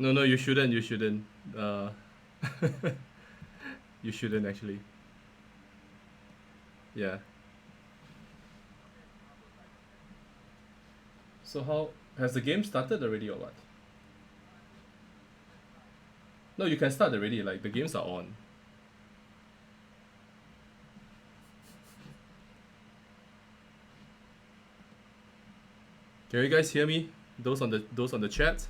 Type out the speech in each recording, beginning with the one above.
No, no, you shouldn't. You shouldn't. You shouldn't actually. Yeah. So how has the game started already or what? No, you can start already. Like the games are on. Can you guys hear me? Those on the chat.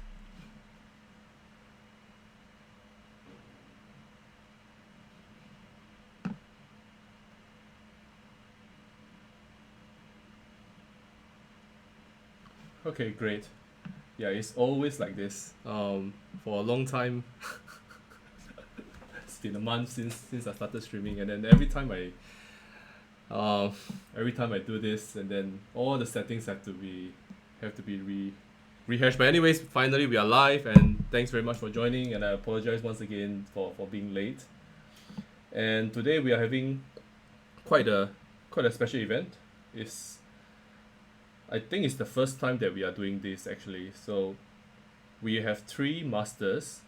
Okay, great. Yeah, it's always like this. For a long time, it's been a month since I started streaming, and then uh, every time I do this, and then all the settings have to be rehashed. But anyways, finally we are live, and thanks very much for joining. And I apologize once again for being late. And today we are having quite a quite a special event. It's I think it's the first time that we are doing this actually. So we have three masters,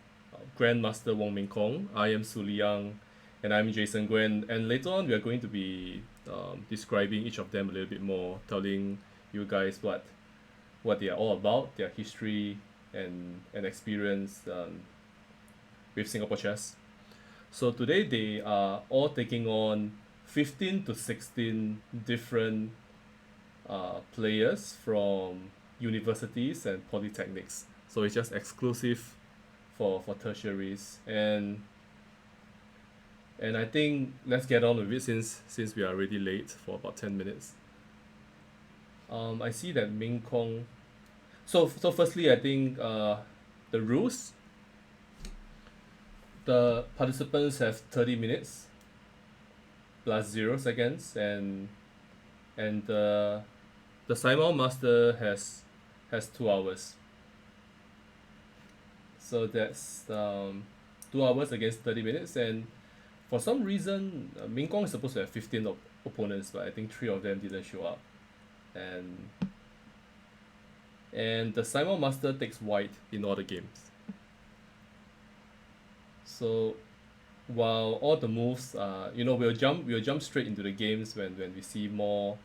Grandmaster Wong Ming Kong, I am Su Liang, and I'm Jason Gwen. And later on, we are going to be describing each of them a little bit more, telling you guys what they are all about, their history and experience with Singapore chess. So today they are all taking on 15 to 16 different players from universities and polytechnics. So it's just exclusive for tertiaries and I think let's get on with it since we are already late for about 10 minutes. I see that Ming Kong. So firstly, I think the rules. The participants have 30 minutes plus 0 seconds, and the Simul master has 2 hours. So that's 2 hours against 30 minutes, and for some reason, Ming Kong is supposed to have 15 opponents, but I think three of them didn't show up, and the Simon Master takes white in all the games. So while all the moves, we'll jump straight into the games when we see more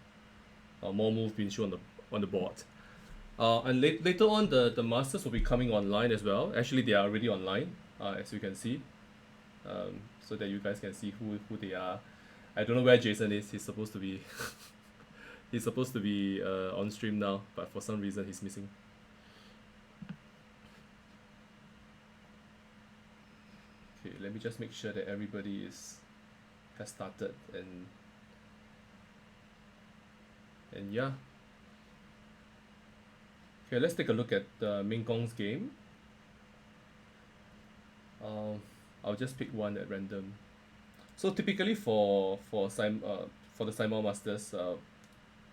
moves being shown on the board. And later on, the masters will be coming online as well. Actually, they are already online, as you can see, so that you guys can see who they are. I don't know where Jason is. He's supposed to be on stream now, but for some reason he's missing. Okay, let me just make sure that everybody has started and yeah. Okay, let's take a look at Ming Kong's game. I'll just pick one at random. So typically for the Simon Masters,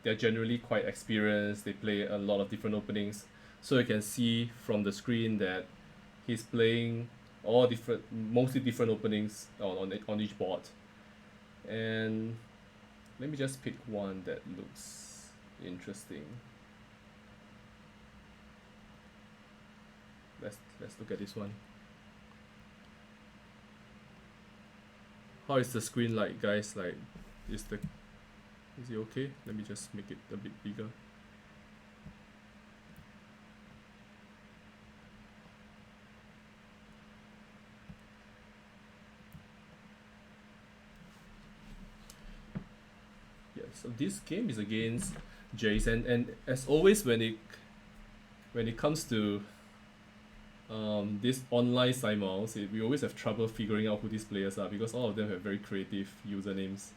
they're generally quite experienced. They play a lot of different openings, so you can see from the screen that he's playing mostly different openings on each board. And let me just pick one that looks interesting. Let's look at this one. How is the screen like, guys? Like, is it okay? Let me just make it a bit bigger. Yeah, so this game is against Jace, and as always when it comes to this online simuls, we always have trouble figuring out who these players are because all of them have very creative usernames.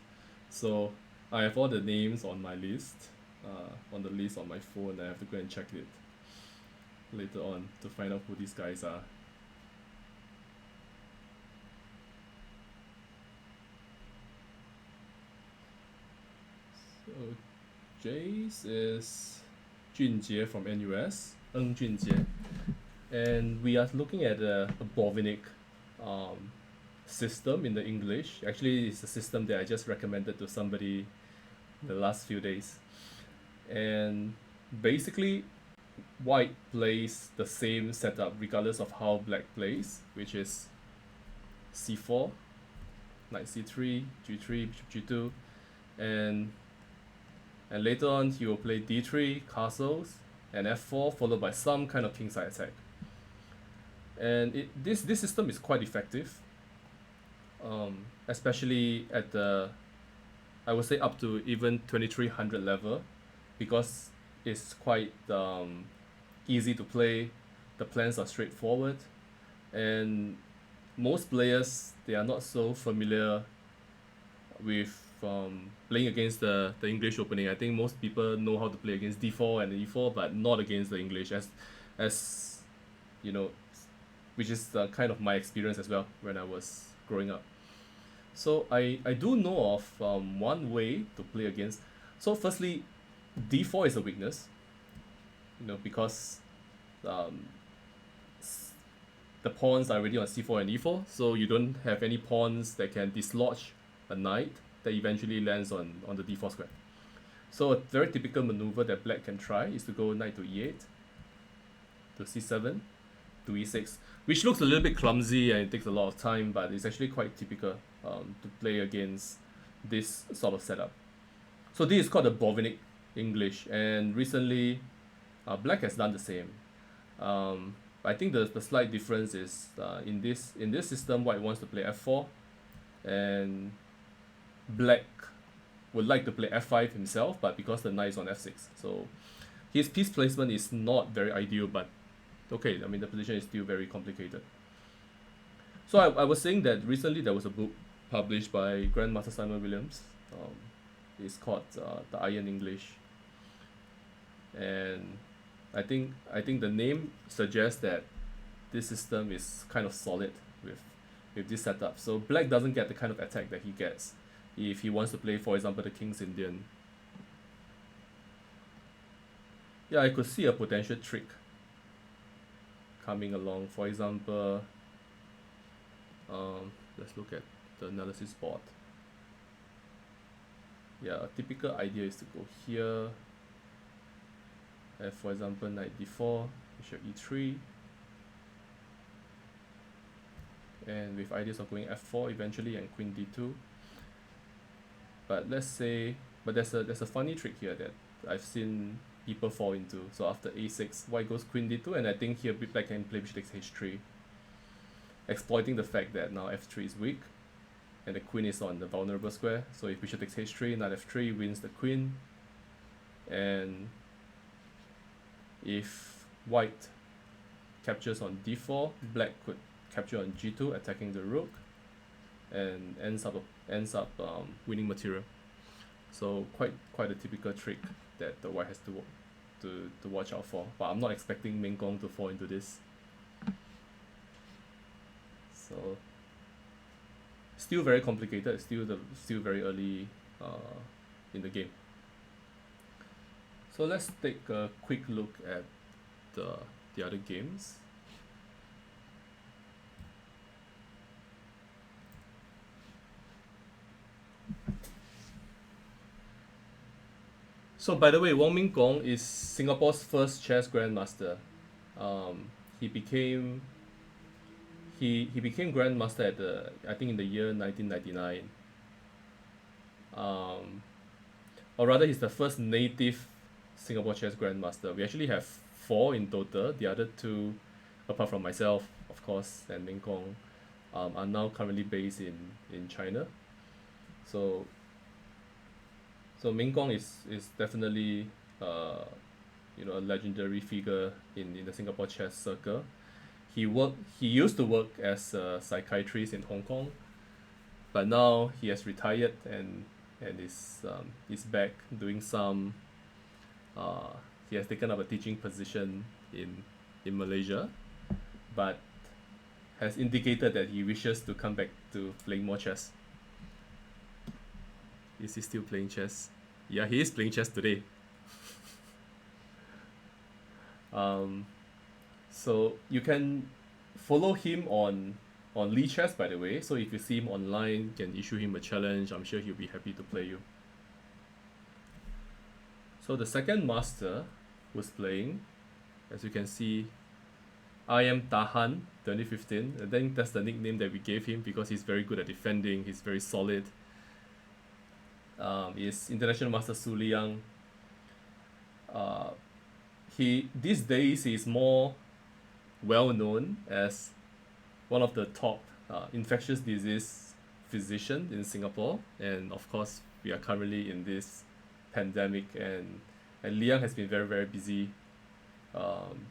So I have all the names on my list, on the list on my phone. I have to go and check it later on to find out who these guys are. So Jace is Junjie from NUS, Ng Junjie, and we are looking at a Bovinic system in the English. Actually, it's a system that I just recommended to somebody the last few days. And basically, white plays the same setup regardless of how black plays, which is c4, knight c3, g3, bishop g2, and later on he will play d3, castles, and f4, followed by some kind of kingside attack. And this system is quite effective, especially at the, I would say, up to even 2300 level, because it's quite easy to play. The plans are straightforward, and most players, they are not so familiar with playing against the English opening. I think most people know how to play against d4 and e4, but not against the English, as you know, which is kind of my experience as well when I was growing up. So I do know of one way to play against. So firstly, d4 is a weakness, because um, the pawns are already on c4 and e4, so you don't have any pawns that can dislodge a knight that eventually lands on the d4 square. So a very typical maneuver that black can try is to go knight to e8, to c7, to e6, which looks a little bit clumsy and it takes a lot of time, but it's actually quite typical to play against this sort of setup. So this is called the Bovinic English, and recently black has done the same. I think the slight difference is in this system, white wants to play f4, and black would like to play f5 himself, but because the knight is on f6, so his piece placement is not very ideal, but okay, I mean the position is still very complicated. So I was saying that recently there was a book published by Grandmaster Simon Williams. It's called The Iron English, and I think the name suggests that this system is kind of solid with this setup. So black doesn't get the kind of attack that he gets if he wants to play, for example, the King's Indian. Yeah, I could see a potential trick coming along. For example, let's look at the analysis board. Yeah, a typical idea is to go here. For example, knight d4, bishop e3, and with ideas of going f4 eventually and queen d2. But let's say, there's a funny trick here that I've seen people fall into. So after a6, white goes queen d2, and I think here black can play bishop takes h3, exploiting the fact that now f3 is weak and the queen is on the vulnerable square. So if bishop takes h3, knight f3 wins the queen, and if white captures on d4, black could capture on g2, attacking the rook, and ends up winning material. So quite a typical trick that the white has to watch out for. But I'm not expecting Meng to fall into this. So still very complicated. Still very early in the game. So let's take a quick look at the other games. So by the way, Wang Mingkong is Singapore's first chess grandmaster. He became grandmaster at I think in the year 1999. Or rather, he's the first native Singapore chess grandmaster. We actually have 4 in total. The other 2, apart from myself, of course, and Mingkong, are now currently based in China. So Mingkong is definitely a legendary figure in the Singapore chess circle. He used to work as a psychiatrist in Hong Kong, but now he has retired and is back doing some. He has taken up a teaching position in Malaysia, but has indicated that he wishes to come back to playing more chess. Is he still playing chess? Yeah, he is playing chess today. So you can follow him on lichess, by the way. So if you see him online, you can issue him a challenge. I'm sure he'll be happy to play you. So the second master who's playing As you can see, I am Tahan 2015. I think that's the nickname that we gave him because he's very good at defending. He's very solid. Is International Master Su Liang. Uh, he these days he's more well known as one of the top infectious disease physician in Singapore, and of course we are currently in this pandemic, and Liang has been very busy um,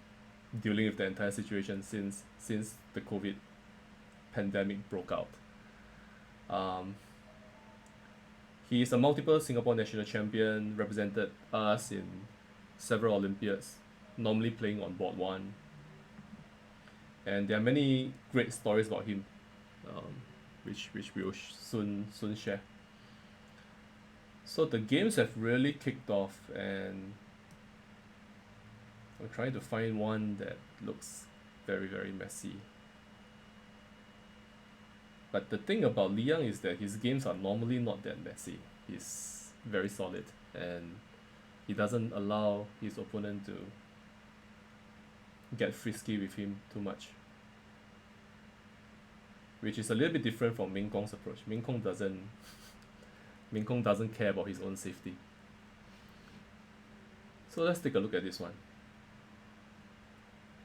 dealing with the entire situation since the COVID pandemic broke out. Um, he is a multiple Singapore national champion, represented us in several Olympiads, normally playing on board one. And there are many great stories about him, which we will soon share. So the games have really kicked off, and I'm trying to find one that looks very messy. But the thing about Liang is that his games are normally not that messy. He's very solid, and he doesn't allow his opponent to get frisky with him too much, which is a little bit different from Meng Kong's approach. Meng Kong doesn't care about his own safety. So let's take a look at this one.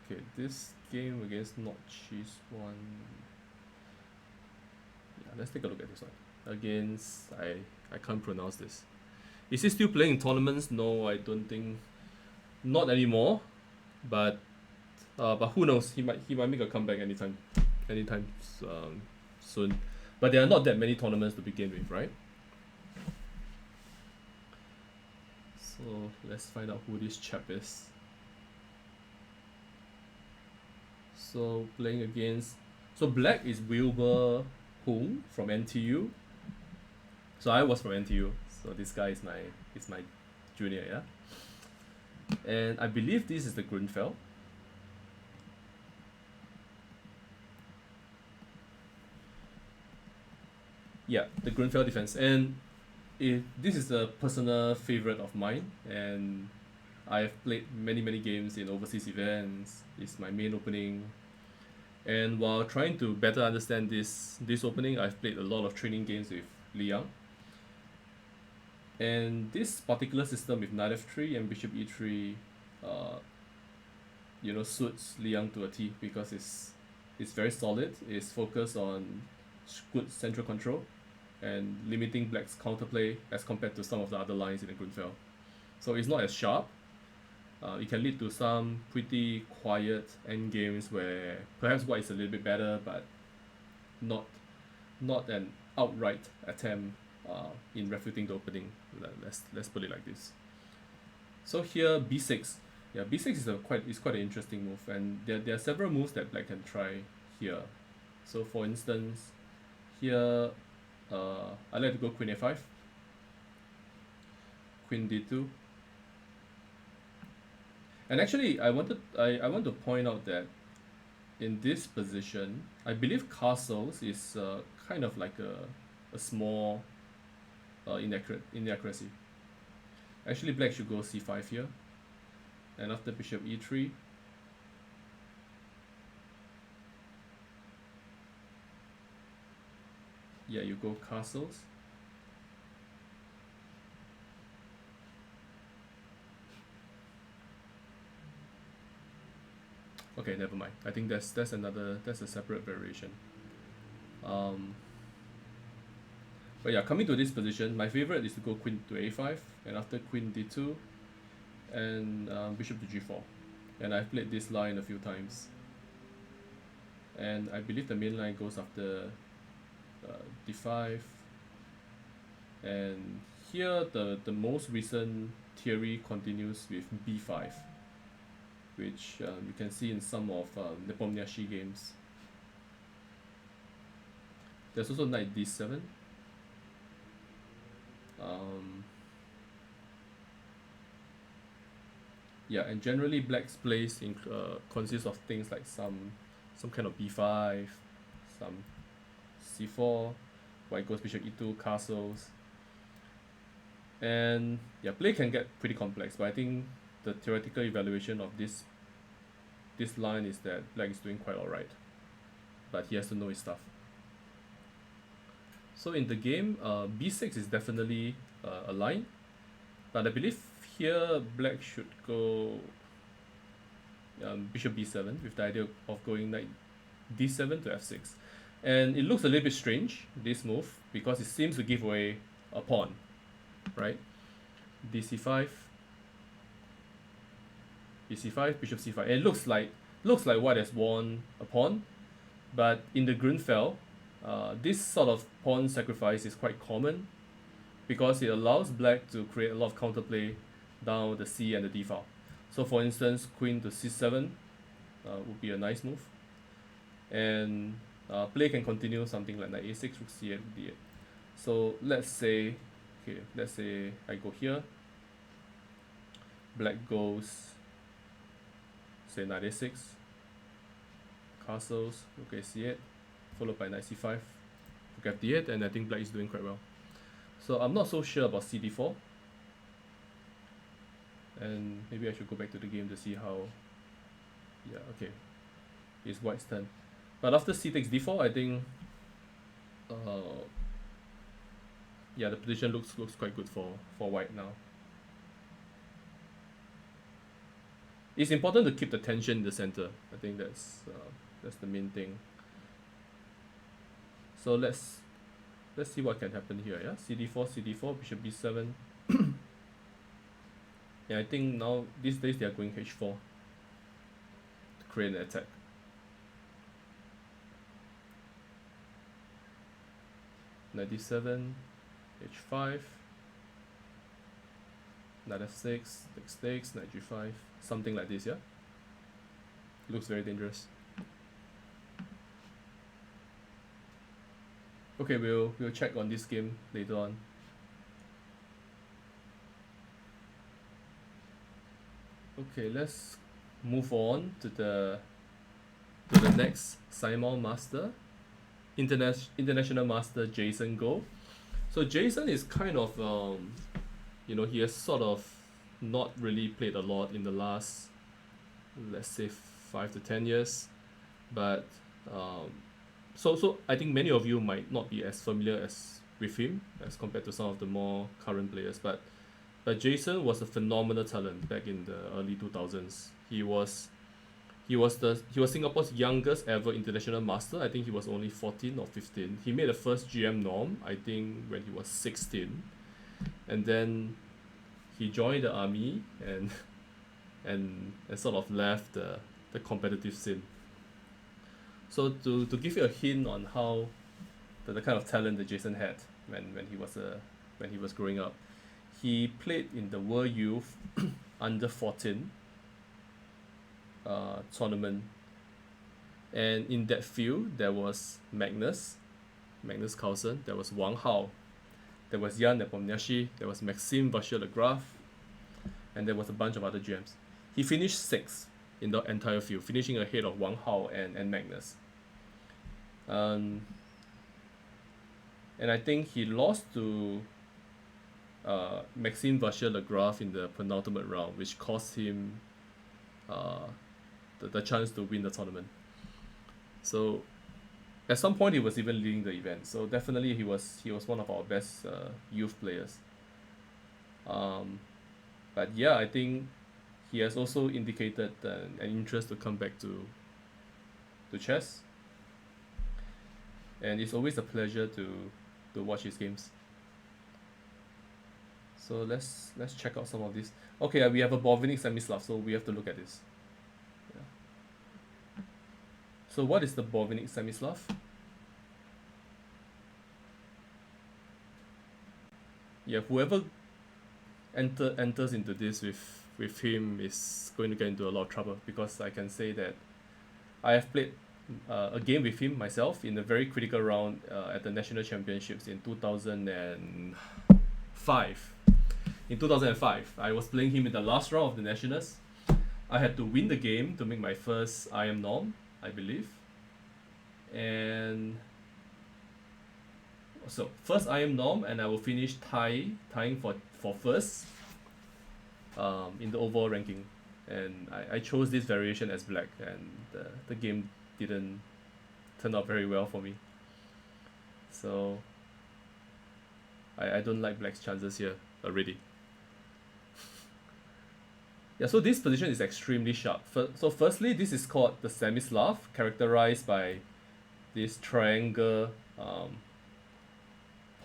Okay, this game against Not Cheese one. Yeah, let's take a look at this one. Against I can't pronounce this. Is he still playing in tournaments? No, I don't think. Not anymore. But who knows? He might make a comeback anytime soon. But there are not that many tournaments to begin with, right? So let's find out who this chap is. So playing against, so black is Wilbur Hung from NTU. So I was from NTU. So this guy is my junior, yeah. And I believe this is the Grunfeld. Yeah, the Grunfeld defense. And this is a personal favorite of mine, and I have played many games in overseas events. It's my main opening. And while trying to better understand this opening, I've played a lot of training games with Liang. And this particular system with knight f3 and bishop e3, suits Liang to a T because it's very solid. It's focused on good central control and limiting black's counterplay as compared to some of the other lines in the Grunfeld. So it's not as sharp. It can lead to some pretty quiet endgames where perhaps white is a little bit better, but not an outright attempt in refuting the opening. Let's put it like this. So here b6, yeah, b6 is quite an interesting move, and there are several moves that black can try here. So for instance, here I like to go queen a5, queen d2. And actually, I want to point out that in this position, I believe castles is kind of like a small inaccuracy. Actually, black should go c5 here, and after bishop e3, yeah, you go castles. Okay, never mind. I think that's a separate variation. But yeah, coming to this position, my favorite is to go queen to a5, and after queen d2, and bishop to g4. And I've played this line a few times. And I believe the main line goes after d5. And here the most recent theory continues with b5, which you can see in some of Nepomniachtchi games. There's also knight d7. Yeah, and generally black's plays consists of things like some kind of b5, some c4, white goes bishop e2, castles. And yeah, play can get pretty complex, but I think the theoretical evaluation of this this line is that black is doing quite alright, but he has to know his stuff. So in the game, b6 is definitely a line, but I believe here black should go bishop b7 with the idea of going knight d7 to f6. And it looks a little bit strange, this move, because it seems to give away a pawn, right? dc5, bc5, bishop c5. And it looks like white has won a pawn, but in the Grunfeld, this sort of pawn sacrifice is quite common because it allows black to create a lot of counterplay down the c and the d file. So for instance, queen to c7 would be a nice move, and play can continue something like knight a6, rook c8, d8. So let's say I go here, black goes say knight a6, castles, rook a8, followed by knight c5, rook f8, and I think black is doing quite well. So I'm not so sure about cd4, and maybe I should go back to the game to see how. Yeah, okay, it's white's turn. But after c takes d4, I think yeah, the position looks quite good for white now. It's important to keep the tension in the center. I think that's the main thing. So let's see what can happen here. Yeah, cd4, bishop b7. Yeah, I think now these days they are going h4 to create an attack. Knight d7, h5, knight f6, takes, knight g5, something like this. Yeah, looks very dangerous. Okay, we'll check on this game later on. Okay, let's move on to the next Simul master, international master Jason Go. So Jason is kind of he has sort of not really played a lot in the last, let's say, 5 to 10 years, but so I think many of you might not be as familiar with him as compared to some of the more current players, but Jason was a phenomenal talent back in the early 2000s. He was Singapore's youngest ever international master. I think he was only 14 or 15. He made the first GM norm, I think, when he was 16, and then he joined the army and sort of left the competitive scene. So to give you a hint on how the kind of talent that Jason had when he was growing up, he played in the World Youth under 14 tournament, and in that field there was Magnus Carlsen, there was Wang Hao, there was Jan Nepomniachtchi, there was Maxime Vachier-Lagrave, and there was a bunch of other GMs. He finished 6th in the entire field, finishing ahead of Wang Hao and Magnus. And I think he lost to Maxime Vachier-Lagrave in the penultimate round, which cost him the chance to win the tournament. So at some point he was even leading the event. So definitely he was one of our best youth players. But yeah, I think he has also indicated an interest to come back to chess, and it's always a pleasure to watch his games. So let's check out some of this. Okay, we have a Botvinnik Semislav, so we have to look at this. Yeah. So what is the Botvinnik Semislav? Yeah, whoever enters into this with him is going to get into a lot of trouble, because I can say that I have played a game with him myself in a very critical round at the national championships in 2005. In 2005, I was playing him in the last round of the nationals. I had to win the game to make my first IM norm, I believe. And so first IM norm, and I will finish tying for first in the overall ranking. and I chose this variation as black, and the game didn't turn out very well for me. So I don't like black's chances here already. Yeah, so this position is extremely sharp. So firstly, this is called the semi-Slav, characterized by this triangle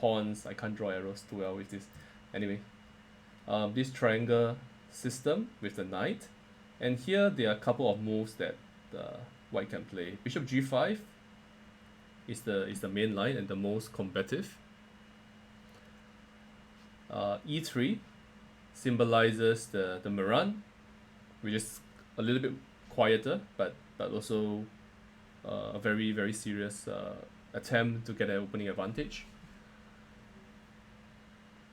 pawns. I can't draw arrows too well with this. Anyway, this triangle system with the knight. And here there are a couple of moves that white can play. Bishop g5 is the main line and the most combative. E3 symbolizes the Maran, which is a little bit quieter, but also a very, very serious attempt to get an opening advantage.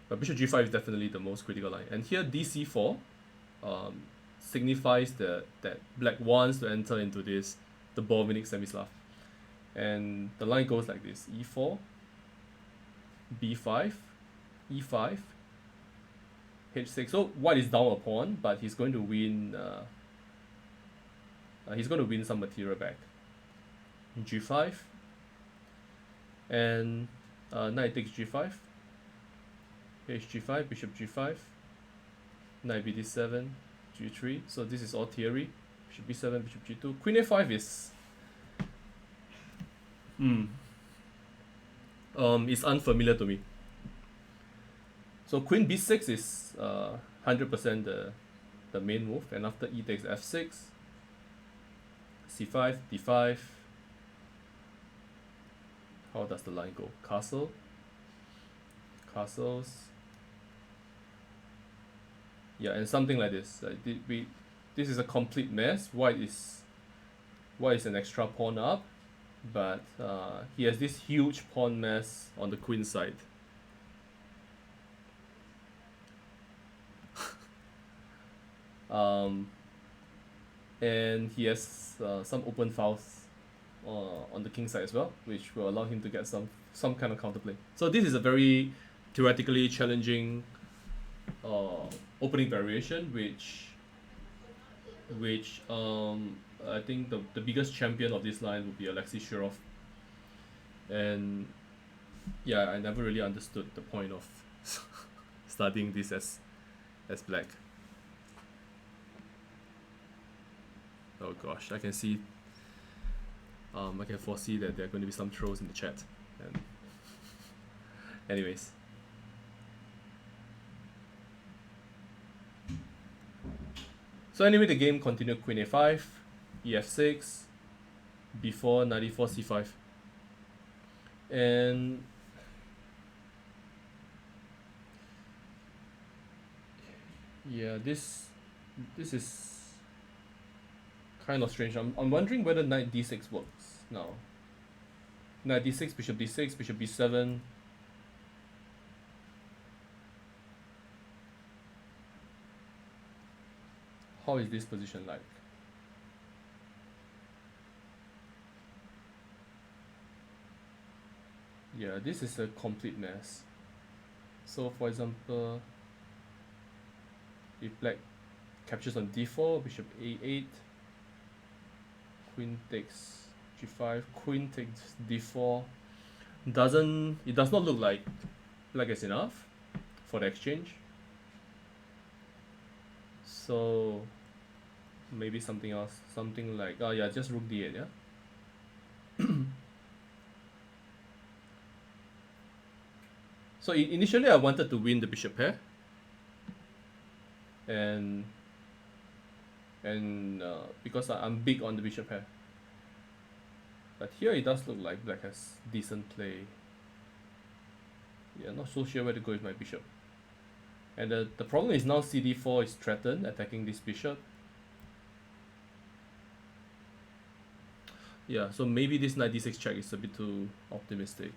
But bishop g5 is definitely the most critical line. And here dc4 signifies that black wants to enter into this the Bovinic semi-Slav. And the line goes like this: e4, b5, e5, h6. So white is down a pawn, but he's going to win. He's going to win some material back. g5, and knight takes g5, hg5, bishop g5, knight bd7, g3. So this is all theory. Bishop b7, bishop g2. Queen a5 is is unfamiliar to me. So queen b6 is 100% the main move, and after e takes f6, c5, d5. How does the line go? Castle, castles. Yeah, and something like this. This is a complete mess. White is an extra pawn up, but he has this huge pawn mess on the queen side. And he has some open files on the king side as well, which will allow him to get some kind of counterplay. So this is a very theoretically challenging opening variation, which I think the biggest champion of this line would be Alexei Shirov. And yeah, I never really understood the point of studying this as black. Oh gosh, I can see I can foresee that there are going to be some trolls in the chat. And anyways, so anyway, the game continued. Queen a5, ef6, b4, knight e4, c5, and yeah, this is kind of strange. I'm wondering whether knight d6 works now. Knight d6, bishop d6, bishop b7. How is this position like? Yeah, this is a complete mess. So for example, if black captures on d4, bishop a8, queen takes g5, queen takes d4. It does not look like black is enough for the exchange. So maybe something else, something like just rook d8, yeah. So initially I wanted to win the bishop pair, and because I'm big on the bishop pair. But here it does look like black has decent play. Yeah, not so sure where to go with my bishop. And the problem is now cd4 is threatened, attacking this bishop. Yeah, so maybe this knight d6 check is a bit too optimistic.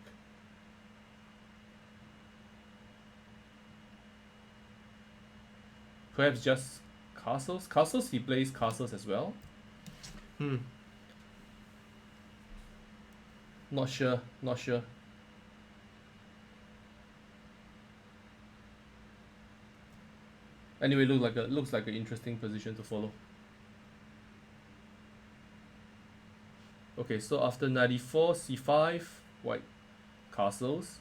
Perhaps just castles? Castles, he plays castles as well. Not sure. Anyway, looks like an interesting position to follow. Okay, so after 94, c5, white castles.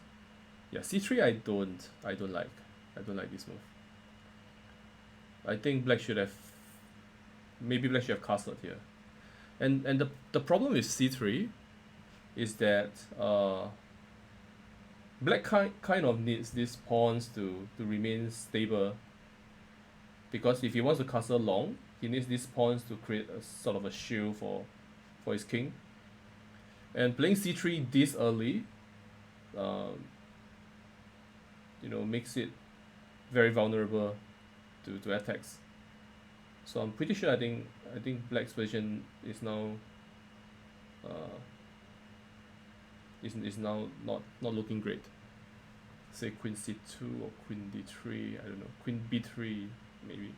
Yeah, c3 I don't like. I don't like this move. I think black should have maybe black should have castled here. And the problem with c3 is that black kind of needs these pawns to remain stable, because if he wants to castle long, he needs these pawns to create a sort of a shield for his king. And playing c3 this early, um, makes it very vulnerable to attacks. So I'm pretty sure I think black's position is now is now not looking great. Say queen c2 or queen d3, I don't know, queen b3 maybe.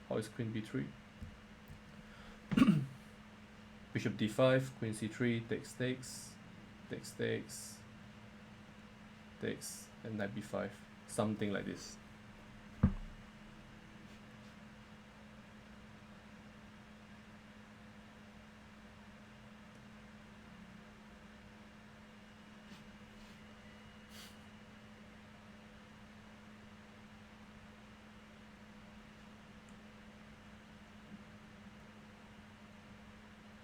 How is queen b3? Bishop d5, queen c3, takes, and knight b5, something like this.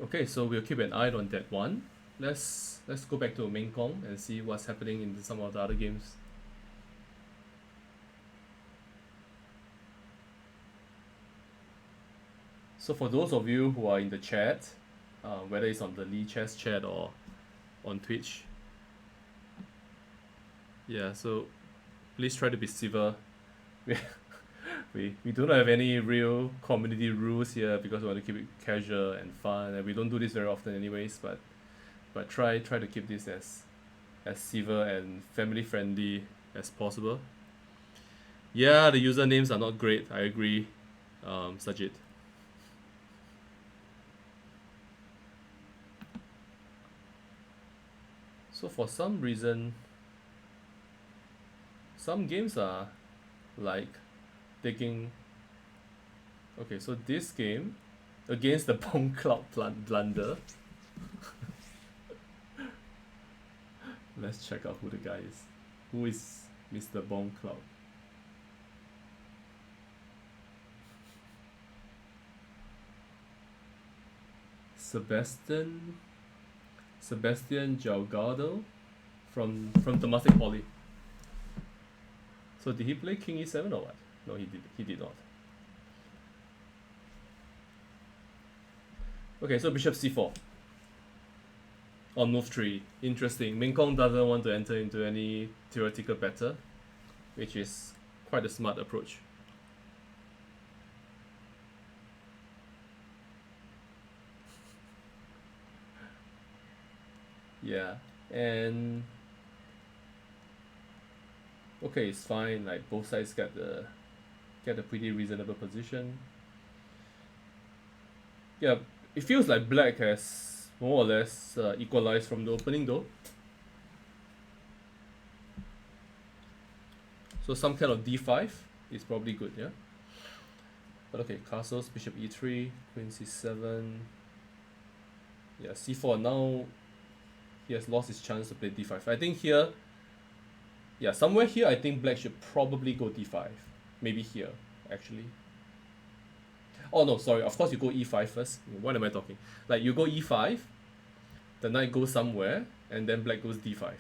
Okay, so we'll keep an eye on that one. Let's go back to Meng and see what's happening in some of the other games. So for those of you who are in the chat, whether it's on the lichess chat or on Twitch, yeah, so please try to be civil. We don't have any real community rules here because we want to keep it casual and fun, and we don't do this very often anyways, but try to keep this as civil and family friendly as possible. Yeah, the usernames are not great, I agree, Sajid. So for some reason, some games are like taking. Okay, so this game against the Bone Cloud blunder. Let's check out who the guy is. Who is Mr. Bone Cloud? Sebastian Jalgado from Temasek Poly. So did he play King E7 or what? No, he did not. Okay, so Bishop C4 on move 3. Interesting. Meng doesn't want to enter into any theoretical battle, which is quite a smart approach. Yeah, and okay, it's fine. Like both sides get a pretty reasonable position. Yeah, it feels like black has more or less equalized from the opening though. So some kind of d5 is probably good, yeah. But okay, castles, bishop e3, queen c7. Yeah, c4 now. He has lost his chance to play d5. I think here, yeah, somewhere here, I think black should probably go d5. Maybe here, actually. Oh no, sorry, of course you go e5 first. What am I talking? Like you go e5, the knight goes somewhere, and then black goes d5.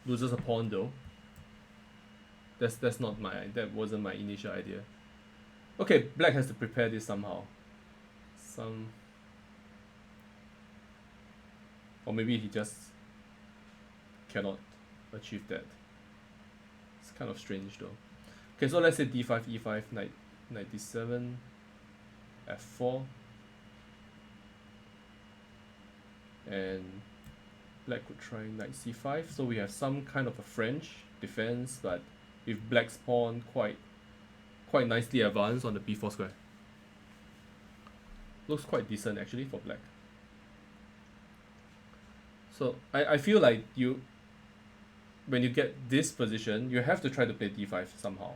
Loses a pawn though. That wasn't my initial idea. Okay, black has to prepare this somehow. Or maybe he just cannot achieve that. It's kind of strange though. Okay, so let's say d5, e5, knight d7, f4, and black could try knight c5. So we have some kind of a French defense, but with black's pawn quite nicely advanced on the b4 square. Looks quite decent actually for black. So I feel like when you get this position, you have to try to play d5 somehow.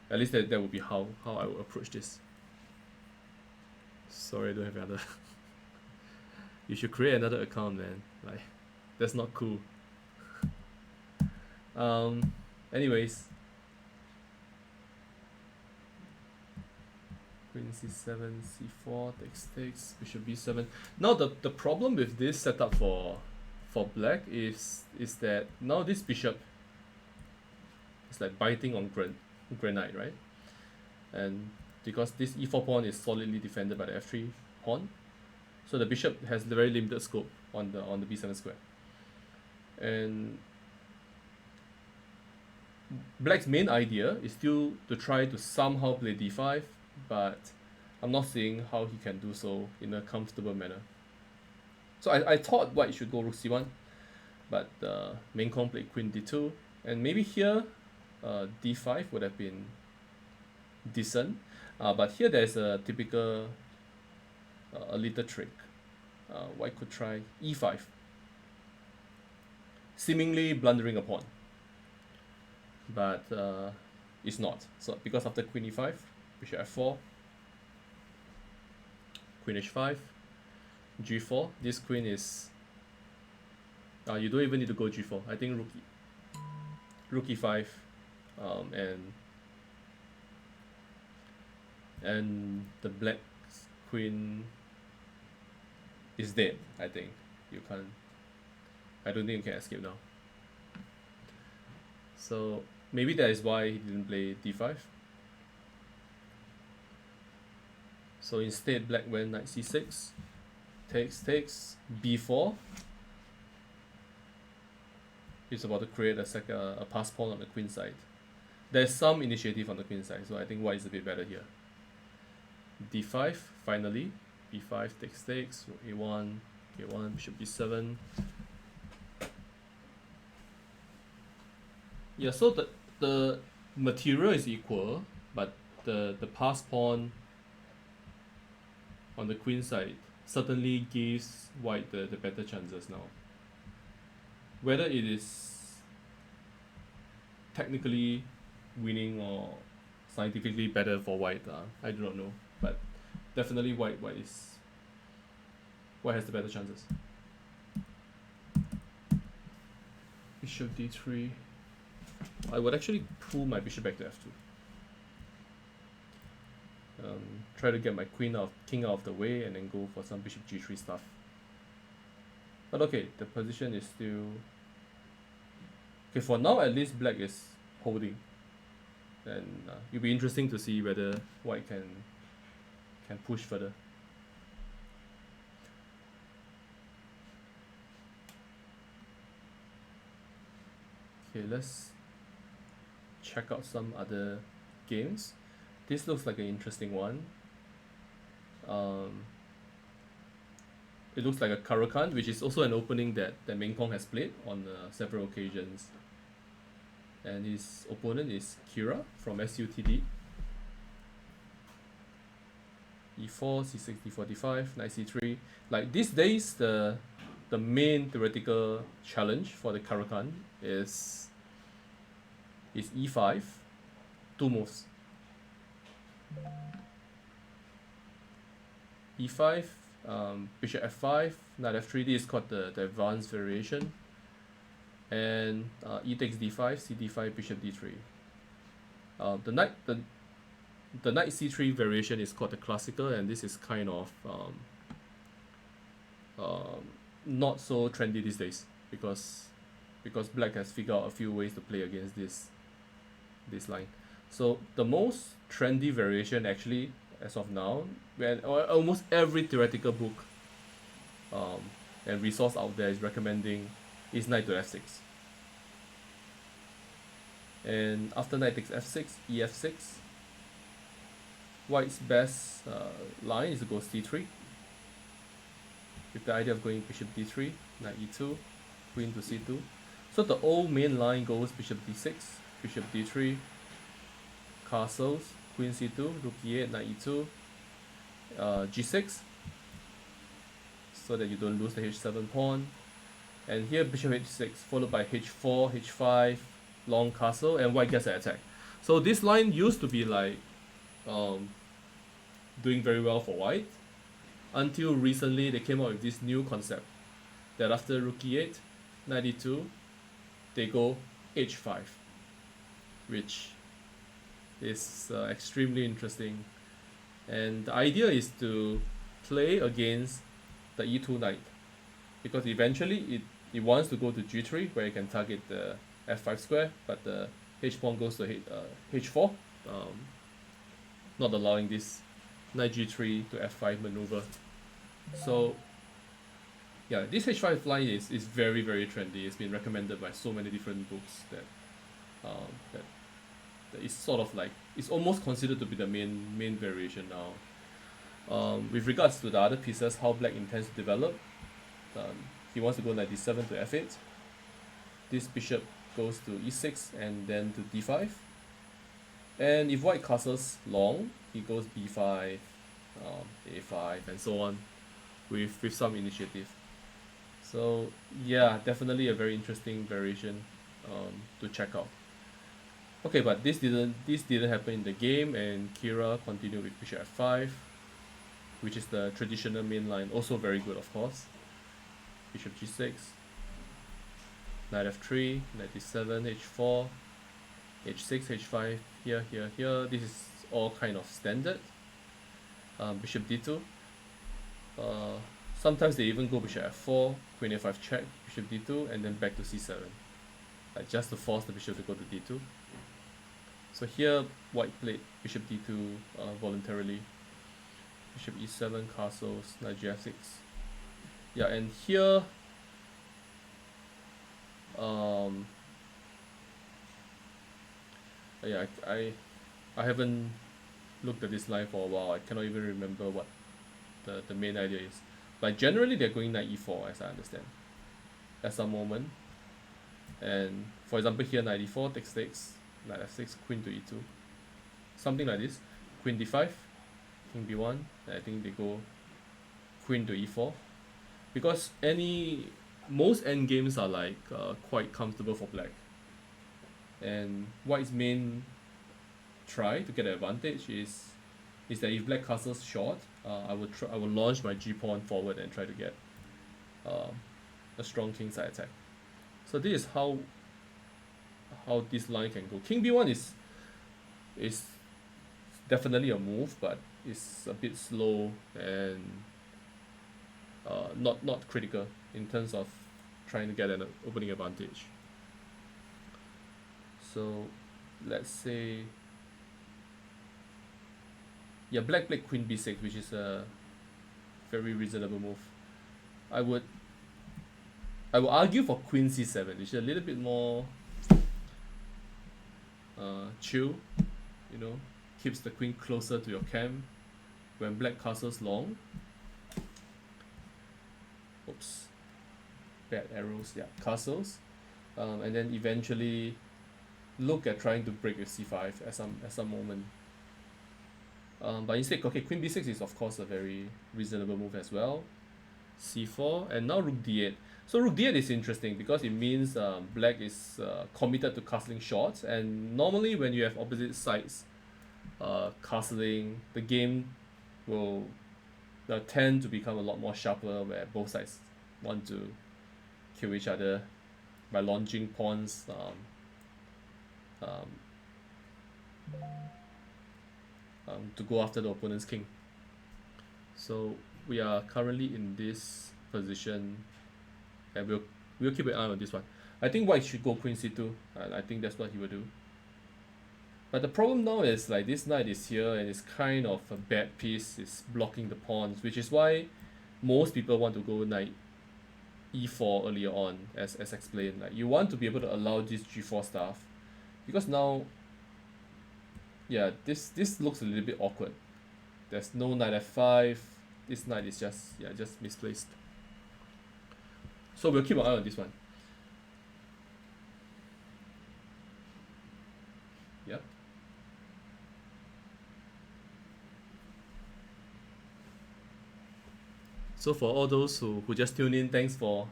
At least that would be how I would approach this. Sorry, I don't have another. You should create another account, man. Like, that's not cool. Anyways, queen c7, c4, takes, bishop b7. Now the problem with this setup for black is that now this bishop is like biting on granite, right? And because this e4 pawn is solidly defended by the f3 pawn, so the bishop has very limited scope on the b7 square. And black's main idea is still to try to somehow play d5, but I'm not seeing how he can do so in a comfortable manner. So I thought white should go rook c1, but Meng played queen d2, and maybe here d5 would have been decent, but here there's a typical a little trick. White could try e5, seemingly blundering a pawn, but it's not. So because after queen e5, bishop f4, queen h5, g4. This queen is you don't even need to go g4. I think rook e5, and the black queen is dead. I think you can't. I don't think you can escape now. So maybe that is why he didn't play d5. So instead, black went knight c6, takes, b4. He's about to create a pass pawn on the queen side. There's some initiative on the queen side, so I think white is a bit better here. d5, finally. b5, takes, rook a1, k1, bishop b7. Yeah, so the material is equal, but the pass pawn on the queen side certainly gives white the better chances now. Whether it is technically winning or scientifically better for white, I do not know. But definitely white has the better chances. Bishop d3. I would actually pull my bishop back to f2. Try to get my king out of the way and then go for some bishop g3 stuff. But okay, the position is still okay for now. At least black is holding, and it'll be interesting to see whether white can push further. Okay, let's check out some other games. This looks like an interesting one. It looks like a Caro-Kann, which is also an opening that Meng has played on several occasions. And his opponent is Kira from SUTD. e4, c6, d4, d5, knight c3. Like these days, the main theoretical challenge for the Caro-Kann is e5, two moves. e5, bishop f5, knight f3. This is called the advanced variation. And e takes d5, c d5, bishop d3. The knight c3 variation is called the classical, and this is kind of not so trendy these days because black has figured out a few ways to play against this line. So the most trendy variation actually as of now, when almost every theoretical book and resource out there is recommending, is knight to f6. And after knight takes f6, ef6. White's best line is to go c3, with the idea of going bishop d3, knight e2, queen to c2. So the old main line goes bishop d6, bishop d3, castles, queen c2, rook e8, knight e2, g6, so that you don't lose the h7 pawn. And here bishop h6 followed by h4, h5, long castle, and white gets an attack. So this line used to be like doing very well for white until recently they came up with this new concept that after rook e8, knight e2, they go h5, which is extremely interesting. And the idea is to play against the e2 knight, because eventually it wants to go to g3 where it can target the f5 square, but the h pawn goes to h4, not allowing this knight g3 to f5 maneuver. So yeah, this h5 line is very, very trendy. It's been recommended by so many different books that that is sort of like, it's almost considered to be the main variation now. With regards to the other pieces, how black intends to develop, he wants to go knight d7 to f8. This bishop goes to e6 and then to d5. And if white castles long, he goes b5, a5, and so on, with some initiative. So yeah, definitely a very interesting variation to check out. Okay, but this didn't happen in the game, and Kira continued with bishop f5, which is the traditional main line, also very good of course. Bishop g6, knight f3, knight d7, h4, h6, h5, here, here, here. This is all kind of standard. Bishop d2. Sometimes they even go bishop f4, queen a5 check, bishop d2, and then back to c7, just to force the bishop to go to d2. So here white played bishop d2 voluntarily, bishop e7, castles, knight gf6. Yeah, and here yeah, I haven't looked at this line for a while. I cannot even remember what the main idea is. But generally they're going knight e4 as I understand at some moment. And for example here knight e4 takes, knight f6, queen to e2. Something like this. Queen d5, king b1, and I think they go queen to e4. Because most endgames are like quite comfortable for black. And white's main try to get an advantage is that if black castles short, I will launch my g pawn forward and try to get a strong king side attack. So this is how this line can go. King b1 is definitely a move, but it's a bit slow and not critical in terms of trying to get an opening advantage. So let's say, yeah, black played queen b6, which is a very reasonable move. I would argue for queen c7, which is a little bit more chill, keeps the queen closer to your camp when black castles long. Oops, bad arrows. Yeah, castles, and then eventually look at trying to break with c5 at some moment. But instead, okay, queen b6 is of course a very reasonable move as well. c4, and now rook d8. So rook d8 is interesting because it means black is committed to castling short, and normally when you have opposite sides castling, the game will tend to become a lot more sharper, where both sides want to kill each other by launching pawns to go after the opponent's king. So we are currently in this position, and we'll keep an eye on this one. I think white should go queen c2, and I think that's what he will do. But the problem now is like this knight is here and it's kind of a bad piece. It's blocking the pawns, which is why most people want to go knight e4 earlier on, as explained. Like you want to be able to allow this g4 stuff, because now, yeah, this looks a little bit awkward. There's no knight f5. This knight is just misplaced. So we'll keep an eye on this one. Yep. So for all those who just tune in, thanks for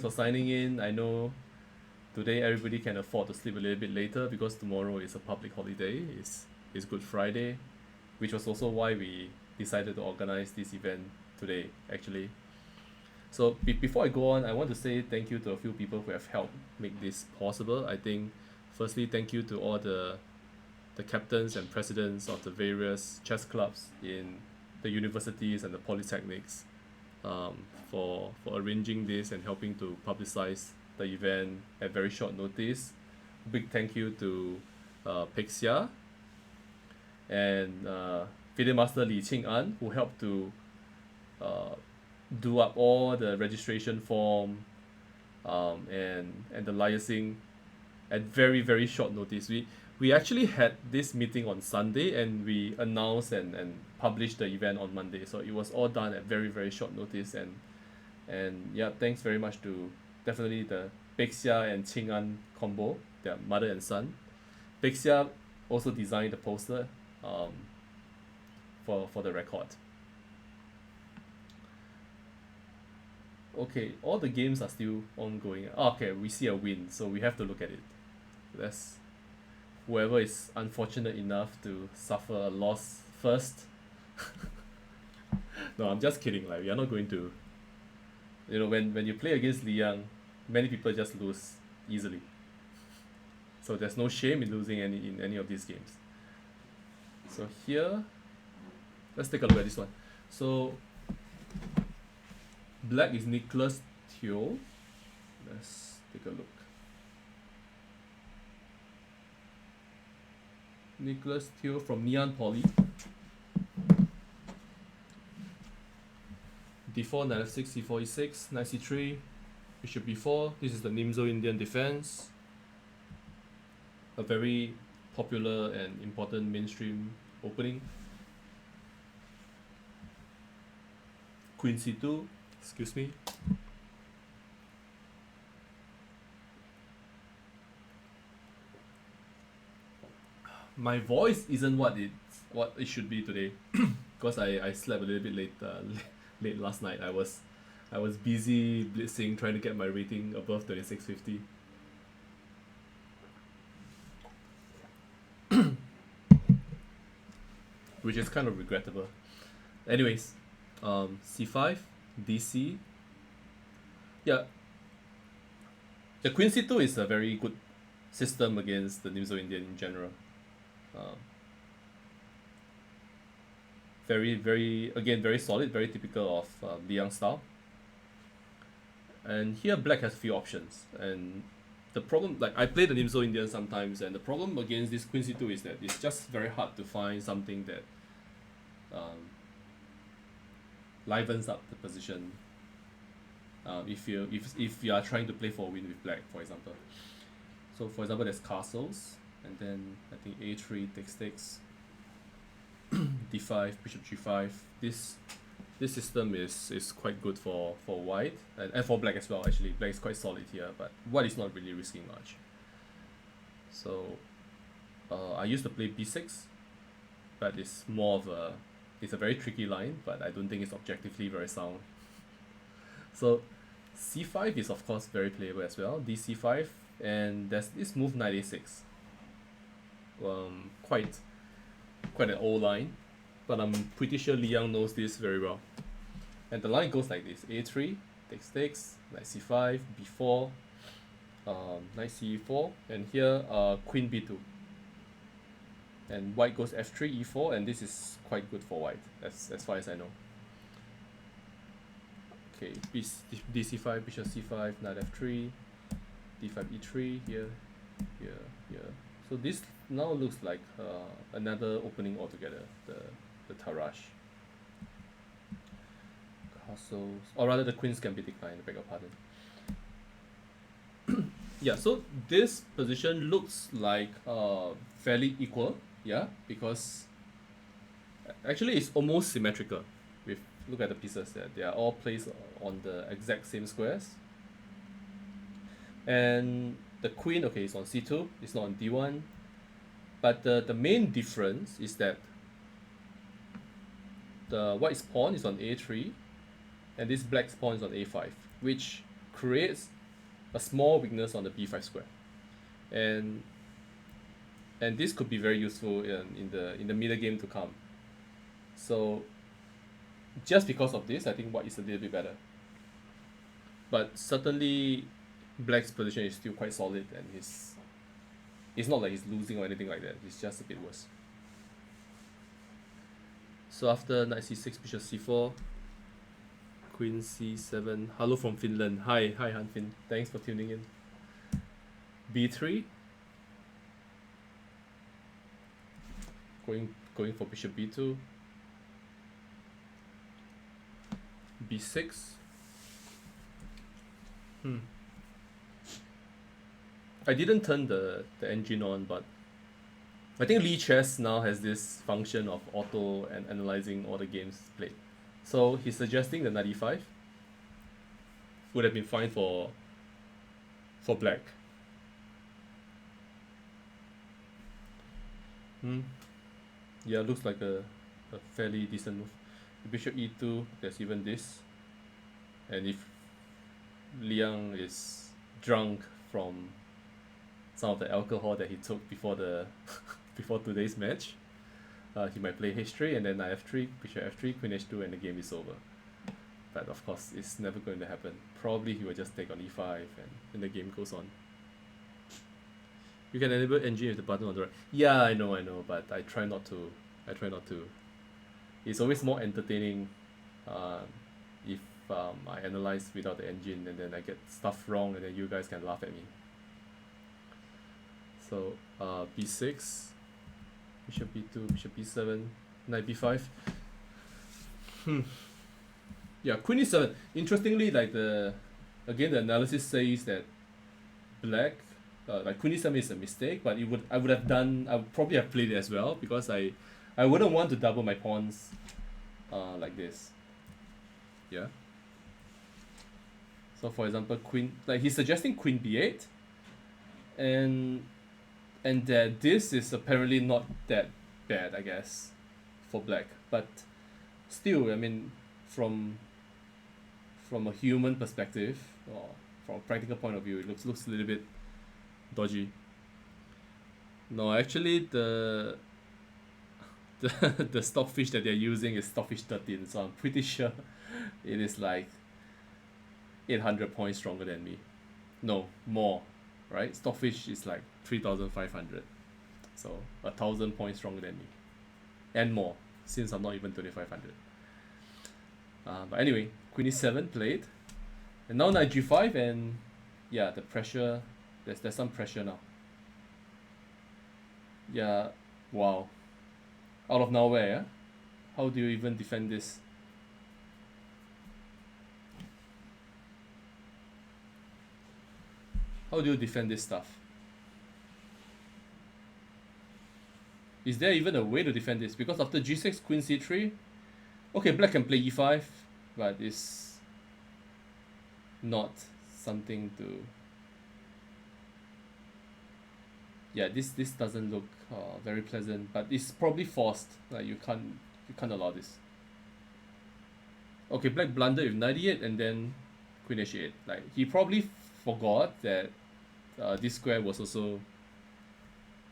signing in. I know today everybody can afford to sleep a little bit later because tomorrow is a public holiday. It's Good Friday, which was also why we decided to organize this event today actually. So before I go on, I want to say thank you to a few people who have helped make this possible. I think firstly thank you to all the captains and presidents of the various chess clubs in the universities and the polytechnics, for arranging this and helping to publicize the event at very short notice. Big thank you to Pixia and FIDE Master Li Qing'an, who helped to uh, do up all the registration form, and the liaising at very short notice. We actually had this meeting on Sunday and we announced and published the event on Monday. So it was all done at very short notice, and yeah, thanks very much to definitely the Pixia and Qing'an combo, their mother and son. Pixia also designed the poster, for the record. Okay, all the games are still ongoing. Okay, we see a win, so we have to look at it. Let's Whoever is unfortunate enough to suffer a loss first. No, I'm just kidding. Like, we are not going to. When you play against Liang, many people just lose easily. So there's no shame in losing in any of these games. So here, let's take a look at this one. So black is Nicholas Teo. Let's take a look. Nicholas Teo from Neon Poly. D4, knight f6, c4, e6, knight c3, bishop b4. This is the Nimzo Indian defense. A very popular and important mainstream opening. Queen c2, excuse me. My voice isn't what it should be today, because I slept a little bit late last night. I was busy blitzing, trying to get my rating above 2650. Which is kind of regrettable. Anyways, c5, dc. Yeah, the queen c2 is a very good system against the Nimzo Indian in general. Very solid, very typical of Liang style. And here black has few options, and the problem, like, I play the Nimzo Indian sometimes, and the problem against this queen c2 is that it's just very hard to find something that livens up the position, if you are trying to play for a win with black, for example. So for example, there's castles, and then I think a3 takes d5, bishop g5. This system is quite good for white, and for black as well. Actually, black is quite solid here, but white is not really risking much. So I used to play b6, but it's a very tricky line, but I don't think it's objectively very sound. So c5 is of course very playable as well. dc5, and there's this move knight a6. Quite an old line, but I'm pretty sure Liang knows this very well. And the line goes like this: a3 takes, knight c5, b4, knight c4, and here queen b2. And white goes f3, e4, and this is quite good for white, as far as I know. Okay, dc5, bishop c5, knight f3, d5, e3, here. So this now looks like another opening altogether, the Tarrasch. Castles, or rather the queens can be declined, I beg your pardon. Yeah, so this position looks like fairly equal, yeah, because actually it's almost symmetrical. Look at the pieces there, they are all placed on the exact same squares. And the queen, okay, is on c2, it's not on d1. But the main difference is that the white's pawn is on a3, and this black spawns on a5, which creates a small weakness on the b5 square, and this could be very useful in the middle game to come. So just because of this, I think white is a little bit better. But certainly, black's position is still quite solid, and it's not like he's losing or anything like that. It's just a bit worse. So after knight c6, bishop c4, queen c7. Hello from Finland. Hi Hanfin. Thanks for tuning in. b3. Going for bishop b2. b6. I didn't turn the engine on, but I think lichess now has this function of auto and analyzing all the games played. So he's suggesting the knight e5 would have been fine for black. Yeah, looks like a fairly decent move. Bishop e2, there's even this. And if Liang is drunk from some of the alcohol that he took before the before today's match, he might play h3 and then knight f3, bishop f3, queen h2, and the game is over. But of course, it's never going to happen. Probably he will just take on e5 and the game goes on. You can enable engine with the button on the right. Yeah, I know, but I try not to. It's always more entertaining if I analyze without the engine and then I get stuff wrong and then you guys can laugh at me. So b6, bishop b2, bishop b7, knight b5. Yeah, queen e7. Interestingly, like the analysis says that black, like queen e7 is a mistake, but I would probably have played it as well because I wouldn't want to double my pawns like this. Yeah. So for example, he's suggesting queen b8, and that this is apparently not that bad, I guess, for black. But still, I mean, from a human perspective or from a practical point of view, it looks a little bit dodgy. No, actually the stockfish that they're using is stockfish 13, so I'm pretty sure it is like 800 points stronger than me. No, more, right? Stockfish is like 3,500, so 1,000 points stronger than me, and more since I'm not even 2,500. But anyway, queen e7 played, and now knight g5, and yeah, the pressure. There's some pressure now. Yeah, wow. Out of nowhere, yeah? How do you even defend this? How do you defend this stuff? Is there even a way to defend this? Because after g6, queen c3, okay, black can play e5, but it's not something to. Yeah, this doesn't look very pleasant, but it's probably forced. Like you can't allow this. Okay, black blundered with knight e8 and then queen h8. Like he probably forgot that this square was also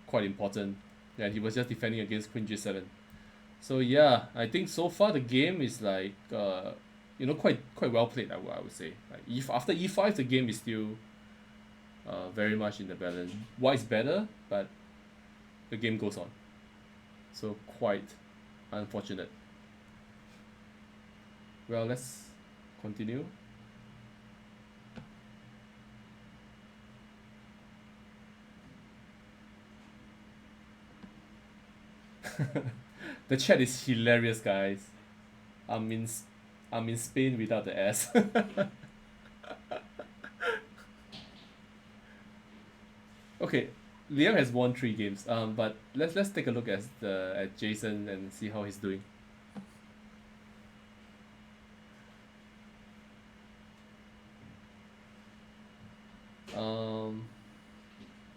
quite important, and he was just defending against queen g7. So yeah, I think so far the game is like quite well played. I would say. Like if after e5, the game is still very much in the balance. White's better, but the game goes on. So quite unfortunate. Well, let's continue. The chat is hilarious, guys. I'm in Spain without the S. Okay, Liang has won 3 games. But let's take a look at Jason and see how he's doing.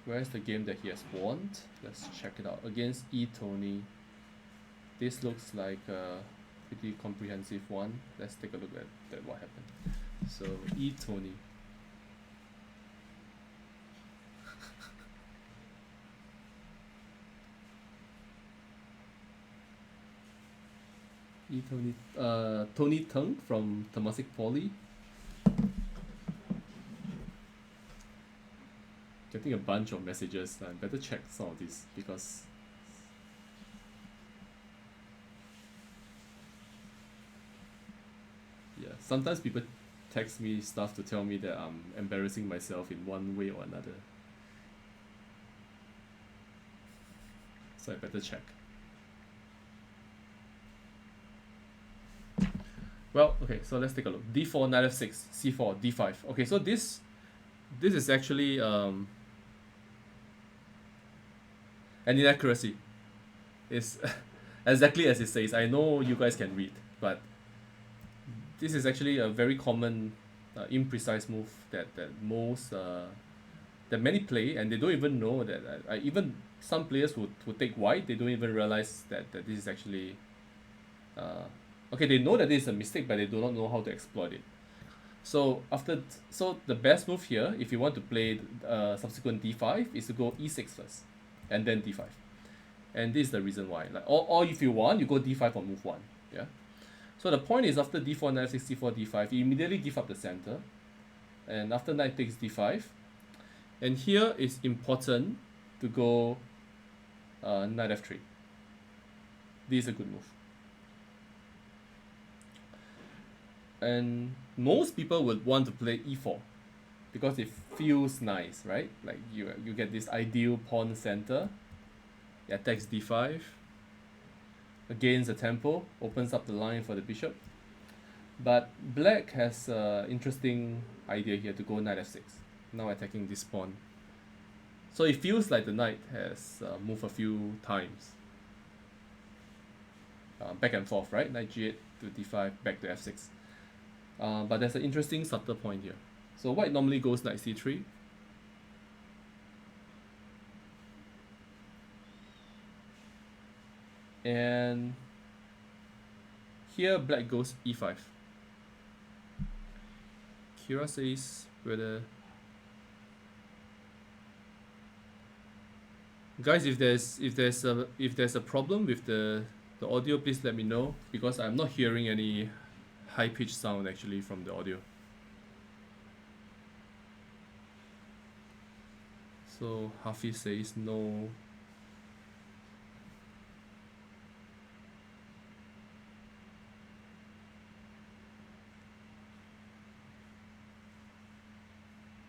Where's the game that he has won? Let's check it out. Against Tony. This looks like pretty comprehensive one. Let's take a look at what happened. So E Tony. Tony Teng from Temasek Poly. Getting a bunch of messages. I better check some of these because yeah, sometimes people text me stuff to tell me that I'm embarrassing myself in one way or another. So I better check. Well, okay, so let's take a look. D4, knight f6, c4, d5. Okay, so this is actually an inaccuracy. It's exactly as it says. I know you guys can read, but this is actually a very common imprecise move that many play, and they don't even know that. Even some players would take white. They don't even realize that this is actually okay. They know that this is a mistake, but they do not know how to exploit it. So so the best move here, if you want to play subsequent d5, is to go e6 first, and then d5, and this is the reason why. Like, or if you want, you go d5 on move 1. Yeah. So the point is, after d4, knight f6, c4, d5, you immediately give up the center, and after knight takes d5, and here it's important to go knight f3. This is a good move. And most people would want to play e4 because it feels nice, right? Like you get this ideal pawn center. Yeah, takes d5. Gains the tempo, opens up the line for the bishop. But black has an interesting idea here to go knight f6. Now attacking this pawn. So it feels like the knight has moved a few times. Back and forth, right? Knight g8 to d5, back to f6. But there's an interesting subtle point here. So white normally goes knight c3. And here black goes e5. Kira says whether... Guys, if there's a problem with the audio, please let me know, because I'm not hearing any high-pitched sound actually from the audio. So Hafiz says no.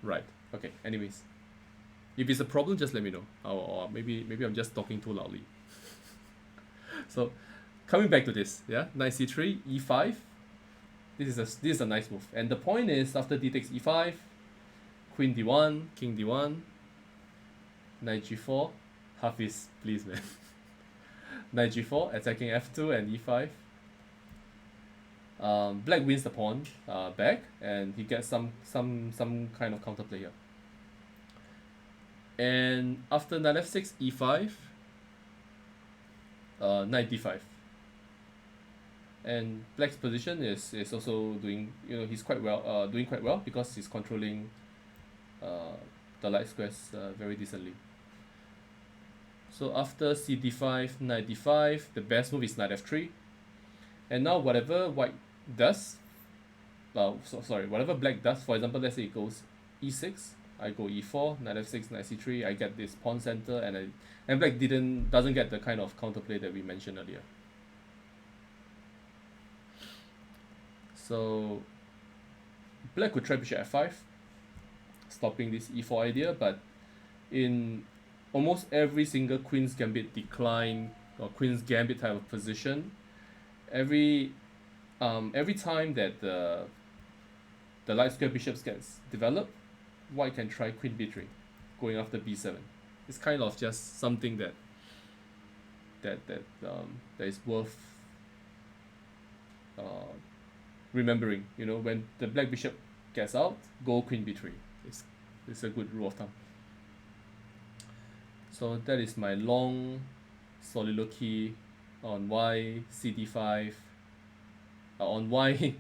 Right. Okay. Anyways, if it's a problem, just let me know. Or maybe I'm just talking too loudly. So, coming back to this, yeah, knight c3, e5. This is a nice move, and the point is, after d takes e5, queen d1, king d1, knight g4. Hafiz, please, man. Knight g4, attacking f2 and e5. Black wins the pawn back, and he gets some kind of counterplay here. And after knight f6, e5, knight d5. And black's position is also doing, he's doing quite well because he's controlling the light squares very decently. So after c d5, knight d5, the best move is knight f3. And now whatever white does, whatever black does, for example, let's say it goes e6, I go e4, knight f6, knight c3, I get this pawn center, and black doesn't get the kind of counterplay that we mentioned earlier. So black could try bishop f5, stopping this e4 idea, but in almost every single queen's gambit decline or queen's gambit type of position, every time that the light square bishops gets developed, white can try queen b3, going after b7. It's kind of just something that is worth remembering. When the black bishop gets out, go queen b3. It's a good rule of thumb. So that is my long soliloquy on why cd5 on why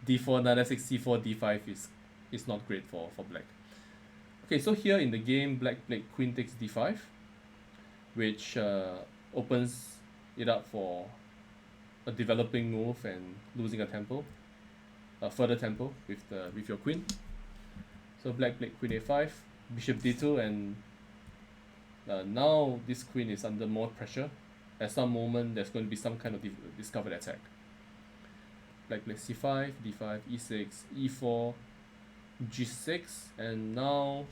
d4, knight f6, c4, d5 is not great for black. Okay, so here in the game, black played queen takes d5, which opens it up for a developing move and losing a tempo, a further tempo with your queen. So black played queen a5, bishop d2, and now this queen is under more pressure. At some moment, there's going to be some kind of discovered attack. Black plays c5, d5, e6, e4, g6, and now,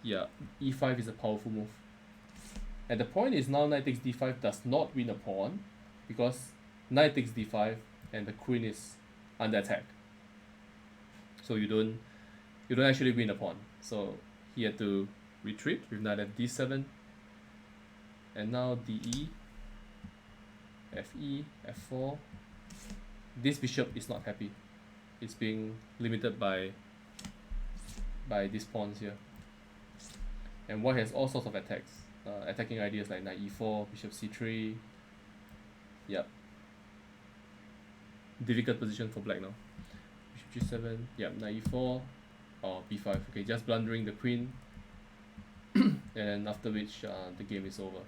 yeah, e5 is a powerful move. And the point is now knight takes d5 does not win a pawn, because knight takes d5 and the queen is under attack. So you don't actually win a pawn. So he had to retreat with knight at d7, and now de, fe, f4. This bishop is not happy. It's being limited by these pawns here. And white has all sorts of attacks, attacking ideas like knight e4, bishop c3. Yep. Difficult position for black now. Bishop g7. Yep. Knight e4 or b5. Okay, just blundering the queen, and after which the game is over.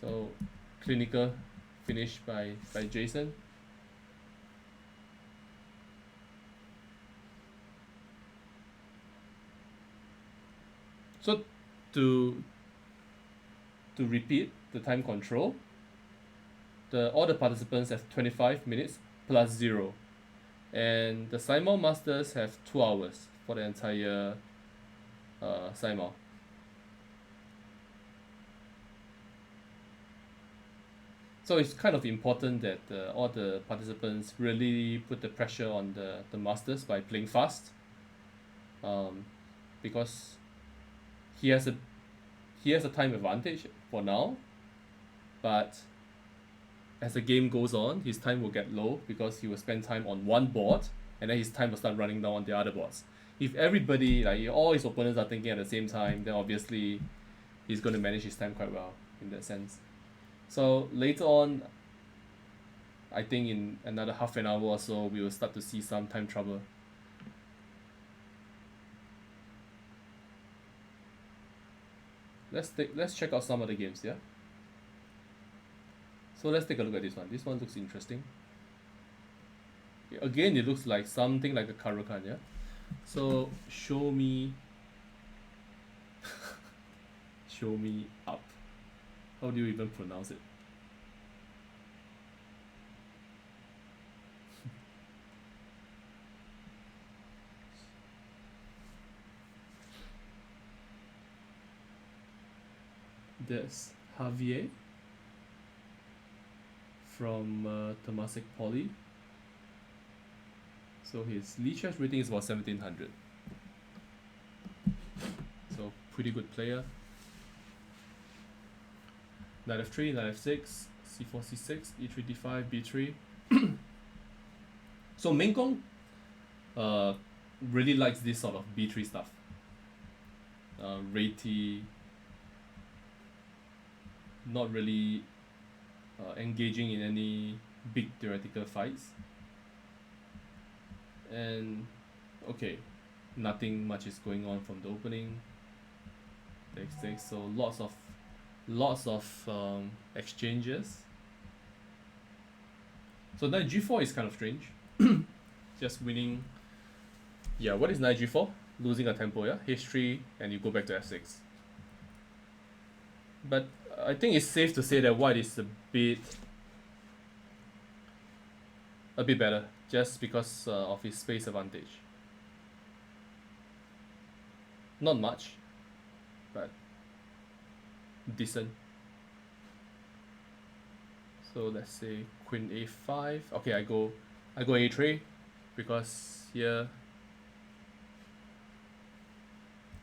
So clinical finish by Jason. So to repeat the time control, all the participants have 25 minutes plus 0, and the Simul masters have 2 hours for the entire Simul. So it's kind of important that all the participants really put the pressure on the masters by playing fast, because he has a time advantage for now, but as the game goes on, his time will get low because he will spend time on one board, and then his time will start running down on the other boards. If everybody, like all his opponents, are thinking at the same time, then obviously he's going to manage his time quite well in that sense. So later on, I think in another half an hour or so, we will start to see some time trouble. Let's check out some of the games, yeah? So let's take a look at this one. This one looks interesting. Again, it looks like something like a Caro-Kann, yeah? So show me show me up. How do you even pronounce it? There's Javier from Temasek Poly. So his lichess rating is about 1700. So pretty good player. Knight f3, knight f6, c4, c6, e3, d5, b3. So Meng really likes this sort of b3 stuff. Ratey, not really engaging in any big theoretical fights. And okay, nothing much is going on from the opening. Takes, so lots of exchanges. So knight g4 is kind of strange. Just winning. Yeah, what is knight g4? Losing a tempo, yeah? h3, and you go back to f6. But I think it's safe to say that white is a bit better, just because of his space advantage. Not much, but decent. So let's say queen a5. Okay, I go a3 because here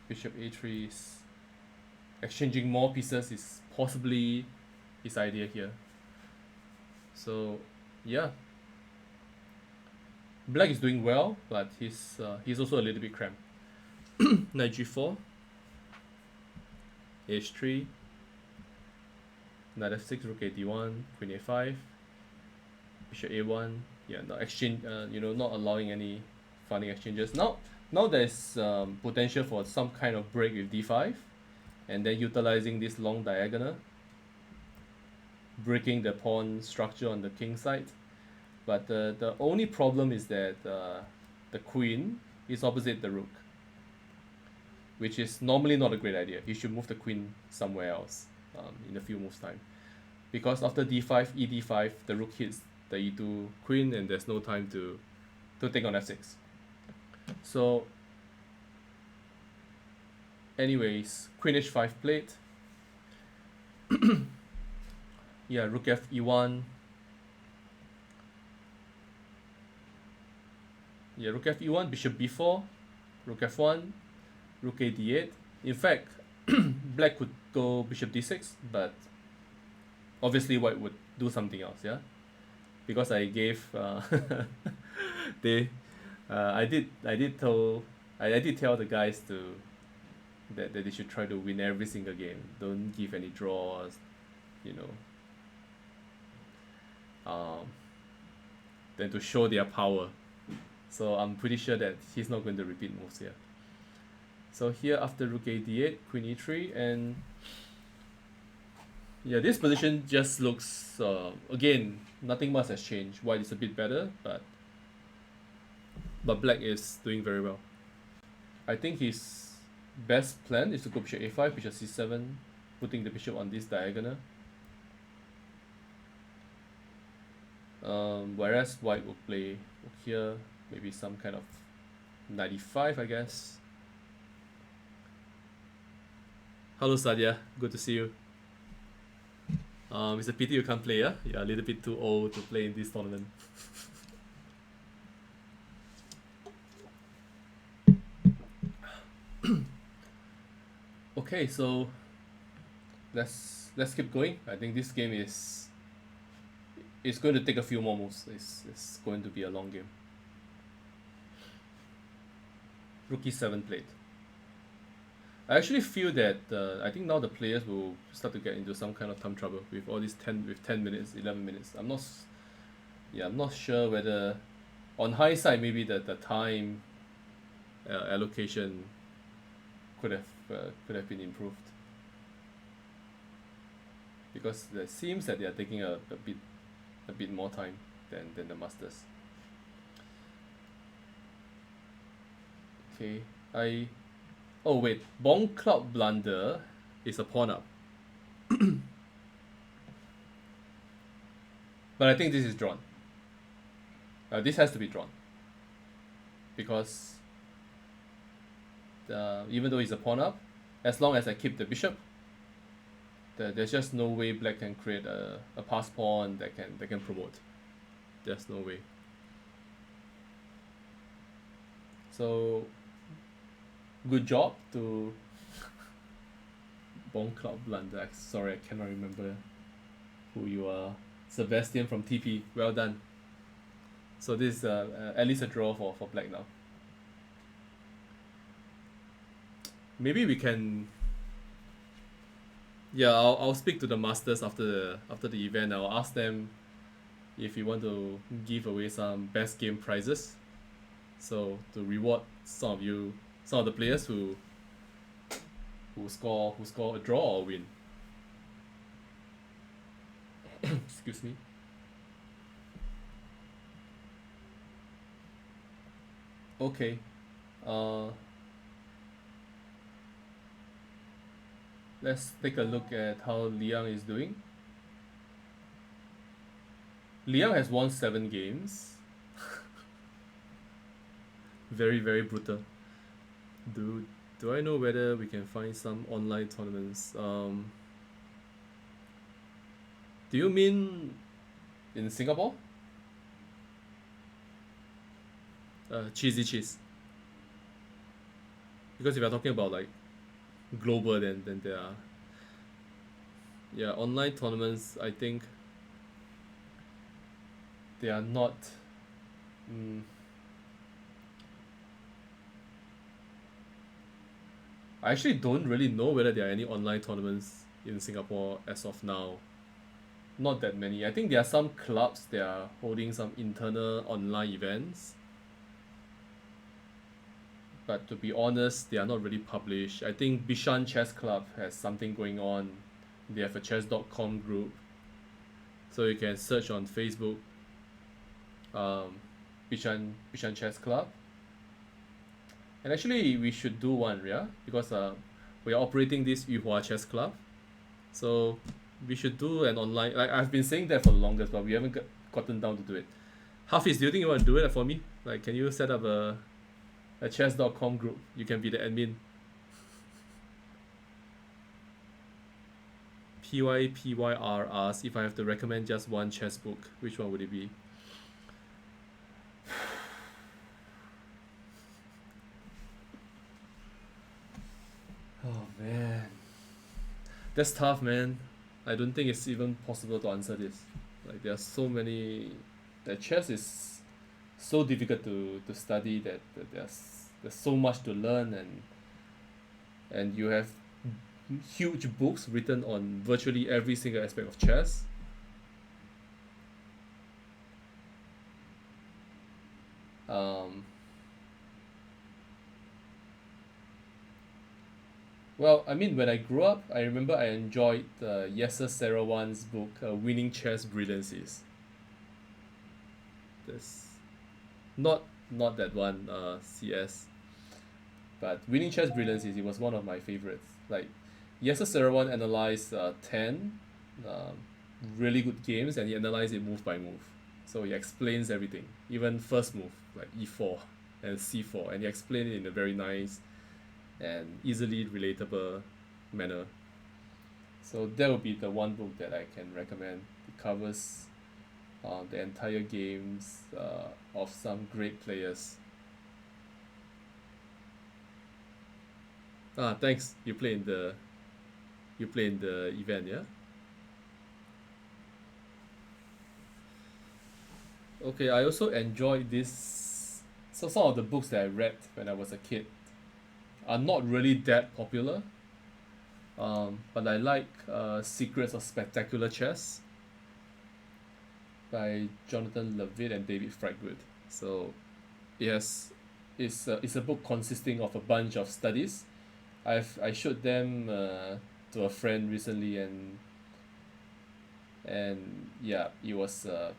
bishop a3 is exchanging more pieces is possibly his idea here. So yeah, black is doing well, but he's also a little bit cramped. Knight g4, h3, knight f6, rook a d1, queen a5, bishop a1. Yeah, no exchange. Not allowing any funny exchanges. Now there's potential for some kind of break with d5, and then utilizing this long diagonal, breaking the pawn structure on the king side. But the only problem is that the queen is opposite the rook, which is normally not a great idea. You should move the queen somewhere else in a few moves time. Because after d5, ed5, the rook hits the e2 queen, and there's no time to take on f6. So anyways, queen h5 played. Yeah, rook f e1. Yeah, rook f e1, bishop b4, rook f1, rook a d8. In fact, black could go bishop d6, but obviously white would do something else, yeah? Because I gave they I did tell the guys that they should try to win every single game. Don't give any draws, you know. Then to show their power. So I'm pretty sure that he's not going to repeat moves here. So here after rook a d8, queen e3, and yeah, this position just looks again, nothing much has changed. White is a bit better, but black is doing very well. I think his best plan is to go bishop a5, bishop c7, putting the bishop on this diagonal. Whereas white will play here, maybe some kind of 95, I guess. Hello Sadia, good to see you. It's a pity you can't play, yeah? You're a little bit too old to play in this tournament. Okay, so let's keep going. I think this game is going to take a few more moves. It's going to be a long game. Rook e7 played. I actually feel that I think now the players will start to get into some kind of time trouble with all these 10 minutes, 11 minutes. I'm not sure whether, on hindsight, maybe the time allocation could have been improved, because it seems that they are taking a bit more time than the masters. Okay, oh wait, Bong Cloud Blunder is a pawn up. But I think this is drawn. This has to be drawn, because even though it's a pawn up, as long as I keep the bishop, there's just no way black can create a pass pawn that can promote. There's no way. So good job to Bong Cloud Blunder. Sorry, I cannot remember who you are. Sebastian from TP. Well done. So this is at least a draw for black now. Maybe we can. Yeah, I'll speak to the masters after the event. I'll ask them if you want to give away some best game prizes. So to reward some of the players who score a draw or win. Excuse me. Okay. Let's take a look at how Liang is doing. Liang has won 7 games. Very, very brutal. Do I know whether we can find some online tournaments? Do you mean in Singapore? Cheesy cheese. Because if you're talking about like global, then there are, yeah, online tournaments. I think they are not. I actually don't really know whether there are any online tournaments in Singapore as of now. not that many. I think there are some clubs that are holding some internal online events, but to be honest, they are not really published. I think Bishan Chess Club has something going on. They have a chess.com group, so you can search on Facebook, um, Bishan Chess Club. And actually, we should do one, yeah, because we are operating this Yuhua Chess Club, so we should do an online. Like I've been saying that for the longest, but we haven't gotten down to do it. Hafiz, do you think you want to do it for me? Like, can you set up a chess.com group? You can be the admin. PYPYR asks if I have to recommend just one chess book, which one would it be? Oh man, that's tough, man. I don't think it's even possible to answer this. Like there are so many. That chess is so difficult to study that there's so much to learn, and you have huge books written on virtually every single aspect of chess. Um, well, I mean, when I grew up, I remember I enjoyed Yesser Sarawan's book, Winning Chess Brilliancies. This, not that one, CS, but Winning Chess Brilliancies. It was one of my favorites. Like, Yesser Sarawan analyzed 10 um, really good games, and he analyzed it move by move. So he explains everything, even first move like e4 and c4, and he explained it in a very nice and easily relatable manner. So that would be the one book that I can recommend. It covers the entire games of some great players. Ah, thanks. You play in the event, yeah? Okay, I also enjoyed this. So some of the books that I read when I was a kid are not really that popular. But I like Secrets of Spectacular Chess by Jonathan Levitt and David Fragwood. So yes, it's a book consisting of a bunch of studies. I showed them to a friend recently, and yeah, it was a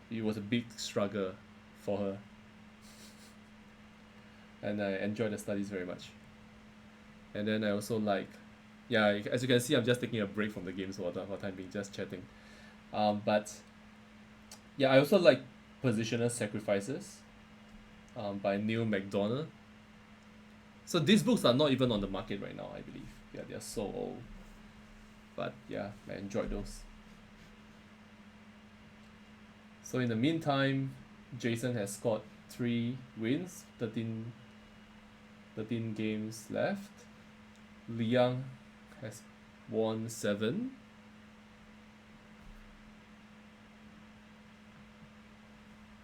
big struggle for her, and I enjoyed the studies very much. And then I also like, yeah, as you can see, I'm just taking a break from the games for time being, just chatting. But yeah, I also like Positional Sacrifices by Neil MacDonald. So these books are not even on the market right now, I believe. Yeah, they're so old. But yeah, I enjoyed those. So in the meantime, Jason has scored 3 wins, 13 games left. Liang has won 7.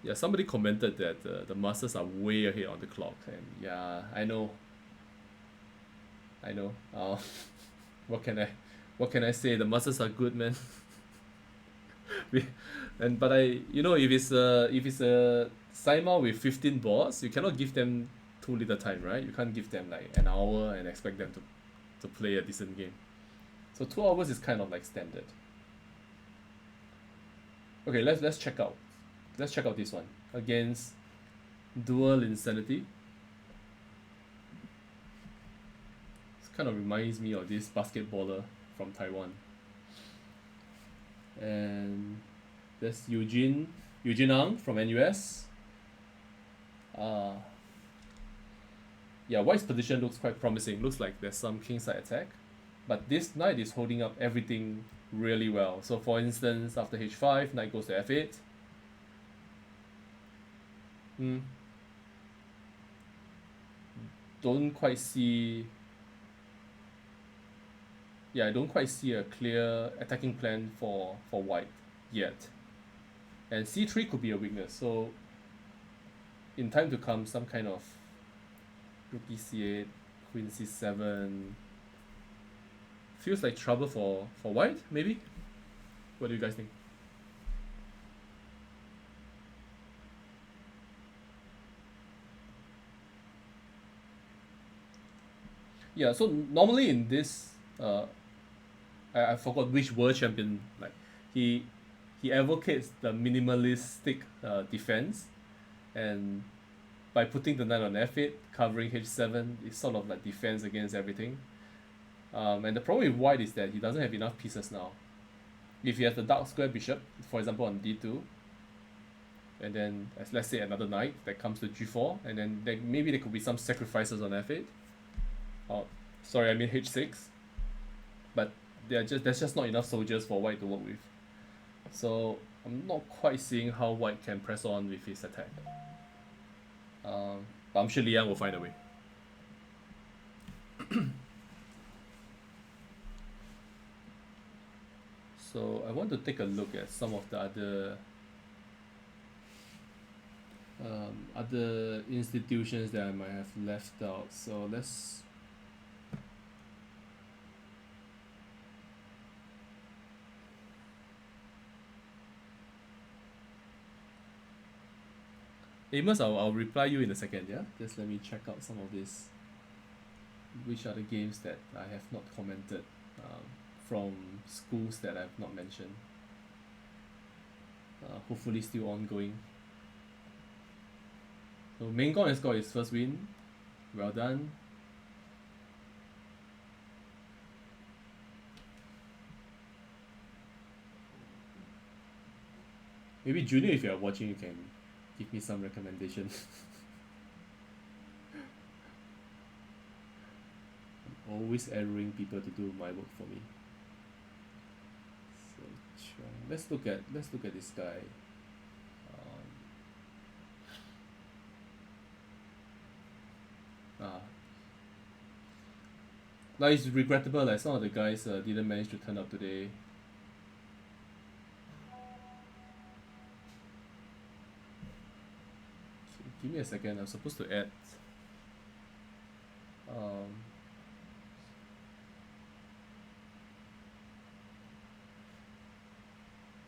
Yeah, somebody commented that the Masters are way ahead on the clock, and yeah, I know. What can I say? The Masters are good, man. We, and but if it's a Simul with 15 boards, you cannot give them too little time, right? You can't give them like an hour and expect them to play a decent game. So 2 hours is kind of like standard. Okay, let's check out. Let's check out this one against Dual Insanity. This kind of reminds me of this basketballer from Taiwan. And there's Eugene Ang from NUS. Yeah, White's position looks quite promising. Looks like there's some kingside attack, but this knight is holding up everything really well. So for instance, after h5, knight goes to f8. Don't quite see. Yeah, I don't quite see a clear attacking plan for white yet. And c3 could be a weakness. So in time to come, some kind of rook e8, queen c7 feels like trouble for white, maybe? What do you guys think? Yeah, so normally in this, I forgot which world champion, like he he advocates the minimalistic defense, and by putting the knight on f8, covering h7, it's sort of like defense against everything. And the problem with white is that he doesn't have enough pieces now. If he has the dark square bishop, for example on d2, and then as let's say another knight that comes to g4, and then maybe there could be some sacrifices on f8. Oh, sorry, I mean h6. But there's just not enough soldiers for white to work with. So I'm not quite seeing how white can press on with his attack. But I'm sure Liang will find a way. So I want to take a look at some of the other institutions that I might have left out. So let's Amos, I'll reply you in a second, yeah? Just let me check out some of this. Which are the games that I have not commented from schools that I've not mentioned. Hopefully still ongoing. So Meng has got his first win. Well done. Maybe Junior, if you are watching, you can give me some recommendations. I'm always erroring people to do my work for me. So let's look at this guy. Like it's regrettable, like some of the guys didn't manage to turn up today. So give me a second, I'm supposed to add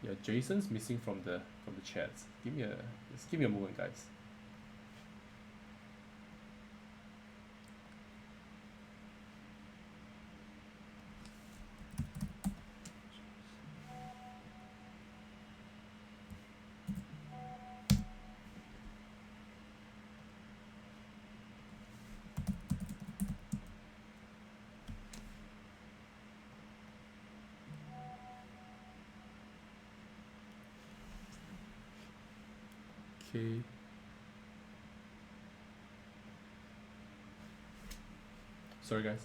yeah, Jason's missing from the chats. Just give me a moment, guys. Okay. Sorry, guys.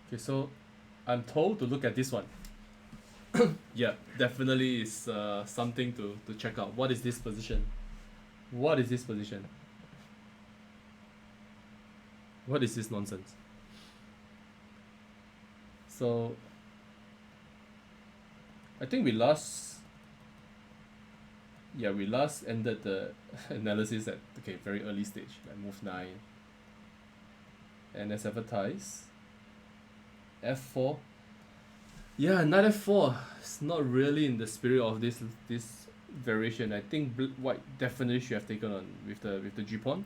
Okay, so I'm told to look at this one. Yeah, definitely is something to check out. What is this position? What is this position? What is this nonsense? So I think we last ended the analysis at very early stage, like move 9. And as advertised, f4. Yeah, knight f4. It's not really in the spirit of this variation. I think white definitely should have taken on with the g pawn.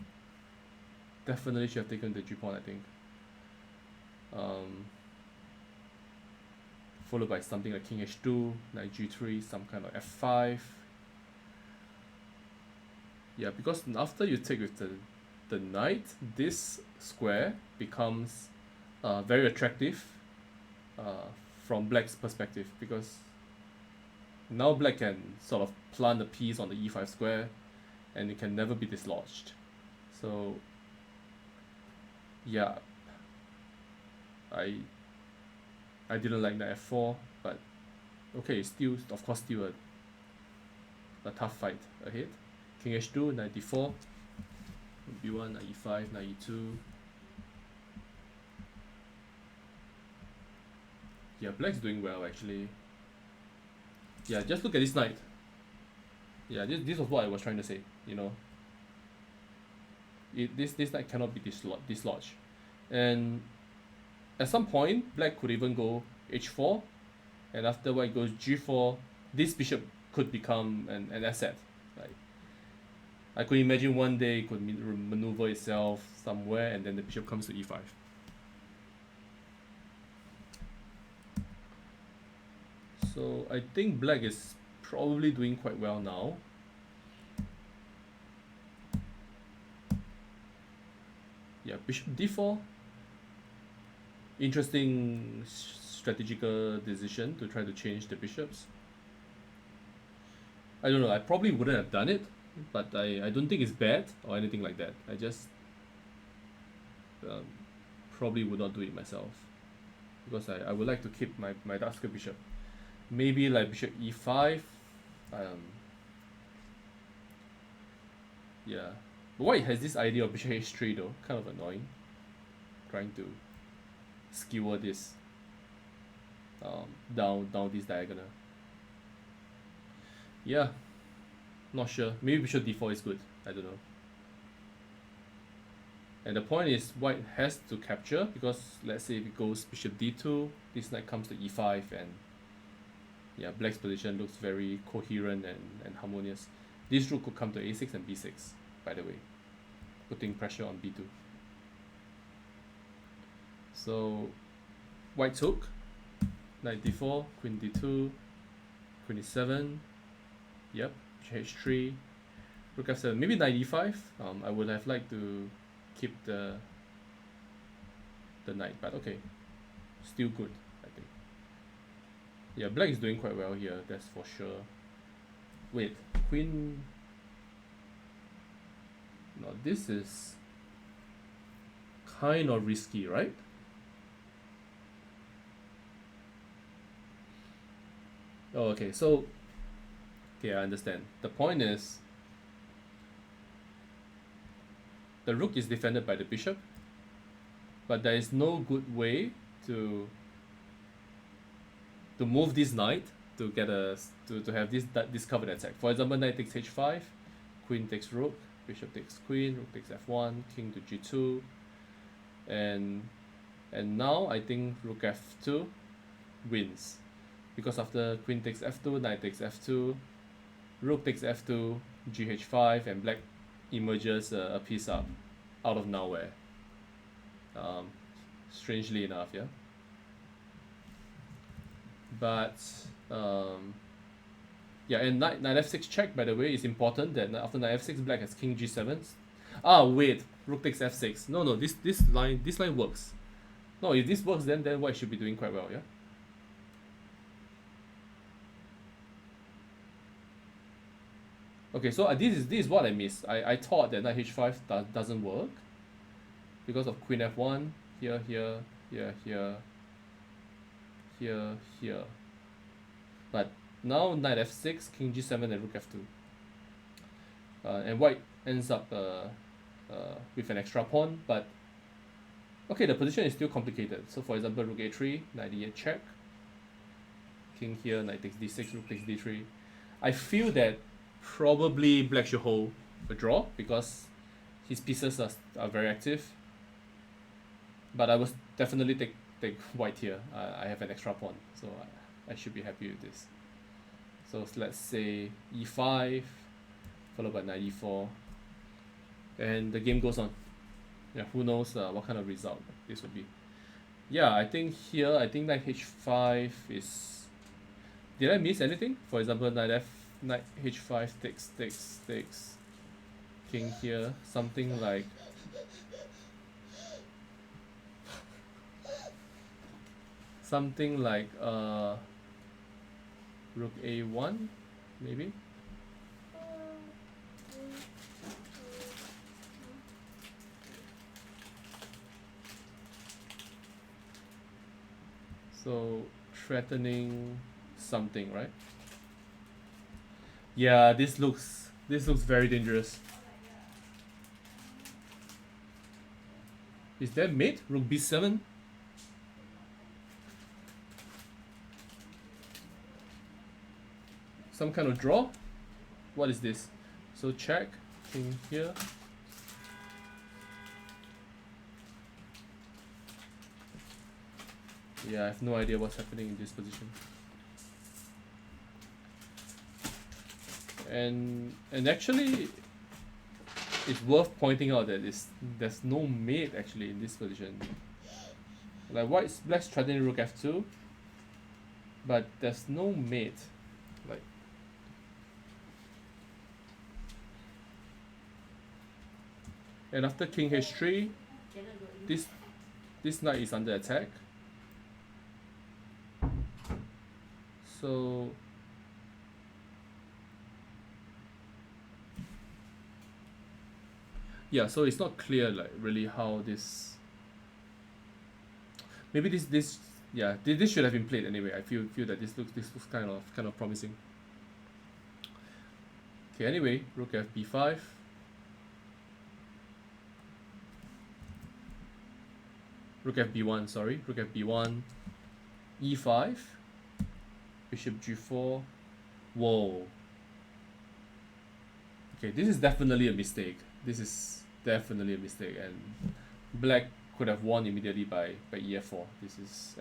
Definitely should have taken the g pawn, I think. Followed by something like king h2, knight g3, some kind of f5. Yeah, because after you take with the knight, this square becomes very attractive from black's perspective, because now black can sort of plant a piece on the e5 square and it can never be dislodged. So yeah, I didn't like knight f4, but okay, still of course still a tough fight ahead. King h2, knight d4, b1, knight e5, knight e2. Yeah, black's doing well actually. Yeah, just look at this knight. Yeah, this was what I was trying to say, you know. This knight cannot be dislodged. And at some point, black could even go h4, and after white goes g4, this bishop could become an asset. Like, I could imagine one day it could maneuver itself somewhere and then the bishop comes to e5. So I think black is probably doing quite well now. Yeah, bishop d4. Interesting strategical decision to try to change the bishops. I don't know, I probably wouldn't have done it, but I don't think it's bad or anything like that. I just probably would not do it myself because I would like to keep my dark square bishop. Maybe like bishop e5. Yeah. But white has this idea of bishop h3 though, kind of annoying. Trying to skewer this down this diagonal. Yeah, not sure. Maybe bishop d4 is good. I don't know. And the point is white has to capture because let's say if it goes bishop d2, this knight comes to e5 and yeah, black's position looks very coherent and harmonious. This rook could come to a6 and b6, by the way, putting pressure on b2. So white took, knight d4, queen d2, queen e7, yep, h3, rook f7, maybe knight e5. I would have liked to keep the knight, but okay, still good, I think. Yeah, black is doing quite well here, that's for sure. Wait, queen. No, this is kind of risky, right? Oh, okay, so okay, I understand. The point is the rook is defended by the bishop, but there is no good way to move this knight to get to have this covered attack. For example, knight takes h5, queen takes rook, bishop takes queen, rook takes f1, king to g2, and now I think rook f2 wins because after queen takes f2, knight takes f2, rook takes f2, gh5, and black emerges a piece up out of nowhere. Strangely enough, yeah. But yeah, and knight f6 check, by the way, is important. That after knight f6, black has king g7. Ah, wait, rook takes f6. No, this line works. No, if this works, then white should be doing quite well, yeah. Okay, so this is what I missed. I thought that knight h5 doesn't work because of queen f1 here, but now knight f6, king g7, and rook f2, and white ends up with an extra pawn. But okay, the position is still complicated. So for example, rook a3, knight e8 check, king here, knight takes d6, rook takes d3. I feel that probably black should hold a draw because his pieces are very active. But I was definitely take white here. I have an extra pawn, so I should be happy with this. So let's say e5, followed by knight e4, and the game goes on. Yeah, who knows what kind of result this would be. Yeah, I think knight h5 is. Did I miss anything? For example, knight h5 takes, king here, something like. Something like rook a1, maybe. So threatening something, right? Yeah, this looks very dangerous. Is that mate? Rook b7. Some kind of draw? What is this? So check, king here. Yeah, I have no idea what's happening in this position. And actually, it's worth pointing out that there's no mate actually in this position. Like black's threatening rook f2, but there's no mate. Like, and after king h3, this knight is under attack. So yeah, so it's not clear like really how this. Maybe this should have been played anyway. I feel that this looks kind of promising. Okay, anyway, rook f b5. Rook f b1, sorry, rook f b1, e5, bishop g4. Whoa. Okay, this is definitely a mistake. And black could have won immediately by ef4.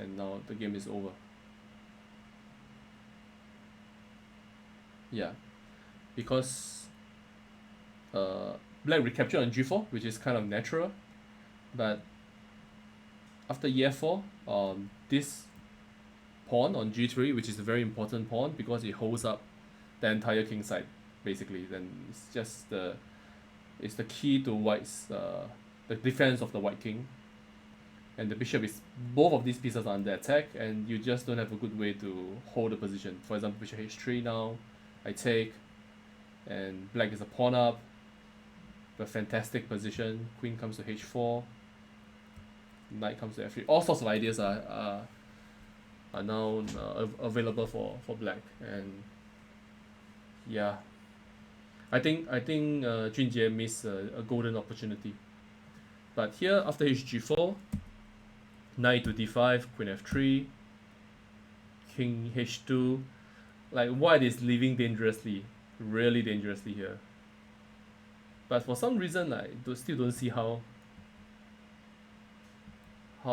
And now the game is over. Yeah, because black recaptured on g4, which is kind of natural, but after ef4, this pawn on g3, which is a very important pawn because it holds up the entire king side, basically. Then it's just the key to white's the defense of the white king. And the bishop is, both of these pieces are under attack, and you just don't have a good way to hold the position. For example, bishop h3 now, I take, and black is a pawn up, a fantastic position. Queen comes to h4, knight comes to f3. All sorts of ideas are now available for black, and yeah, I think Junjie missed a golden opportunity. But here, after hg4, knight to d5, queen f3, king h2. Like, white is leaving dangerously, really dangerously here. But for some reason, I still don't see how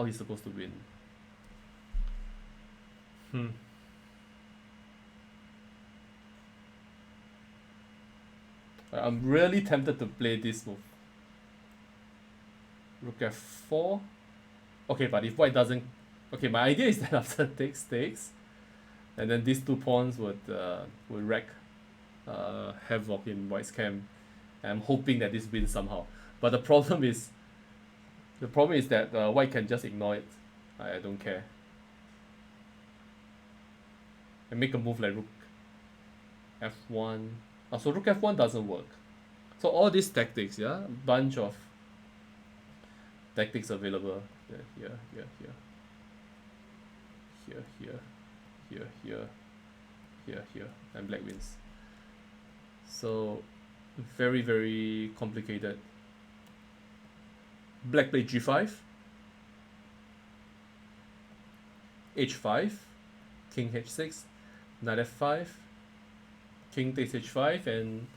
he's supposed to win. I'm really tempted to play this move. Rook f4. Okay, but if white doesn't... Okay, my idea is that after takes, and then these two pawns would wreak havoc in white's camp. And I'm hoping that this wins somehow. But the problem is that white can just ignore it. I don't care. And make a move like rook f1. So rook f1 doesn't work. So all these tactics, yeah, bunch of tactics available. Here, and black wins. So very, very complicated. Black played g5, h5, king h6, knight f5, king takes h5, and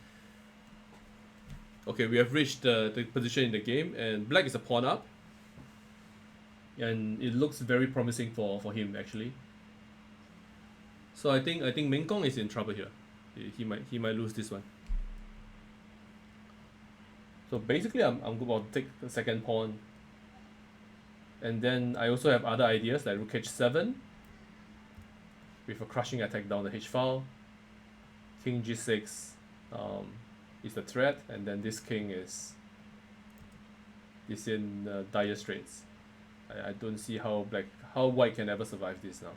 okay, we have reached the position in the game, and black is a pawn up, and it looks very promising for him actually. So I think Meng Kong is in trouble here. He might lose this one. So basically, I'm about to take the second pawn, and then I also have other ideas like rook h7 with a crushing attack down the h file. King g6 is the threat, and then this king is in dire straits. I don't see how white can ever survive this now.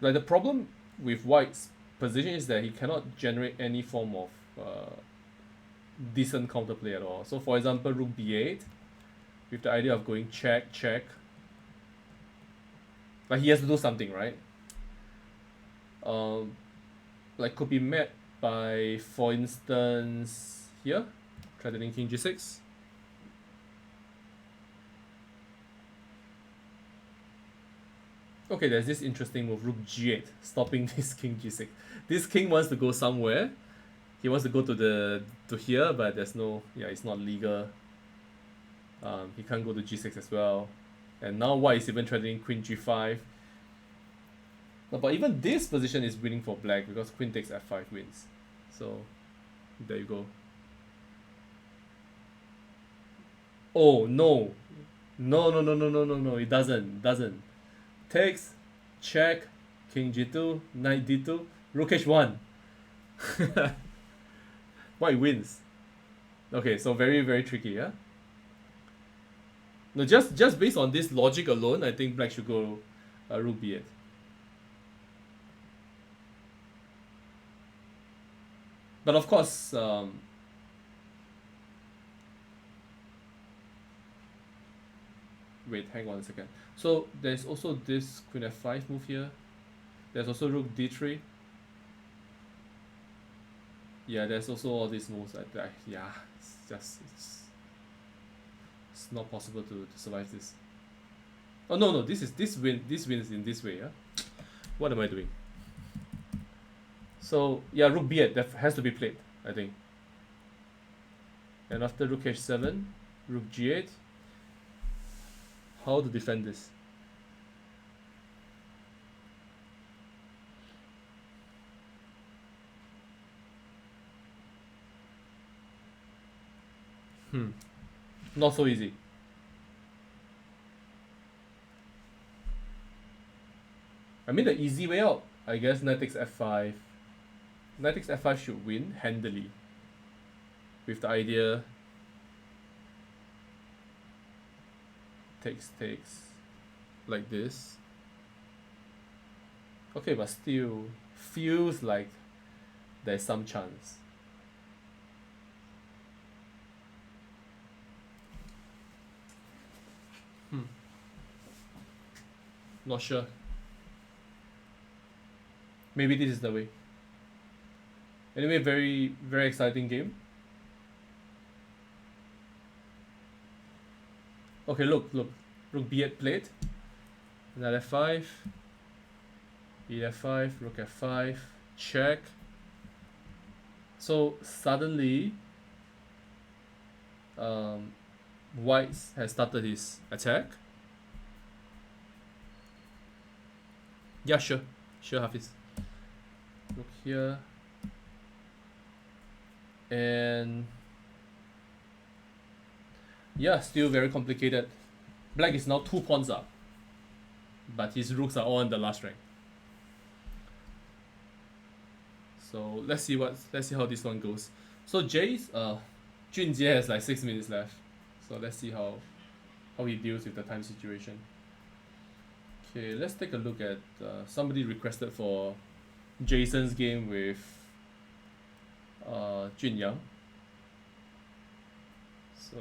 Like, the problem with white's position is that he cannot generate any form of decent counterplay at all. So for example, rook b8 with the idea of going check. Like, he has to do something, right? Like, could be met by, for instance, here, threatening king g6. Okay, there's this interesting move, rook g8, stopping this king g6. This king wants to go somewhere. He wants to go to here, but there's no, it's not legal. He can't go to g6 as well. And now white is even threatening queen g5. No, but even this position is winning for black because queen takes f5 wins. So there you go. Oh no. No, it doesn't. Takes, check, king g2, knight d2, rook h1. White wins. Okay, so very, very tricky, yeah? No, just based on this logic alone, I think black should go rook b8. But of course, wait, hang on a second. So there's also this queen f5 move here. There's also rook d3. Yeah, there's also all these moves. Yeah, it's not possible to survive this. Oh no, this wins in this way. Yeah, what am I doing? So yeah, rook b8 that has to be played, I think. And after rook h7, rook g8. How to defend this? Not so easy. I mean, the easy way out, I guess knight takes f5. Knight takes f5 should win handily. With the idea takes like this. Okay, but still feels like there's some chance. Not sure. Maybe this is the way. Anyway, very, very exciting game. Okay, look. Rook b8 played. Knight f5. E f5, rook f5, check. So suddenly, white has started his attack. Yeah, sure, Hafiz. Look here. And yeah, still very complicated. Black is now 2 pawns up, but his rooks are all in the last rank. So let's see how this one goes. So Jace, Junjie has like 6 minutes left. So let's see how he deals with the time situation. Okay, let's take a look at somebody requested for Jason's game with Junyang. So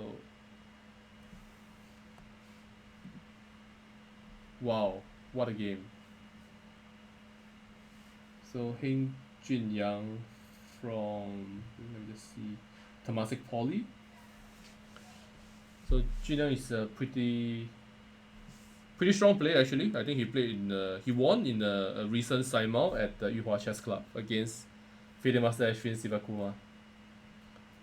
wow, what a game. So Heng Junyang from, let me just see, Temasek Poly. So Junyang is a pretty strong player actually. I think he won in a recent Simul at the Yuhua Chess Club against FIDE Master Ashwin Sivakumar.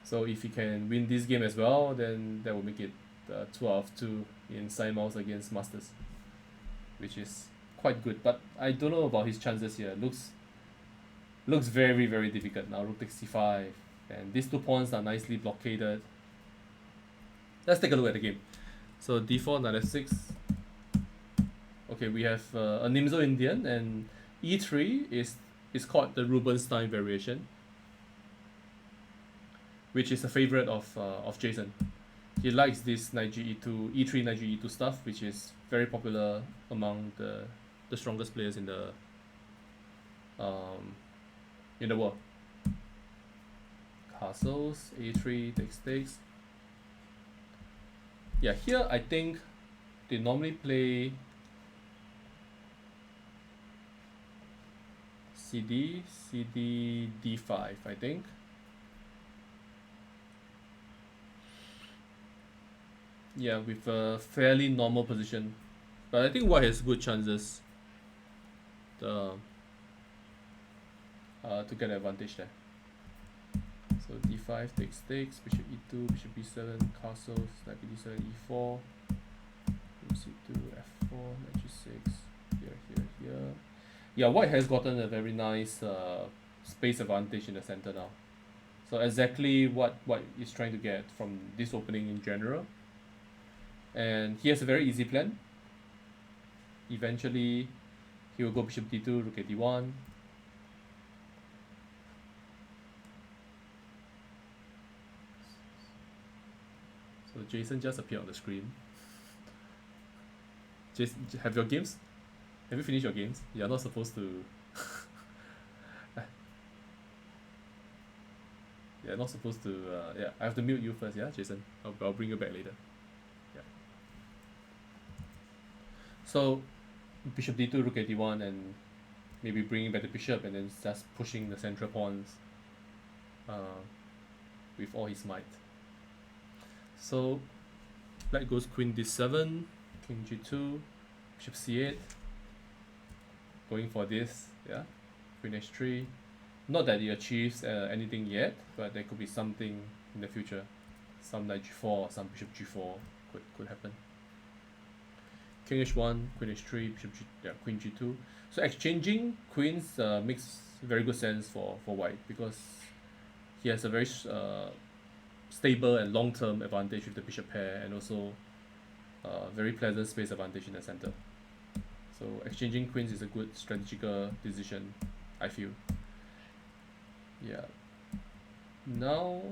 So if he can win this game as well, then that will make it 2 out of 2 in Simuls against Masters, which is quite good. But I don't know about his chances here. Looks very, very difficult now. Rook takes c5, and these 2 pawns are nicely blockaded. Let's take a look at the game. So d4, knight f6. Okay, we have a Nimzo Indian, and e3 is called the Rubinstein variation, which is a favorite of Jason. He likes this knight ge2, e3 knight ge2 stuff, which is very popular among the strongest players in the world. Castles, a3 takes. Yeah, here I think they normally play CD, d5, I think. Yeah, with a fairly normal position. But I think white has good chances to get an advantage there. So d5 takes, bishop e2, bishop b7, castles, knight b7, e4, c2, f4, knight g6, here. Yeah, white has gotten a very nice space advantage in the center now. So exactly what white is trying to get from this opening in general. And he has a very easy plan. Eventually, he will go bishop d2, rook a d1. So Jason just appeared on the screen. Jason, have your games? Have you finished your games? You're not supposed to. You're not supposed to. Yeah, I have to mute you first. Yeah, Jason. I'll bring you back later. Yeah. So, bishop d2, rook a d1, and maybe bringing back the bishop, and then just pushing the central pawns with all his might. So, black goes queen d7, king g2, bishop c8. Going for this, yeah. Queen h3. Not that he achieves anything yet, but there could be something in the future. Some knight g4, some bishop g4 could happen. King h1, queen h3, bishop g, queen g2. So exchanging queens makes very good sense for white because he has a very stable and long-term advantage with the bishop pair, and also very pleasant space advantage in the center. So exchanging queens is a good strategical decision, I feel. Yeah. Now,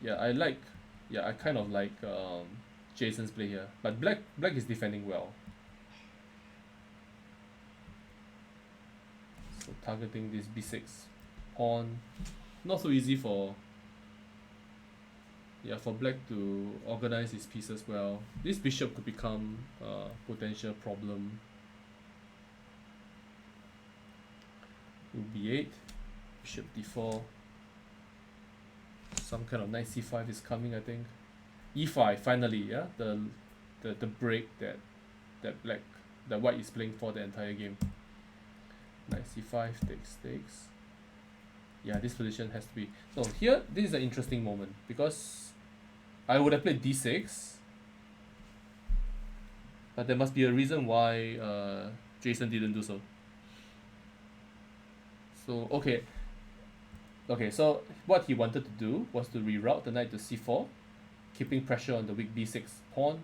yeah, I kind of like Jason's play here, but black is defending well. So targeting this b6 pawn, not so easy for black to organize his pieces well. This bishop could become a potential problem. Rook b8, bishop d4. Some kind of knight c5 is coming, I think. e5 finally, yeah, the break that white is playing for the entire game. Knight c5 takes. Yeah, this position has to be. So here, this is an interesting moment because I would have played d6, but there must be a reason why Jason didn't do so. So okay, so what he wanted to do was to reroute the knight to c4, keeping pressure on the weak b6 pawn,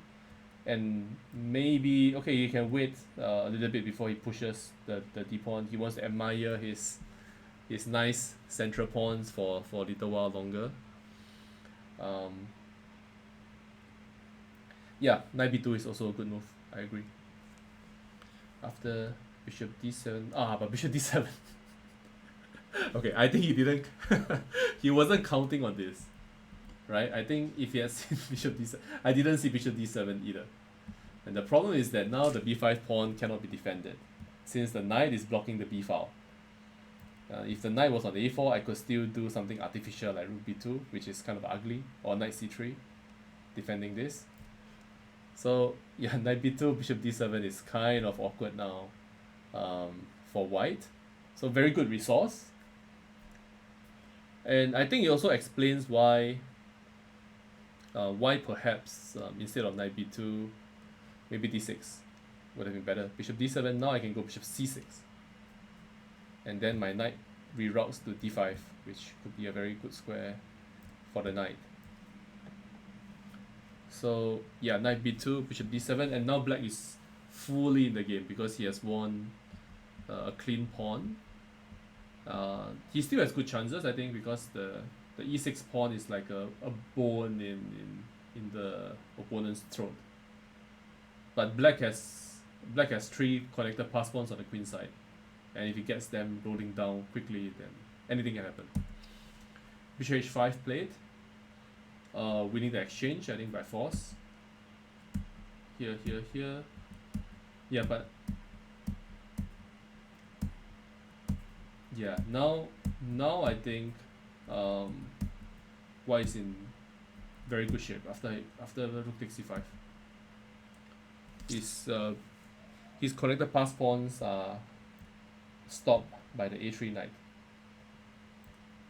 and maybe you can wait a little bit before he pushes the d pawn. He wants to admire his nice central pawns for a little while longer. Yeah, knight b2 is also a good move. I agree. After bishop d7, but bishop d7. Okay, I think he didn't. He wasn't counting on this, right? I think if he had seen bishop d7, I didn't see bishop d7 either. And the problem is that now the b5 pawn cannot be defended, since the knight is blocking the b file. If the knight was on a4, I could still do something artificial like rook b2, which is kind of ugly, or knight c3, defending this. So yeah, knight b2, bishop d7 is kind of awkward now for white. So very good resource. And I think it also explains why perhaps instead of knight b2, maybe d6 would have been better. Bishop d7, now I can go bishop c6. And then my knight reroutes to d5, which could be a very good square for the knight. So yeah, knight b2, bishop d7, and now black is fully in the game because he has won a clean pawn. He still has good chances, I think, because the e6 pawn is like a bone in the opponent's throat. But black has 3 connected pass pawns on the queen side, and if he gets them rolling down quickly, then anything can happen. Bishop h5 played, winning the exchange, I think, by force. Here. Yeah, but yeah, now I think white is in very good shape after rook takes c5. His connected pass pawns are stopped by the a3 knight,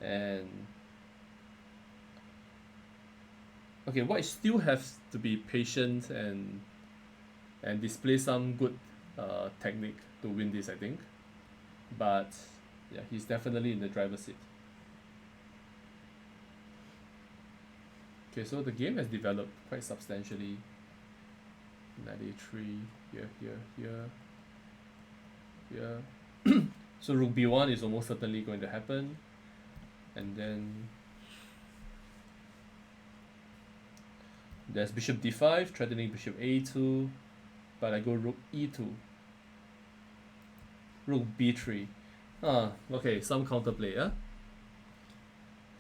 and white still has to be patient and display some good technique to win this, I think. But yeah, he's definitely in the driver's seat. Okay, so the game has developed quite substantially. 93 here. So rook b1 is almost certainly going to happen, and then there's bishop d5 threatening bishop a2, but I go rook e2, rook b3. Okay, some counterplay.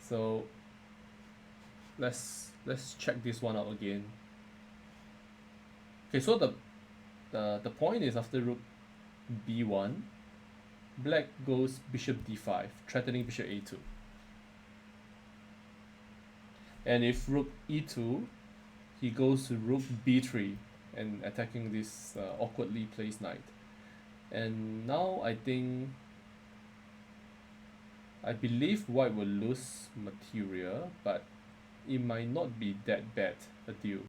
So let's check this one out again. Okay, so the point is, after rook b1, black goes bishop d5 threatening bishop a2, and if rook e2, he goes to rook b3 and attacking this awkwardly placed knight. And now I believe white will lose material, but it might not be that bad a deal.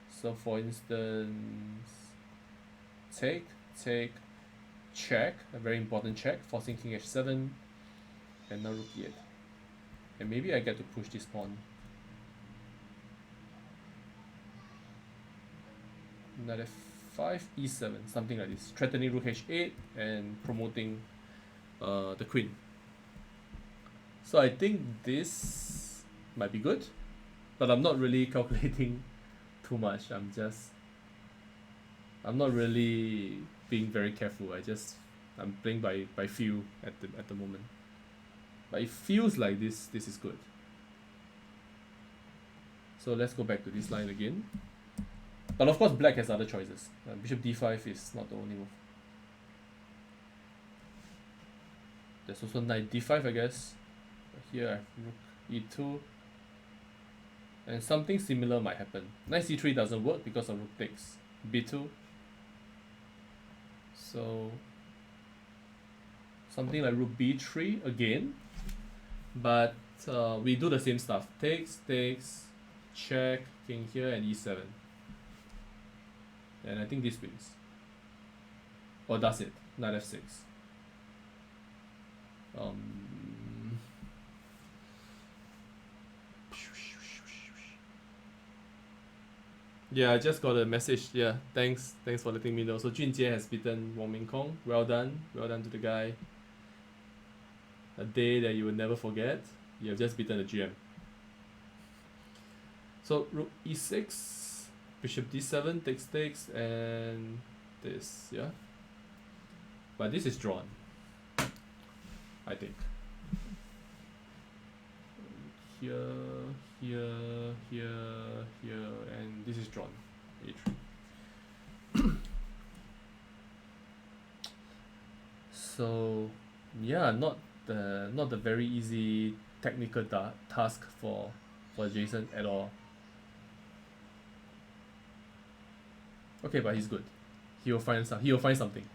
So for instance, take, check, a very important check, forcing king h7, and now rook e8. And maybe I get to push this pawn. Knight f5, e7, something like this, threatening rook h8 and promoting the queen. So I think this might be good, but I'm not really calculating too much. I'm not really being very careful. I'm playing by feel at the moment. But it feels like this is good. So let's go back to this line again. But of course black has other choices. Bishop d5 is not the only move. There's also knight d5, I guess. Here I have rook e2. And something similar might happen. Knight c3 doesn't work because of rook takes b2. So something like rook b3 again. But we do the same stuff. Takes, check, king here, and e7. And I think this wins. Or does it? Knight f6. Yeah, I just got a message. Yeah, thanks for letting me know. So Junjie has beaten Wong Ming Kong. Well done to the guy. A day that you will never forget. You have just beaten the GM. So rook e6, bishop d7, takes, and this, yeah. But this is drawn, I think. Here, and this is drawn. a3. So yeah, not the very easy technical task for Jason at all. Okay, but he's good. He'll find something.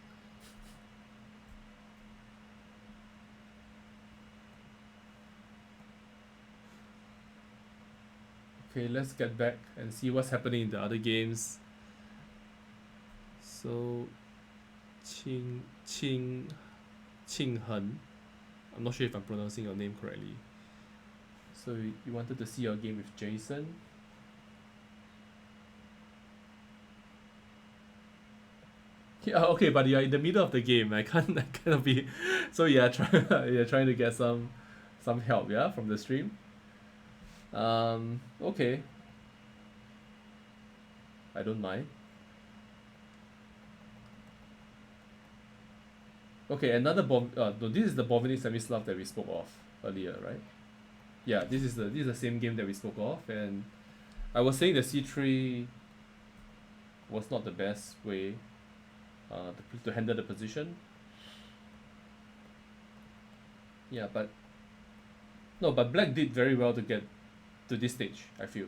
Okay, let's get back and see what's happening in the other games. So Qing Hen, I'm not sure if I'm pronouncing your name correctly. So you wanted to see your game with Jason. Yeah, okay, but you're in the middle of the game. I cannot be. So you're trying to get some help, yeah, from the stream. Okay. I don't mind. Okay, another no, this is the Bovini Semislav that we spoke of earlier, right? Yeah, this is the same game that we spoke of, and I was saying the c3 was not the best way to handle the position. Yeah, but black did very well to get to this stage, I feel.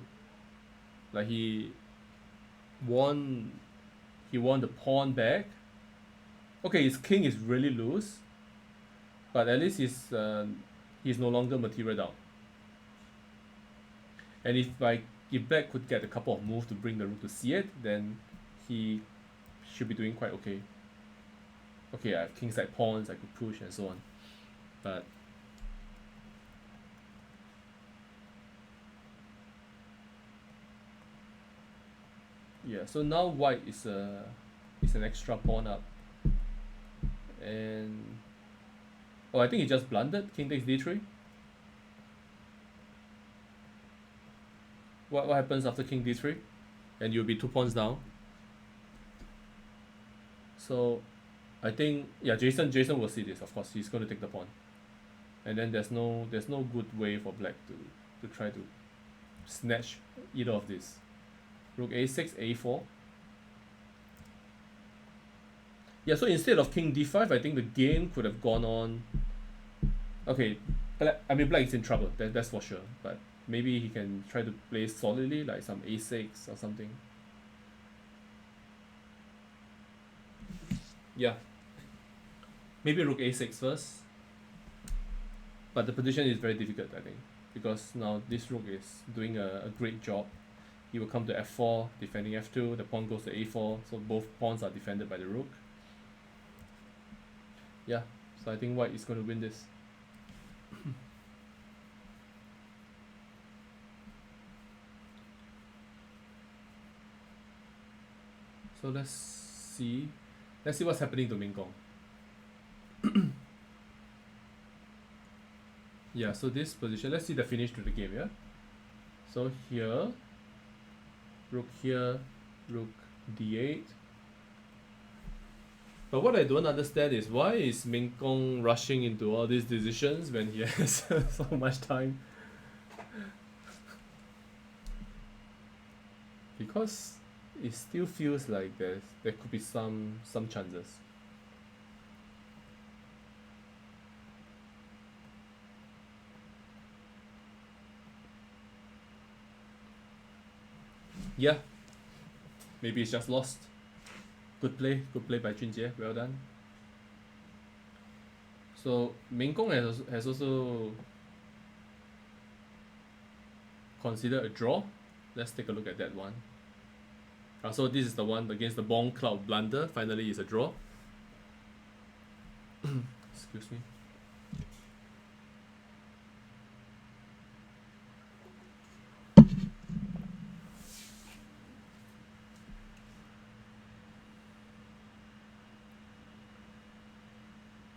Like he won the pawn back. Okay, his king is really loose, but at least he's no longer material down. And if black could get a couple of moves to bring the rook to c8, then he should be doing quite okay. okay, I have kingside pawns, I could push and so on. But yeah, so now white is an extra pawn up. And oh, I think he just blundered. King takes d3. What happens after king d3? And you'll be 2 pawns down. So I think yeah, Jason will see this. Of course, he's going to take the pawn. And then there's no good way for black to try to snatch either of these. Rook a6, a4. Yeah, so instead of king d5, I think the game could have gone on. Okay, black is in trouble, that's for sure. But maybe he can try to play solidly, like some a6 or something. Yeah. Maybe rook a6 first. But the position is very difficult, I think. Because now this rook is doing a great job. He will come to f4, defending f2. The pawn goes to a4, so both pawns are defended by the rook. Yeah, so I think white is going to win this. So let's see what's happening to Meng. Yeah, so this position, let's see the finish to the game, yeah? So here, rook here, rook d8. But what I don't understand is why is Meng rushing into all these decisions when he has so much time? Because it still feels like there could be some chances. Yeah, maybe it's just lost. Good play by Junjie, well done. So Meng has also considered a draw. Let's take a look at that one. So this is the one against the Bong Cloud blunder. Finally, it's a draw. Excuse me.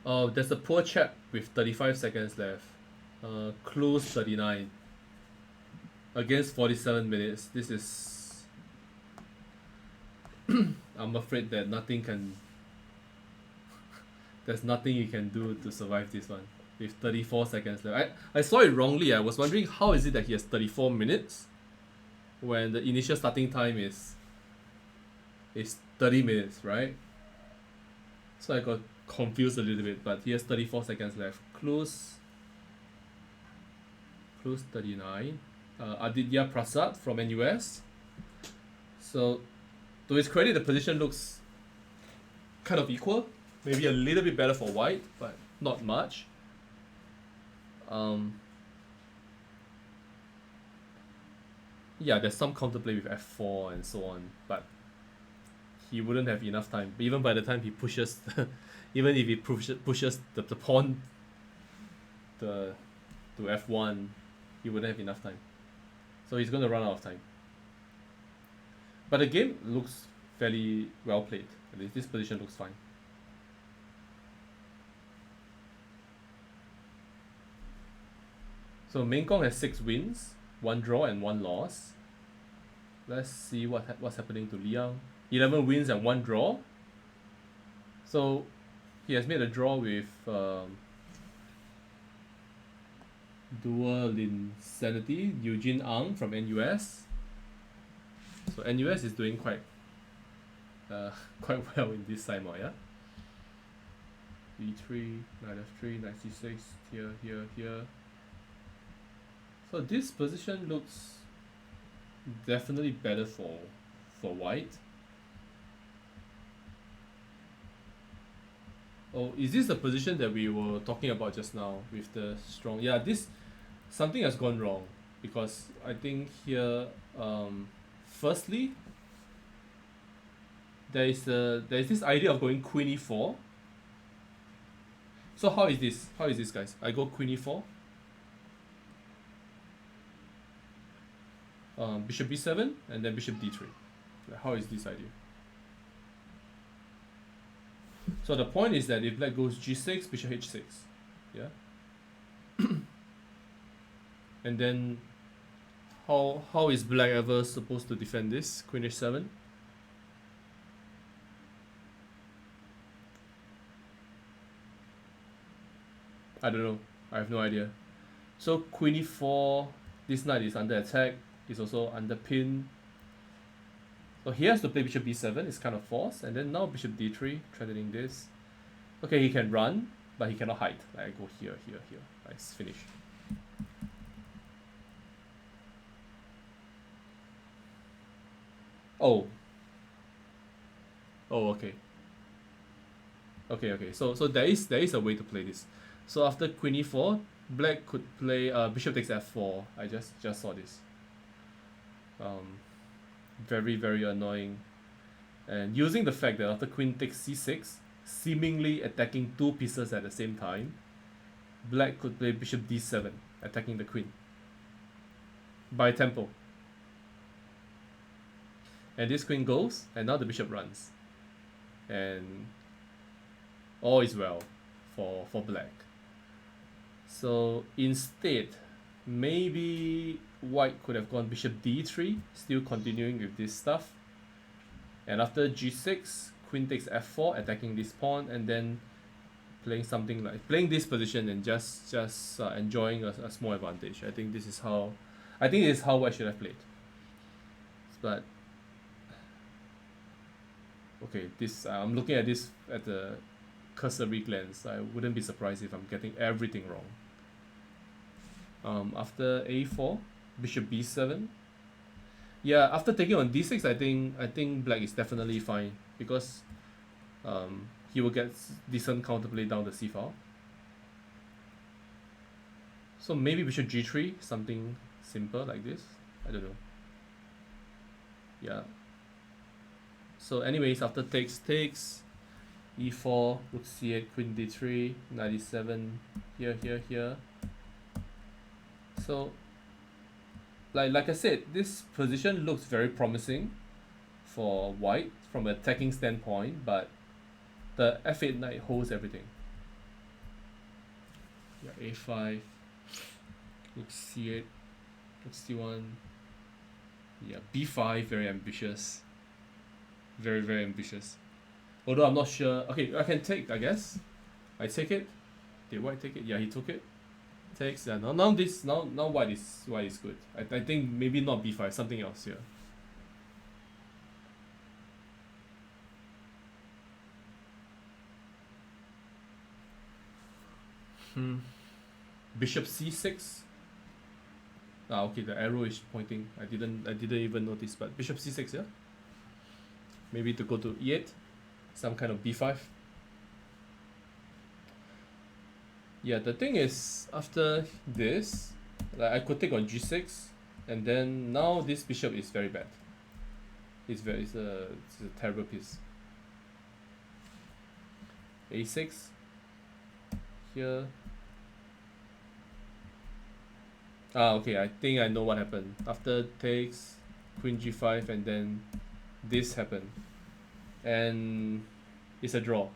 Oh, there's a poor chap with 35 seconds left. Close 39. Against 47 minutes. This is... I'm afraid that there's nothing you can do to survive this one. With 34 seconds left. I saw it wrongly. I was wondering how is it that he has 34 minutes when the initial starting time is 30 minutes, right? So I got confused a little bit, but he has 34 seconds left. Close 39. Aditya Prasad from NUS. So to his credit, the position looks kind of equal. Maybe a little bit better for white, but not much. Yeah, there's some counterplay with f4 and so on, but he wouldn't have enough time. Even by the time he pushes, even if he pushes the pawn to f1, he wouldn't have enough time. So he's going to run out of time. But the game looks fairly well played. At least this position looks fine. So Meng has 6 wins, 1 draw and 1 loss. Let's see what's happening to Liang. 11 wins and 1 draw. So he has made a draw with Dual Insanity, Eugene Ang from NUS. So NUS is doing quite well in this Simul, yeah? B3, knight f3, knight c6, here. So this position looks definitely better for white. Oh, is this the position that we were talking about just now with the strong? Yeah, something has gone wrong because I think here, firstly, there is this idea of going queen e4, So how is this? How is this, guys? I go queen e4. Bishop b7 and then bishop d3. How is this idea? So the point is that if black goes g6, bishop h6, yeah. And then how is black ever supposed to defend this? Queen h7. I don't know. I have no idea. So queen e4, this knight is under attack. He's also under pin. So he has to play bishop b7. It's kind of forced. And then now bishop d3, threatening this. Okay, he can run, but he cannot hide. Like I go here, here, here. Right, it's finished. Oh. Oh, okay. Okay. So there is a way to play this. So after queen e4, black could play bishop takes f4. I just saw this. Very annoying. And using the fact that after queen takes c6, seemingly attacking two pieces at the same time, black could play bishop d7, attacking the queen by tempo. And this queen goes, and now the bishop runs. And all is well for black. So instead, maybe white could have gone bishop d3, still continuing with this stuff. And after g6, queen takes f4, attacking this pawn, and then playing something like playing this position and just enjoying a small advantage. I think this is how white should have played. But okay, this I'm looking at this at the cursory glance. I wouldn't be surprised if I'm getting everything wrong. After a4, bishop b7. Yeah, after taking on d6, I think black is definitely fine because he will get decent counterplay down the c file. So maybe bishop g3, something simple like this. I don't know. Yeah. So anyways, after takes, e4, rook c8, queen d3, knight e7, here. So like I said, this position looks very promising for white from an attacking standpoint, but the f8 knight holds everything. Yeah, a5, rook c8, rook c1. Yeah, b5, very ambitious. Very ambitious. Although I'm not sure. Okay, I can take, I guess. I take it. Did white take it? Yeah, he took it. Takes. Yeah, now white is good. I think maybe not b5, something else here. Bishop c6. Okay, the arrow is pointing. I didn't even notice, but bishop c6, yeah. Maybe to go to e8, some kind of b5. Yeah, the thing is, after this, like I could take on g6, and then now this bishop is very bad. It's a terrible piece. a6 here. Okay, I think I know what happened. After takes, queen g5, and then this happened, and it's a draw.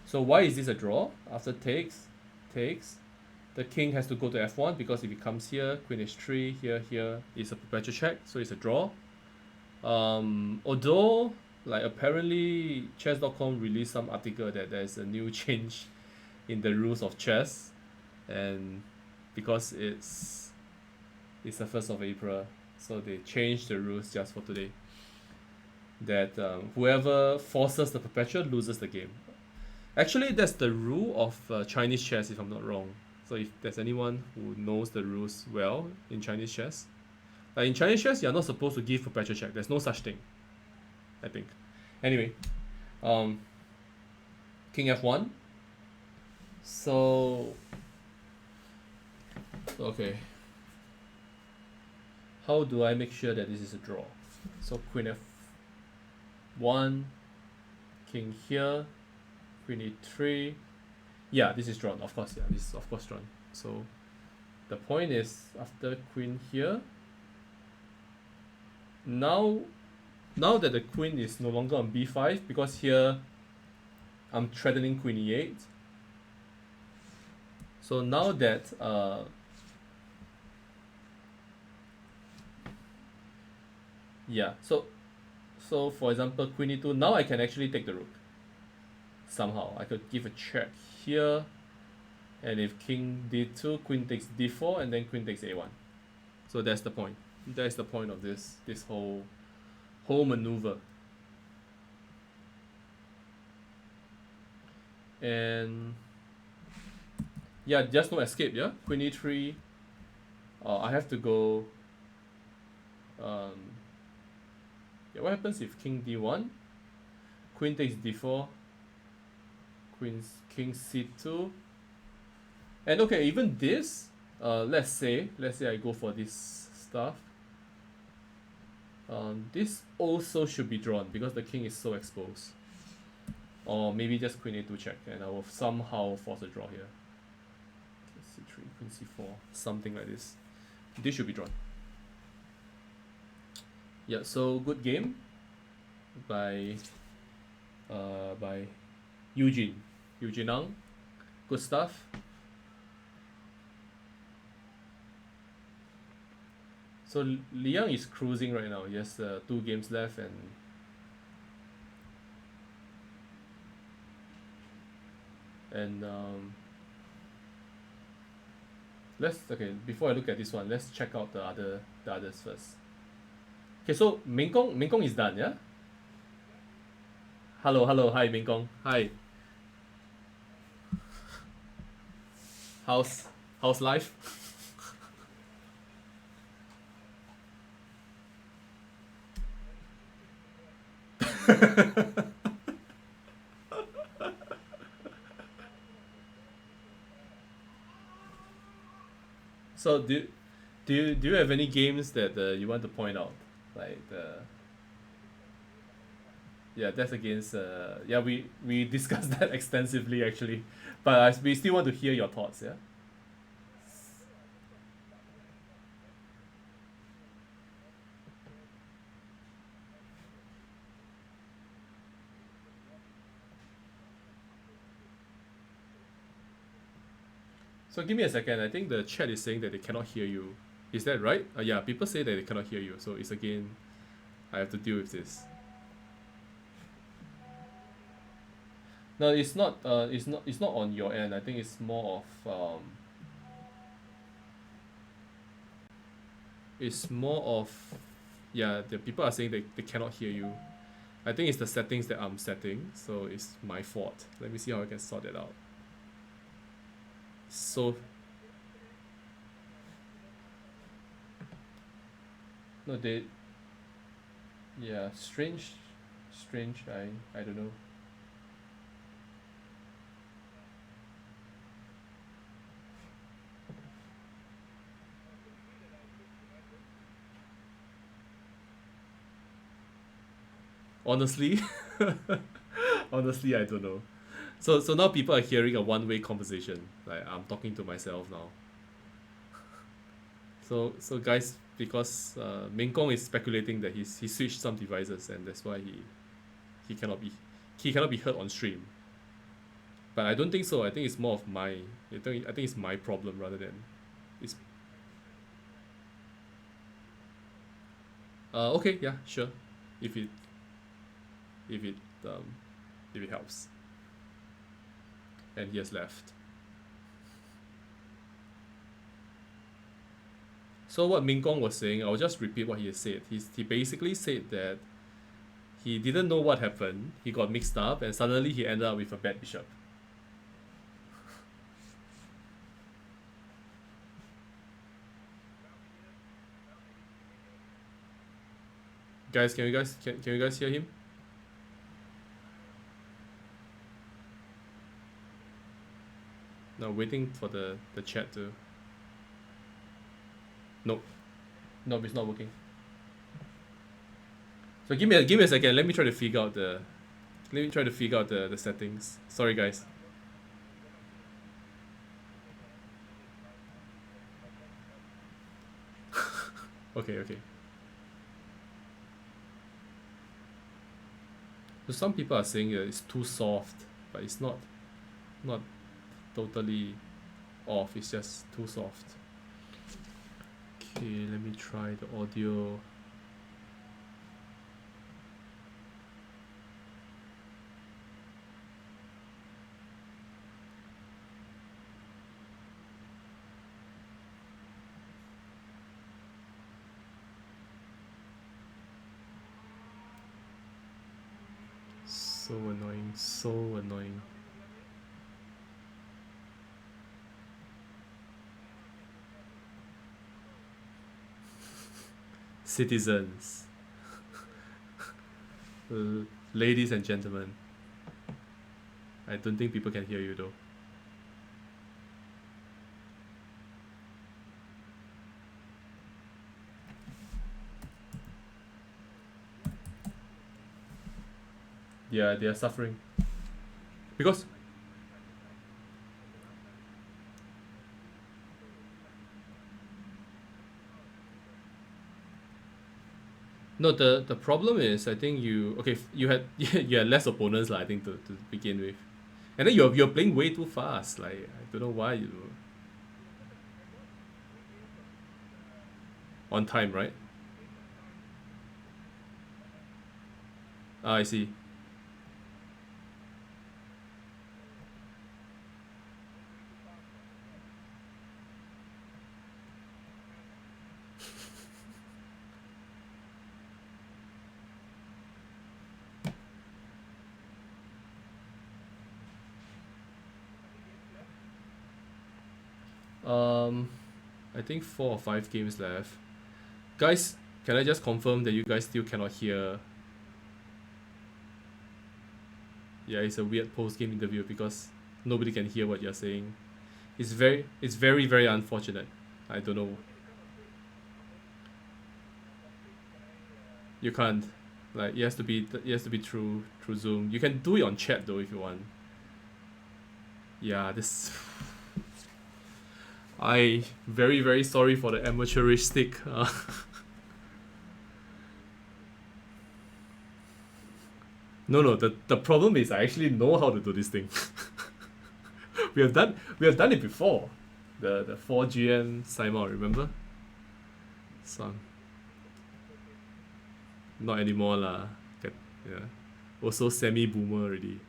So why is this a draw? After takes, the king has to go to f1 because if he comes here, queen h3, here is a perpetual check, so it's a draw. Although like apparently chess.com released some article that there's a new change in the rules of chess, and because it's the 1st of April, so they changed the rules just for today. That whoever forces the perpetual loses the game. Actually, that's the rule of Chinese chess, if I'm not wrong. So if there's anyone who knows the rules well in Chinese chess, like in Chinese chess, you're not supposed to give perpetual check. There's no such thing, I think. Anyway, king f1. So okay, how do I make sure that this is a draw? So queen f1, king here, queen e3, Yeah, this is drawn. Of course, yeah, this is of course drawn. So the point is after queen here. Now, now that the queen is no longer on b5 because here I'm threatening queen e8. So now that yeah, so for example queen e2, now I can actually take the rook. Somehow I could give a check here, and if king d2, queen takes d4, and then queen takes a1. So that's the point. That's the point of this whole maneuver. And yeah, just no escape. Yeah, queen e3. I have to go. Yeah, what happens if king d1, queen takes d4, king c2, and okay, even this. Let's say I go for this stuff. This also should be drawn because the king is so exposed. Or maybe just queen a2 check, and I will somehow force a draw here. C3, queen c4, something like this. This should be drawn. Yeah, so good game by Eugene Ang. Good stuff. So Liang is cruising right now. He has 2 games left, and before I look at this one, let's check out the others first. Okay, so Meng Kong is done, yeah? Hello, hi Meng Kong. Hi. How's life? So do you have any games that you want to point out? Like yeah, that's against yeah, we discussed that extensively actually, but we still want to hear your thoughts. Yeah. So give me a second. I think the chat is saying that they cannot hear you. Is that right? Yeah, people say that they cannot hear you. So it's again, I have to deal with this. No, it's not. It's not on your end. I think it's more of It's more of, yeah. The people are saying they cannot hear you. I think it's the settings that I'm setting, so it's my fault. Let me see how I can sort it out. So no, they, yeah, strange. I don't know. Honestly, honestly, I don't know. So now people are hearing a one-way conversation. Like I'm talking to myself now. So guys, because Meng Kong is speculating that he switched some devices, and that's why he cannot be heard on stream. But I don't think so. I think it's more of I think it's my problem rather than it's. Okay, yeah, sure. If it if it um if it helps. And he has left. So what Ming Gong was saying, I'll just repeat what he has said. He basically said that he didn't know what happened. He got mixed up, and suddenly he ended up with a bad bishop. Guys, can you guys hear him? No, waiting for the chat to. Nope, it's not working. So give me a second. Let me try to figure out the settings. Sorry guys. Okay, okay. So some people are saying that it's too soft, but it's not totally off. It's just too soft. Okay, let me try the audio. So annoying, so annoying. Citizens, ladies and gentlemen, I don't think people can hear you though. Yeah, they are suffering because no, the problem is I think you okay you had you had less opponents lah, I think to begin with, and then you're playing way too fast. Like I don't know why you on time, right? Ah, I see. Um, I think 4 or 5 games left. Guys, can I just confirm that you guys still cannot hear? Yeah, it's a weird post-game interview because nobody can hear what you're saying. It's very unfortunate. I don't know. You can't. Like it has to be through Zoom. You can do it on chat though if you want. Yeah, this I very sorry for the amateuristic. No, the problem is I actually know how to do this thing. we have done it before. The 4GM Simul, remember? Some not anymore lah. Yeah. Also semi boomer already.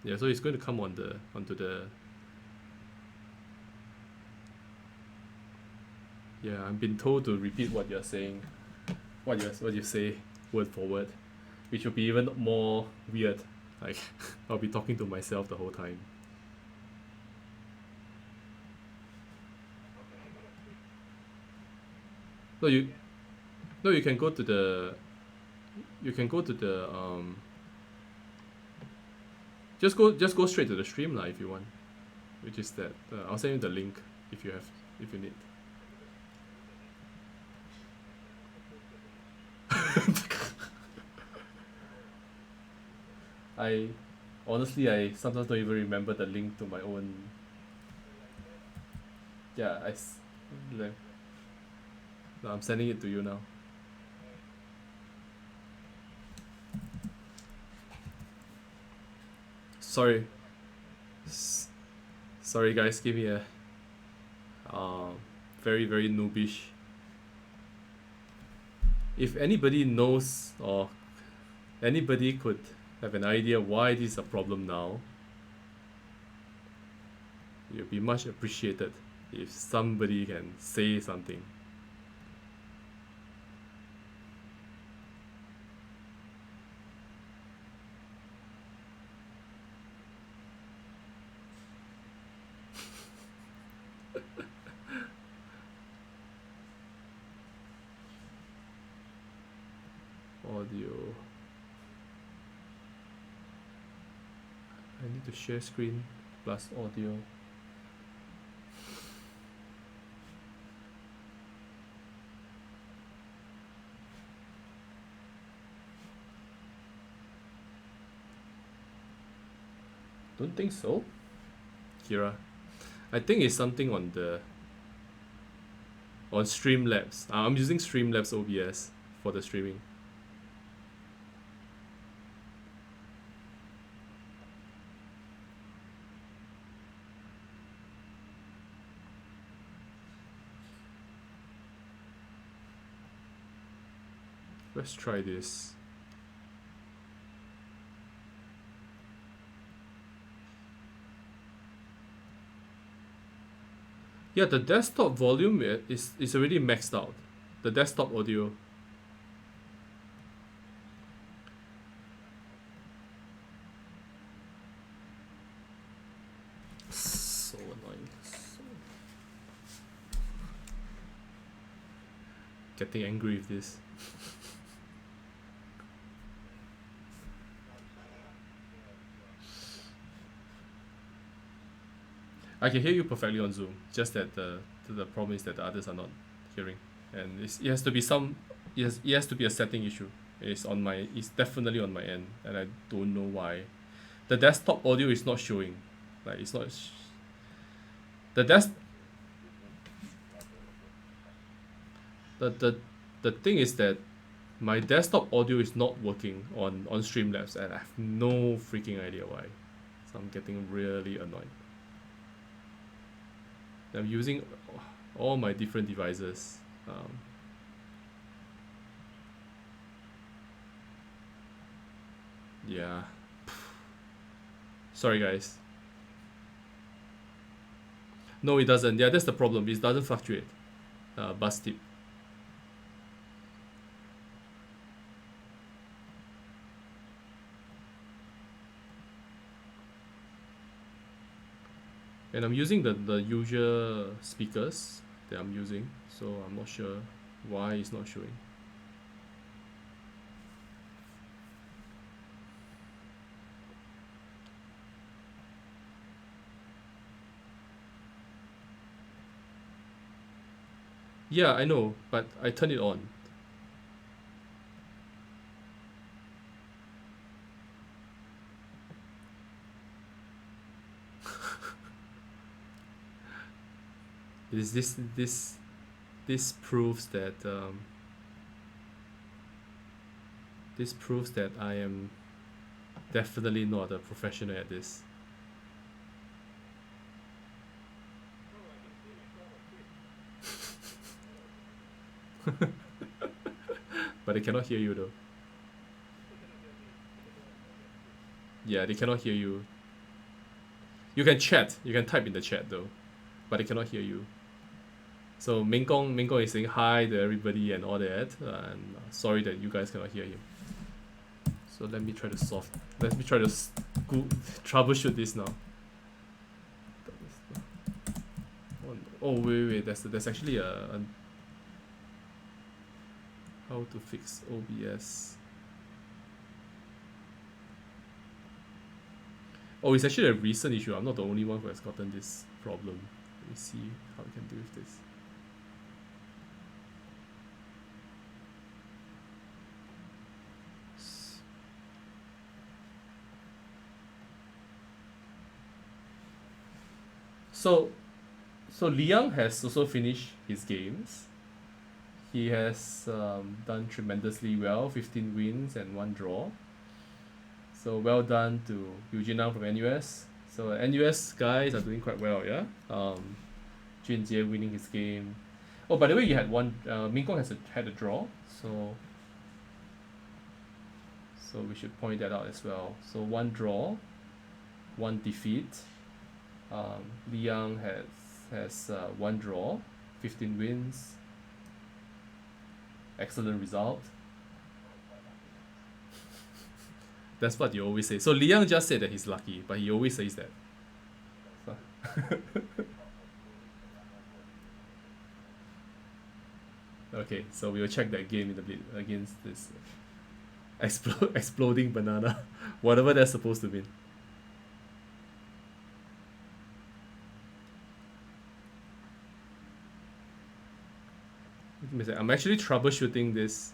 Yeah, so it's going to come onto the. Yeah, I've been told to repeat what you're saying, what you say word for word, which will be even more weird. Like I'll be talking to myself the whole time. No, you can go to the just go straight to the stream lah if you want, which is that I'll send you the link if you need. I honestly I sometimes don't even remember the link to my own. Yeah, like, no, I'm sending it to you now. Sorry, sorry guys, give me a very noobish. If anybody knows or anybody could have an idea why this is a problem now, it would be much appreciated if somebody can say something. Audio. I need to share screen plus audio. Don't think so. Kira. I think it's something on Streamlabs. I'm using Streamlabs OBS for the streaming. Let's try this. Yeah, the desktop volume is already maxed out. The desktop audio. So annoying. Getting angry with this. I can hear you perfectly on Zoom. Just that the problem is that the others are not hearing, and it has to be it has to be a setting issue. It's definitely on my end, and I don't know why. The desktop audio is not showing, like it's not. The desk. The thing is that my desktop audio is not working on Streamlabs, and I have no freaking idea why. So I'm getting really annoyed. I'm using all my different devices. Yeah. Sorry, guys. No, it doesn't. Yeah, that's the problem. It doesn't fluctuate. Bus tip. And I'm using the usual speakers that I'm using, so I'm not sure why it's not showing. Yeah, I know, but I turned it on. This proves that this proves that I am definitely not a professional at this. But they cannot hear you though. Yeah, they cannot hear you. You can chat, you can type in the chat though, but they cannot hear you. So Meng Gong is saying hi to everybody and all that, and sorry that you guys cannot hear him. So let me try to troubleshoot this now. Oh wait, there's actually a how to fix OBS. Oh, it's actually a recent issue. I'm not the only one who has gotten this problem. Let me see how we can deal with this. So Liang has also finished his games. He has done tremendously well, 15 wins and 1 draw. So well done to Eugene from NUS. So NUS guys are doing quite well, yeah. Jun Jie winning his game. Oh, by the way, you had one. Ming Kong had a draw, so we should point that out as well. So 1 draw, 1 defeat. Liang has 1 draw, 15 wins. Excellent result. That's what you always say. So Liang just said that he's lucky, but he always says that. So okay, so we will check that game in a bit against this exploding banana, whatever that's supposed to mean. I'm actually troubleshooting this.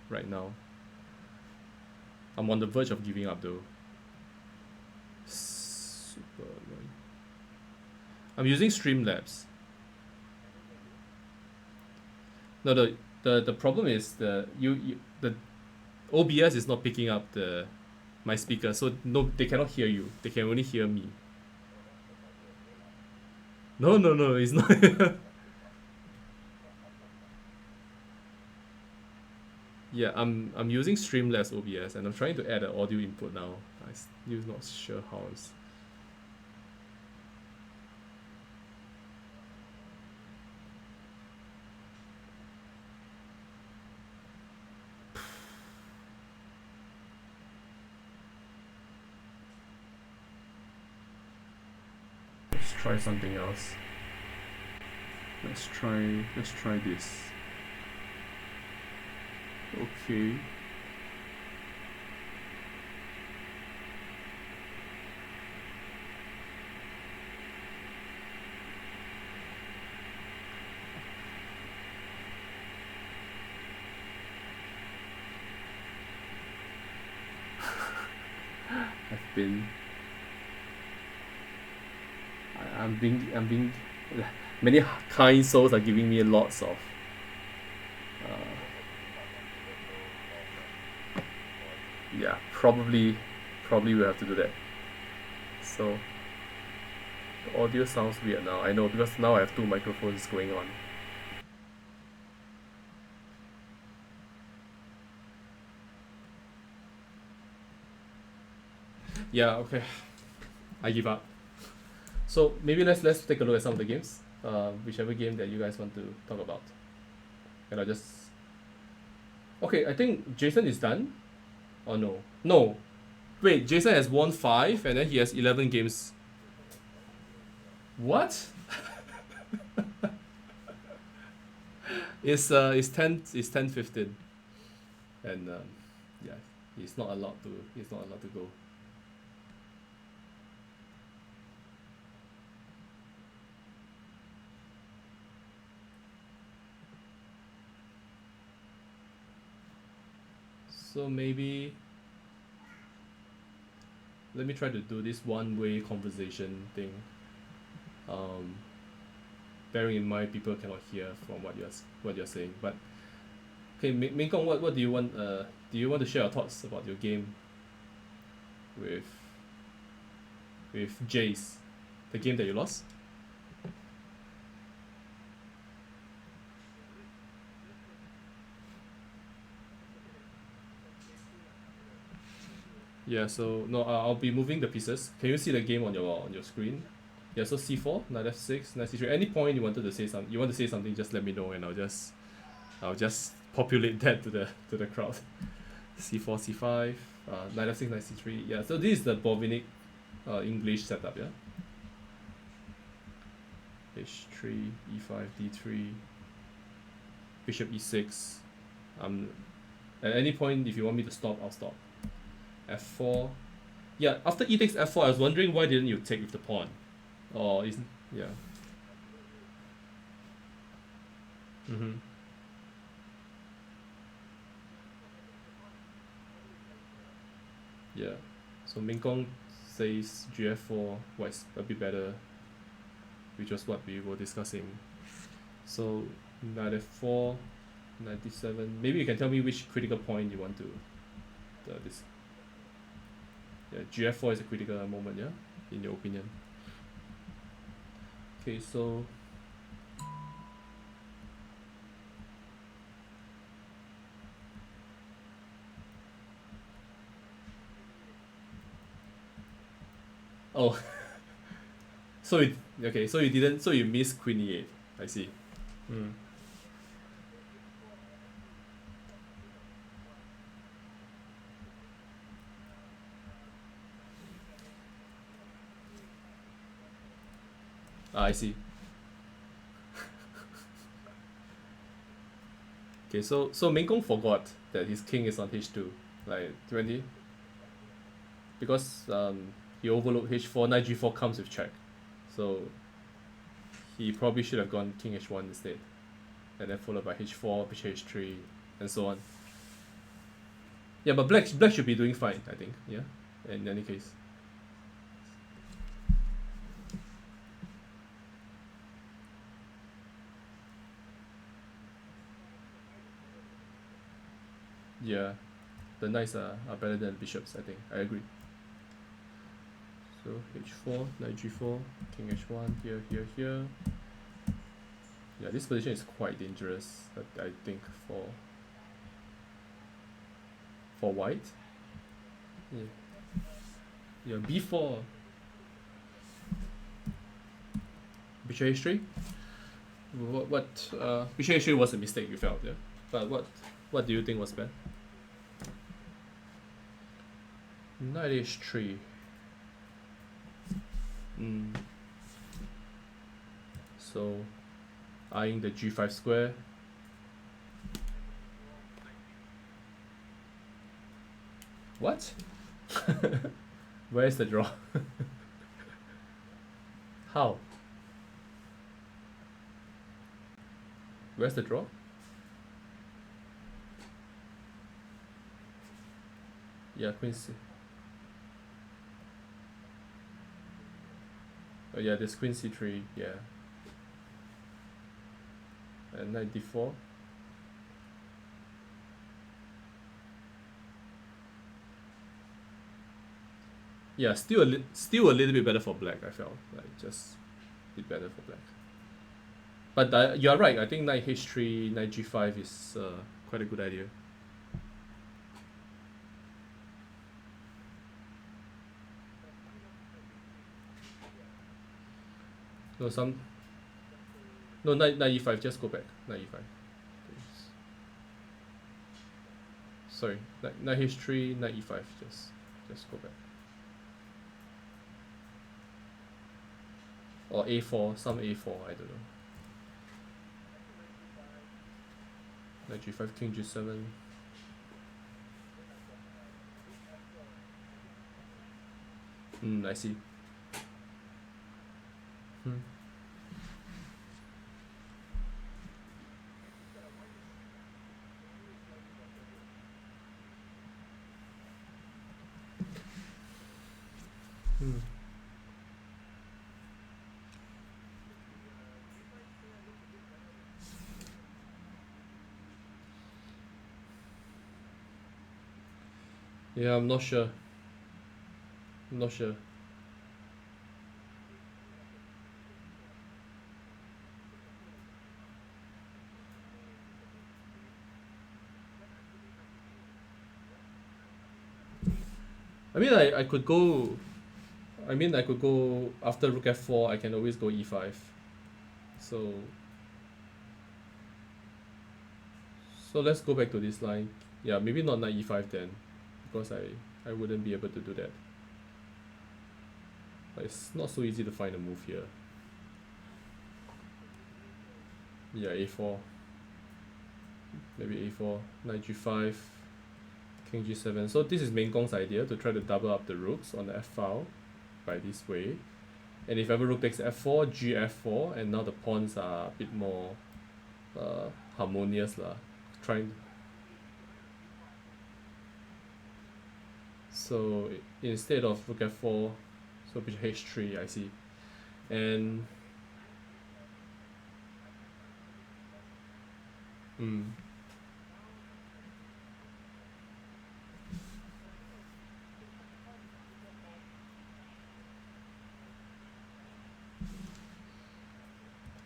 right now. I'm on the verge of giving up though. Super annoying. I'm using Streamlabs. No, the problem is the OBS is not picking up my speaker, so no, they cannot hear you. They can only hear me. No, it's not. Yeah, I'm using Streamlabs OBS and I'm trying to add an audio input now. I'm still not sure how it's. Let's try something else. Let's try this. Okay. I'm being many kind souls are giving me lots of yeah, probably we'll have to do that. So the audio sounds weird now. I know, because now I have two microphones going on. Yeah, okay. I give up. So maybe let's take a look at some of the games. Whichever game that you guys want to talk about. And I'll just. Okay, I think Jason is done. Oh no. No. Wait, Jason has won 5 and then he has 11 games. What? It's 10-15. And yeah, he's not allowed to go. So maybe let me try to do this one-way conversation thing. Bearing in mind people cannot hear from what you're saying. But okay, Meng Kong, what do you want? Do you want to share your thoughts about your game with Jace, the game that you lost? Yeah, so no, I'll be moving the pieces. Can you see the game on your screen? Yeah, so c4, knight f6, knight c3. Any point you want to say something, just let me know and I'll just populate that to the crowd. c4, c5, knight f6, knight c3. Yeah, so this is the Bovinic English setup, yeah. h3, e5, d3, bishop e6. At any point if you want me to stop, I'll stop. f4. Yeah, after e takes f4, I was wondering why didn't you take with the pawn? Or isn't, yeah. Yeah. So Meng Kong says gf4 was a bit better, which was what we were discussing. So knight f4, 97. Maybe you can tell me which critical point you want to this. Yeah, gf4 is a critical moment, yeah, in your opinion. Okay, so oh. So you missed queen e8. I see. I see. Okay, so Meng Kong forgot that his king is on h2, like 20, because he overlooked h4. Knight g4 comes with check, so he probably should have gone king h1 instead, and then followed by h4, bishop h3, and so on. Yeah, but black should be doing fine, I think. Yeah, in any case. Yeah, the knights are better than bishops, I think. I agree. So h4, knight g4, king h1, here, here, here. Yeah, this position is quite dangerous, I think, for white. Yeah, yeah, b4, bishop h3. Bishop h3 was a mistake, you felt, yeah. But what do you think was bad? Knight h3. So eyeing the g5 square. What? Where's the draw? How? Where's the draw? Yeah, queen c. Oh yeah, there's queen c3, yeah. And knight d4. Yeah, still a little bit better for black, I felt. Like, just a bit better for black. But you're right, I think knight h3, knight g5 is quite a good idea. No, knight e5, just go back. Knight e5. Sorry, knight h3, knight e5, just go back. Or a4, some a4, I don't know. Knight g5, king g7. I see. Yeah, I'm not sure. I'm not sure. I mean, I could go. I mean, I could go after rook f4. I can always go e5. So let's go back to this line. Yeah, maybe not knight e5 then, because I wouldn't be able to do that. But it's not so easy to find a move here. Yeah, a4. Maybe a4, knight g5, king g7. So this is Meng Gong's idea, to try to double up the rooks on the f file by this way. And if ever rook takes f4, gf4, and now the pawns are a bit more harmonious lah. So instead of rook f4, so bishop h3, I see. And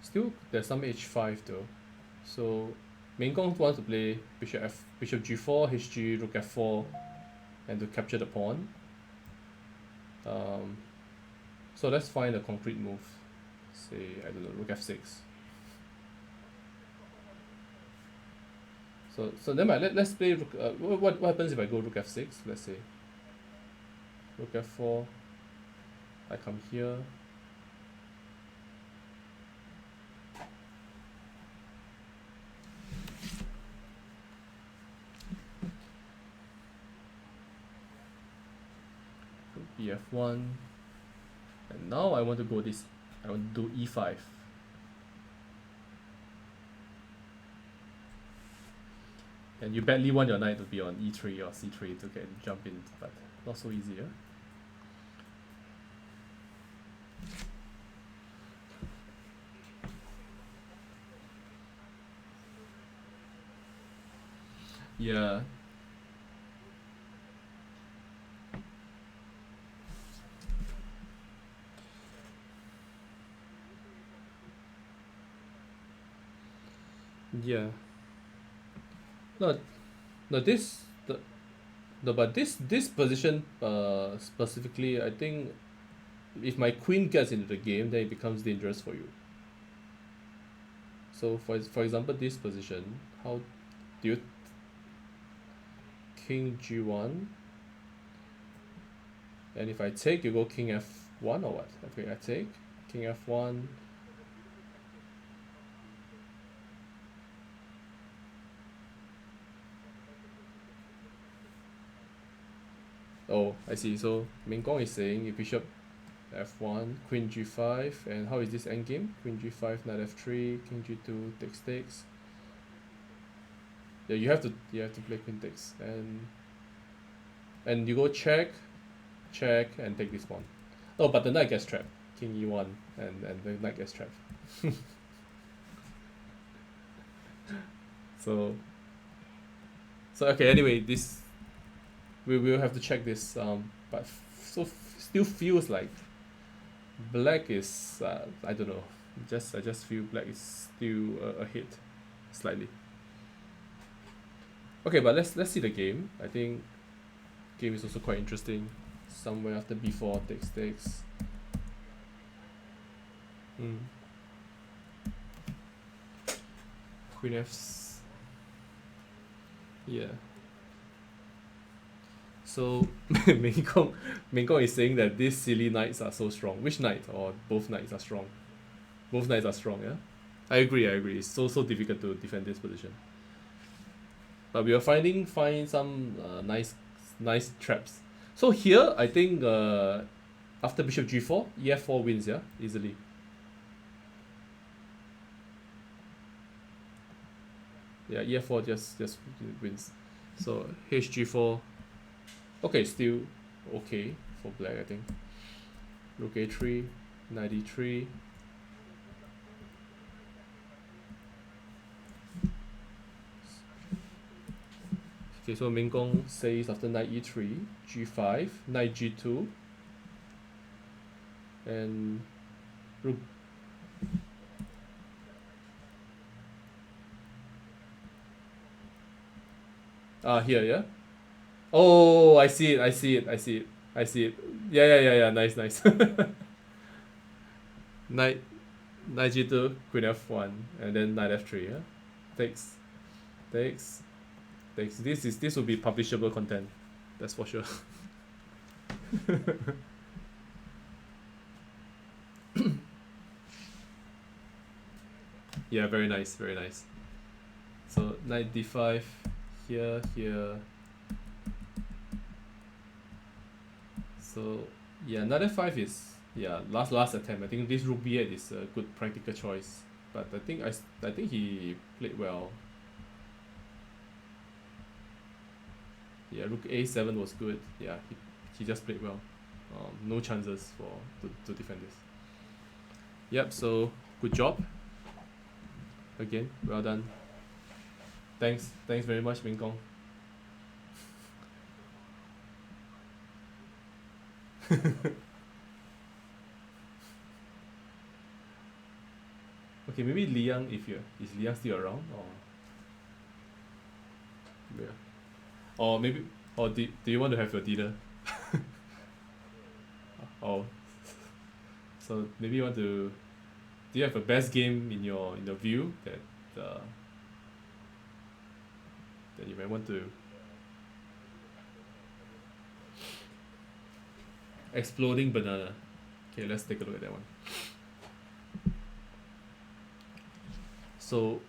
still there's some h5 though. So Meng Gong wants to play bishop g4, hg, rook f4, and to capture the pawn. So let's find a concrete move. Say, I don't know, rook f6. So then let's play rook. What happens if I go rook f6? Let's say rook f4. I come here. bf1, and now I want to go this. I want to do e5. And you badly want your knight to be on e3 or c3 to get jump in, but not so easy, yeah? Yeah. Yeah. No, no, no, but this position specifically, I think if my queen gets into the game, then it becomes dangerous for you. So for example, this position, how do you king g1, and if I take, you go king f1 or what? Okay, I take king f1. Oh, I see. So Meng is saying if bishop f1, queen g5, and how is this endgame? Queen g5, knight f3, king g2, takes. Yeah, you have to play queen takes, and you go check, and take this one. Oh, but the knight gets trapped. King e1, and the knight gets trapped. So okay. Anyway, this we will have to check this. But still feels like black is I don't know. I just feel black is still a hit, slightly. Okay, but let's see the game. I think game is also quite interesting. Somewhere after b4 takes. Queen f's. Yeah. So Meng Kong is saying that these silly knights are so strong. Which knight or both knights are strong? Both knights are strong, yeah? I agree. It's so difficult to defend this position. But we are find some nice traps. So here I think after bishop g4, ef4 wins, yeah, easily. Yeah, ef4 just wins. So hg4, okay, still okay for black, I think. Rook a3, knight e3. Okay, so Meng Kong says after knight e3, g5, knight g2, and rook. Here, yeah. Oh, I see it. Yeah. Nice. Knight g2, queen f1, and then knight f3. Yeah, takes. This will be publishable content. That's for sure. Yeah, very nice. So knight d5, here. So yeah, knight f5 is last attempt. I think this rook b8 is a good practical choice. But I think he played well. Yeah, rook a7 was good. Yeah, he just played well. No chances to defend this. Yep. So good job. Again, well done. Thanks very much, Meng Kong. Okay, maybe Liang, is Liang still around, or yeah, or maybe, or do you want to have your dinner? Oh, so maybe you want to. Do you have a best game in your view that you might want to? Exploding banana. Okay, let's take a look at that one. So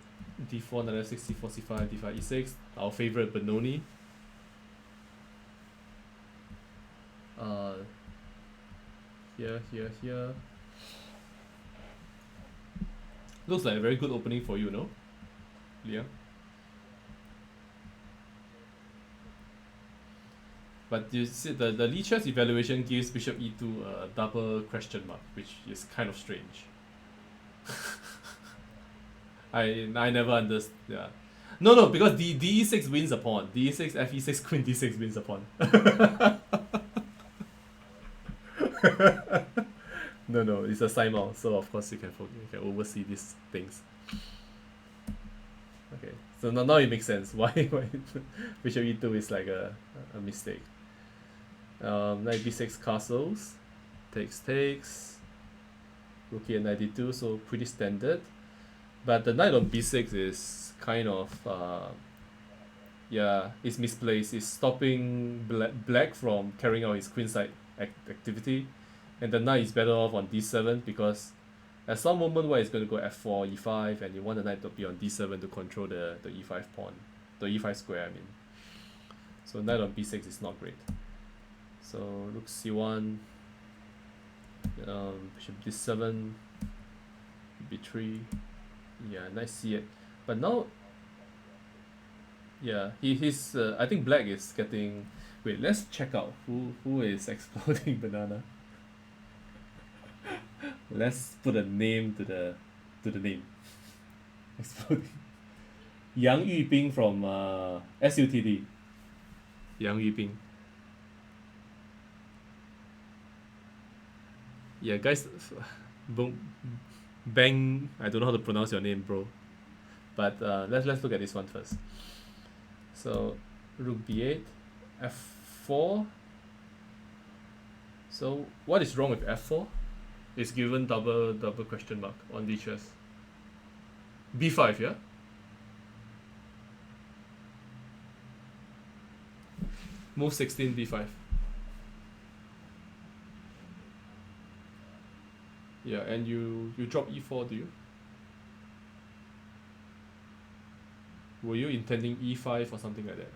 d4, knight f6, c4, c5, d5, e6. Our favorite Benoni. Here. Looks like a very good opening for you, no, Liang? But you see, the lichess evaluation gives bishop e2 a double question mark, which is kind of strange. I never understood. Yeah. No, because de6 wins a pawn. de6, fe6, queen d6 wins a pawn. No, it's a Simul, so of course you can oversee these things. Okay, so now it makes sense why bishop e2 is like a mistake. Knight b6 castles, takes, rook at 92, so pretty standard. But the knight on b6 is kind of it's misplaced. It's stopping black from carrying out his queenside activity, and the knight is better off on d7 because at some moment where it's going to go f4, e5, and you want the knight to be on d7 to control the e5 pawn, the e5 square. I mean, so knight on b6 is not great. So rook c1, bishop d7, b3, yeah, knight c8. But now, yeah, he's I think black is getting. Wait, let's check out who is exploding banana. Let's put a name to the name. Exploding. Yang Yuping from SUTD. Yang Yuping. Yeah, guys, Bang. I don't know how to pronounce your name, bro. But let's look at this one first. So rook b8, f4. So what is wrong with f4? It's given double question mark on lichess. b5, yeah. Move 16 b5. Yeah, and you drop e4, do you? Were you intending e5 or something like that?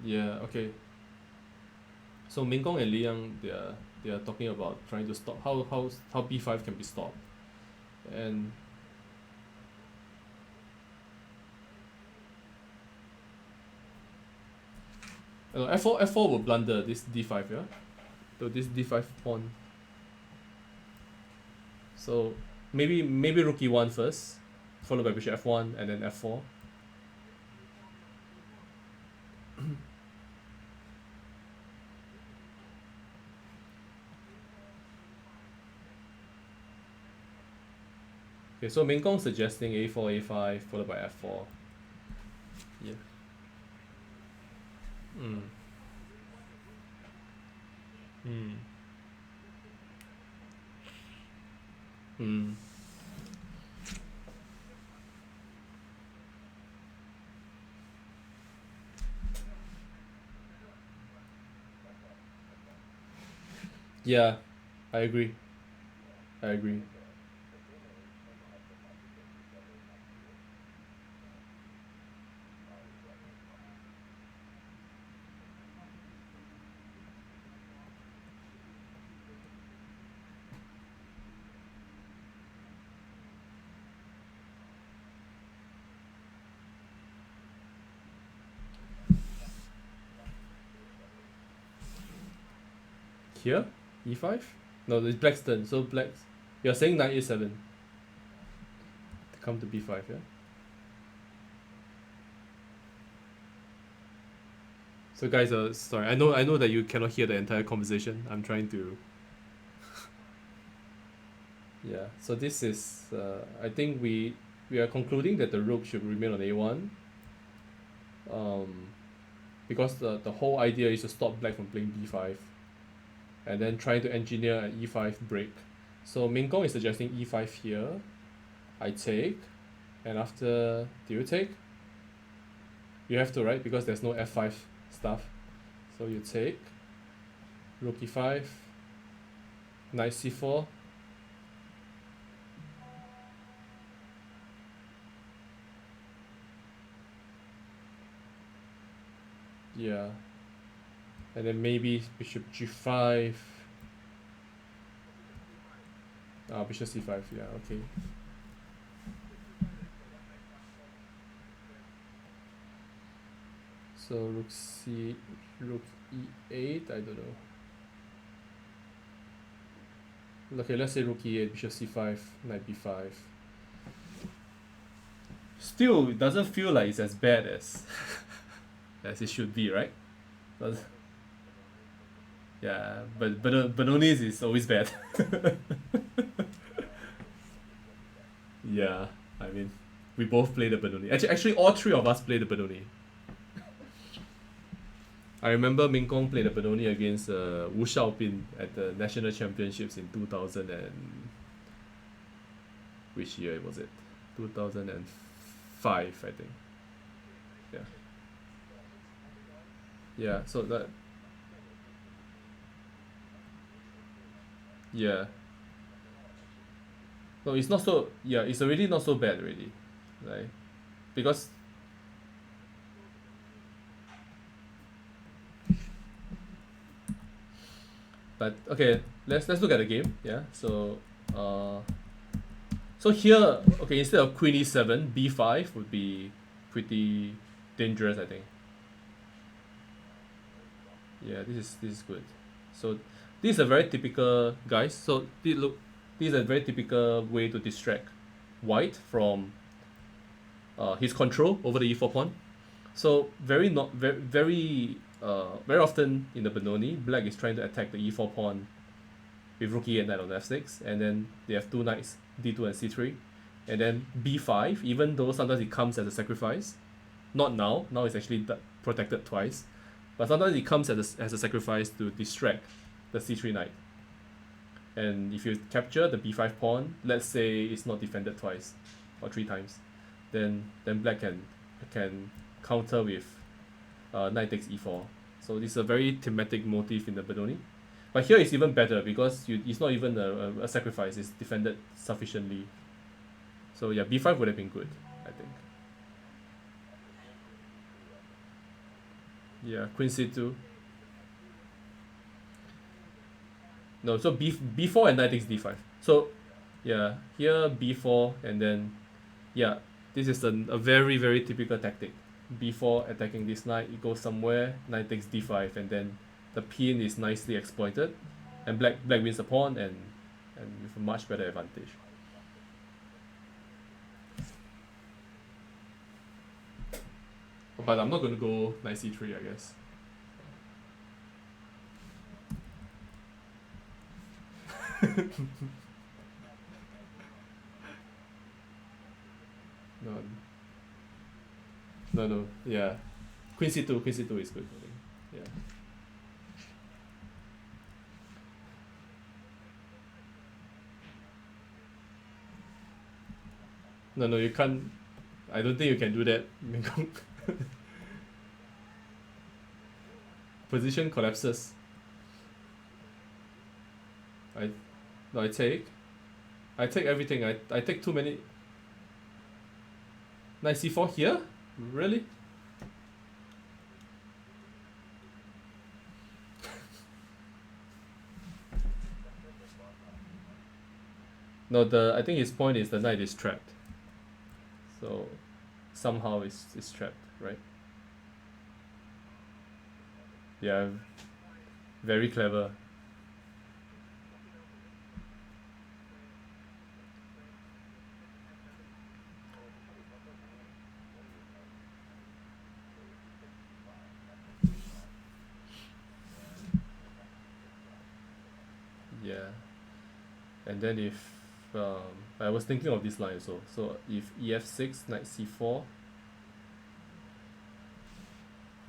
Yeah, okay. So Meng and Liang, they are talking about trying to stop how b5 can be stopped. And f4 will blunder this d5, yeah? So this d5 pawn. So maybe rook e1 first, followed by bishop f1 and then f4. Okay, so Meng suggesting a4, a5, followed by f4. Yeah. Yeah, I agree. Here, e5. No, it's black's turn. So black's. You're saying knight a7 to come to b5, yeah. So guys, sorry. I know that you cannot hear the entire conversation. I'm trying to. Yeah. So this is. I think we are concluding that the rook should remain on a1. Because the whole idea is to stop black from playing b5, and then trying to engineer an e5 break. So Meng is suggesting e5 here. I take, and after, do you take? You have to, right? Because there's no f5 stuff. So you take, rook e5, knight c4. Yeah. And then maybe bishop g5. Bishop c5, yeah, okay. So rook e8, I don't know. Okay, let's say rook e8, bishop c5, knight b5. Still, it doesn't feel like it's as bad as as it should be, right? Does- yeah, but Unis is always bad. Yeah, I mean, we both play the Benoni. Actually, all three of us play the Benoni. I remember Meng played the Benoni against Wu Shaopin at the national championships in 2000 and which year was it? 2005, I think. Yeah. Yeah. So that. Yeah. No, it's not so. Yeah, it's already not so bad already, right? Because. But okay, let's look at the game. Yeah. So here, okay, instead of queen e7, b5 would be pretty dangerous, I think. Yeah, this is good. So this is a very typical, guys. So this is a very typical way to distract white from his control over the e4 pawn. So very often in the Benoni, black is trying to attack the e4 pawn with rook e8 knight on f6, and then they have two knights, d2 and c3, and then b5. Even though sometimes it comes as a sacrifice, not now. Now it's actually protected twice, but sometimes it comes as a sacrifice to distract the c3 knight. And if you capture the b5 pawn, let's say it's not defended twice or three times, then black can counter with knight takes e4. So this is a very thematic motif in the Benoni. But here it's even better because it's not even a sacrifice, it's defended sufficiently. So yeah, b5 would have been good, I think. Yeah, queen c2. No, so b4 and knight takes d5. So yeah, here b4 and then yeah, this is a very very typical tactic. b4 attacking this knight, it goes somewhere, knight takes d5, and then the pin is nicely exploited, and black wins the pawn and with a much better advantage. But I'm not going to go knight c3, I guess. No, yeah. Queen c2 is good, I think. Yeah. No, you can't. I don't think you can do that. Position collapses. I take everything. I take too many. Knight c4 here? Really? No, I think his point is the knight is trapped. So somehow it's trapped, right? Yeah, very clever. Yeah. And then if I was thinking of this line also. So if ef6, knight c4,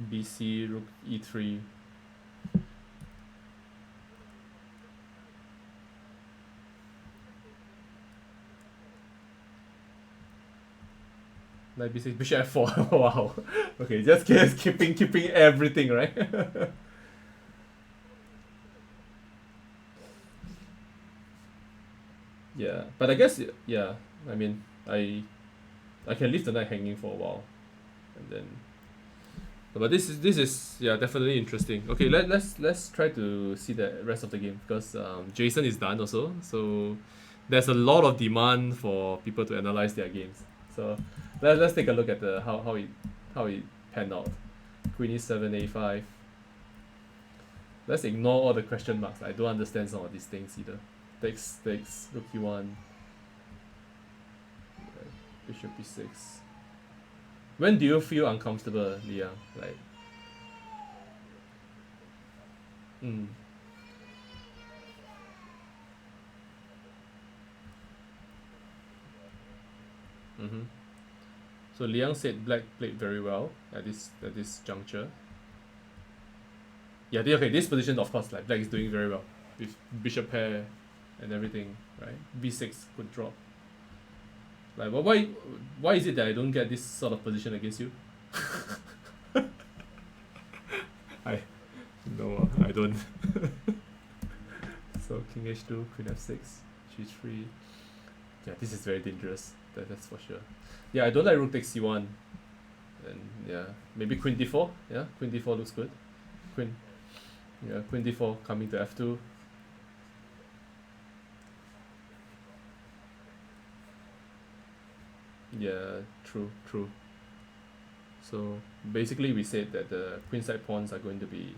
bc, rook e3. Knight b6, bishop f4. Wow. Okay, just keeping everything, right? Yeah, but I guess yeah. I mean, I can leave the knight hanging for a while, and then But this is yeah, definitely interesting. Okay, let's try to see the rest of the game because Jason is done also. So there's a lot of demand for people to analyze their games. So let's take a look at the how it panned out. Queen e7 a5. Let's ignore all the question marks. I don't understand some of these things either. Takes rook e1. Bishop b6. When do you feel uncomfortable, Liang? Like, mm, mm-hmm. So Liang said black played very well at this juncture. Yeah, okay, this position of course like black is doing very well with bishop pair and everything, right? b6 could drop. Like, why is it that I don't get this sort of position against you? I no, I don't. So king h2, queen f6, g3. Yeah, this is very dangerous. That's for sure. Yeah, I don't like rook takes c1. And yeah, maybe queen d4. Yeah, queen d4 looks good. Queen, yeah, queen d4 coming to f2. Yeah, true. So basically, we said that the queenside pawns are going to be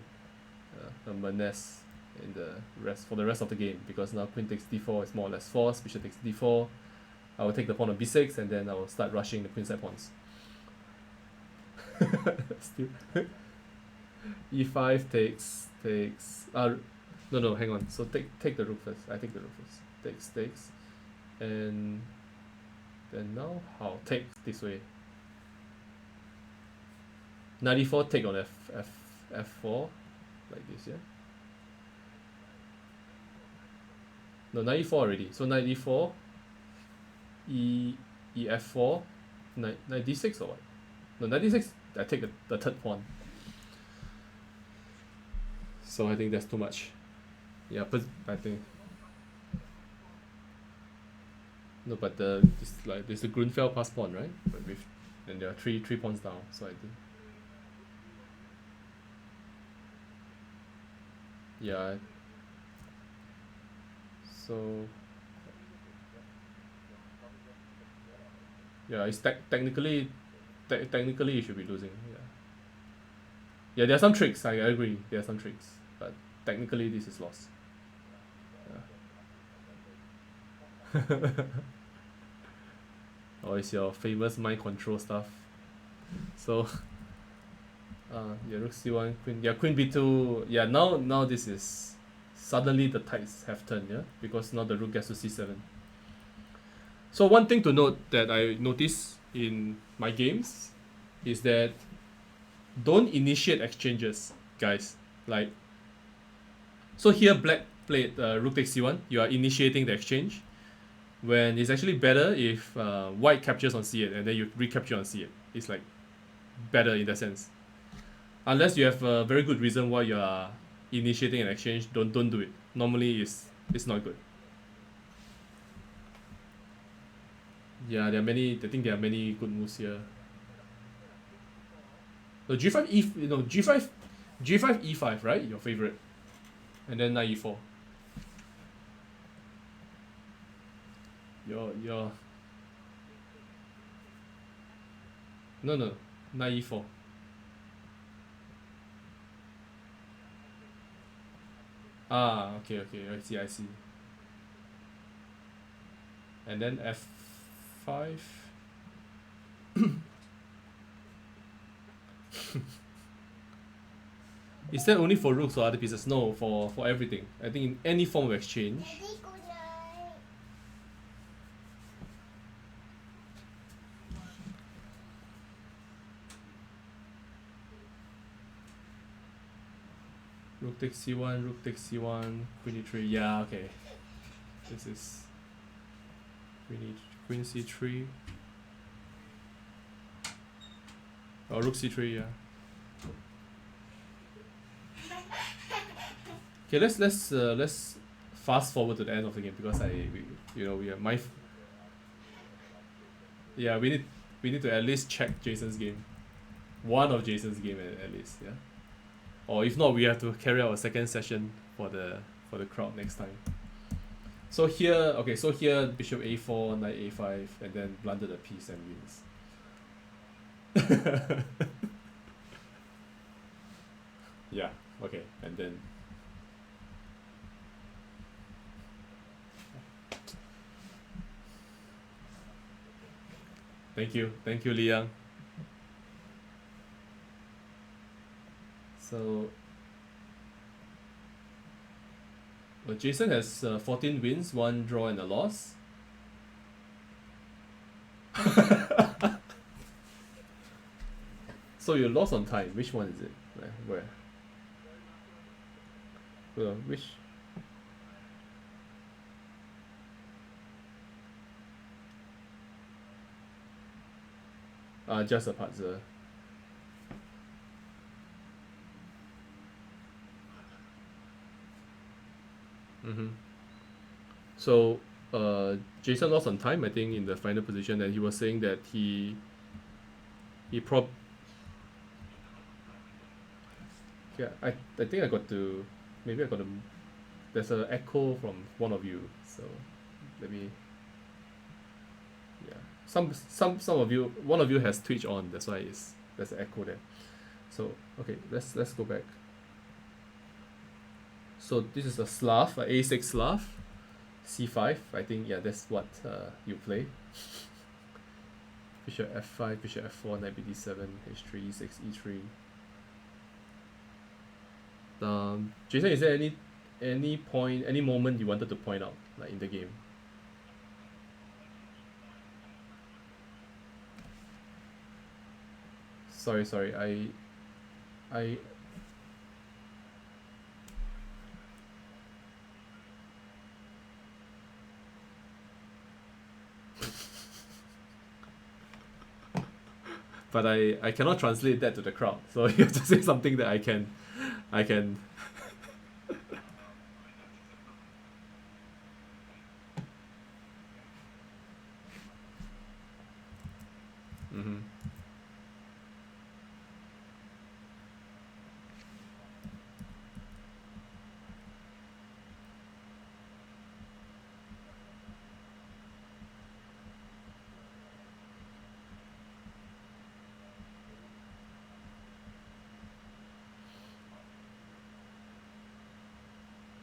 a menace in the rest of the game because now queen takes d4 is more or less forced. Bishop takes d4. I will take the pawn on b6 and then I will start rushing the queenside pawns. Still, e5 takes no, hang on. So take the rook first. I take the rook first. Takes, and then now how take this way. 94 take on f4 like this, yeah. No, 94 already. So 94 ef4 96 or what? No, 96 I take the third pawn. So I think that's too much. Yeah, but I think no, but there's the Grunfeld pass pawn, right? But with and there are three pawns down, so I think yeah. So yeah, it's technically you should be losing. Yeah, there are some tricks. I agree. There are some tricks, but technically this is lost. Yeah. Or it's your famous mind control stuff. So yeah, rook c1, queen. Yeah, queen b2. Yeah, now this is suddenly the tides have turned. Yeah, because now the rook gets to c7. So one thing to note that I notice in my games is that don't initiate exchanges, guys. Like, so here black played rook takes c1. You are initiating the exchange, when it's actually better if white captures on c8 and then you recapture on c8. It's like better in that sense. Unless you have a very good reason why you are initiating an exchange, don't do it. Normally, it's not good. Yeah, there are many. I think there are many good moves here. So g5 g5 e5, right? Your favorite, and then knight e4. Your no knight e4. Ah, okay, I see. And then f5. Is that only for rooks or other pieces? No, for everything. I think in any form of exchange. Rook takes c1, rook takes c1, queen e3. Yeah, okay. This is queen c3. Oh, rook c3. Yeah. Okay, let's fast forward to the end of the game because we are yeah, we need to at least check Jason's game. one of Jason's game at least, yeah. Or if not, we have to carry out a second session for the crowd next time. So here, okay, so here bishop a4, knight a5, and then blunder the piece and wins. Yeah, okay, and then thank you, Liang. So Jason has 14 wins, 1 draw, and a loss. So you lost on time. Which one is it? Where? Well, which? Just a puzzle. Mm-hmm. So Jason lost on time, I think, in the final position, and he was saying that he prob. Yeah, I think I got to, maybe I got to. There's an echo from one of you, so let me. Yeah, some of you, one of you has Twitch on, that's why there's an echo there. So okay, let's go back. So this is a Slav, a A6 Slav, C5. I think, yeah, that's what you play. Bishop F5, Bishop F4, Knight BD7, H3, E6, E3. Jason, is there any moment you wanted to point out, like in the game? Sorry, I but I cannot translate that to the crowd, so you have to say something that I can. Mm-hmm.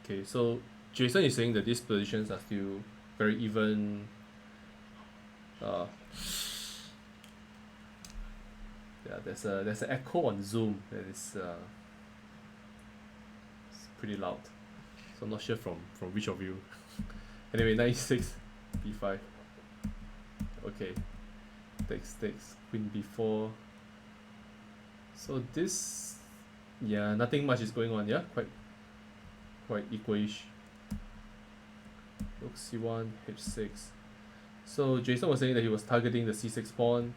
Okay, so Jason is saying that these positions are still very even. Uh, yeah, there's an echo on Zoom that is it's pretty loud. So I'm not sure from which of you. Anyway, 96, b5. Okay, takes queen b4. So this, yeah, nothing much is going on. Yeah, quite equal-ish. Rook c1, h6. So Jason was saying that he was targeting the c6 pawn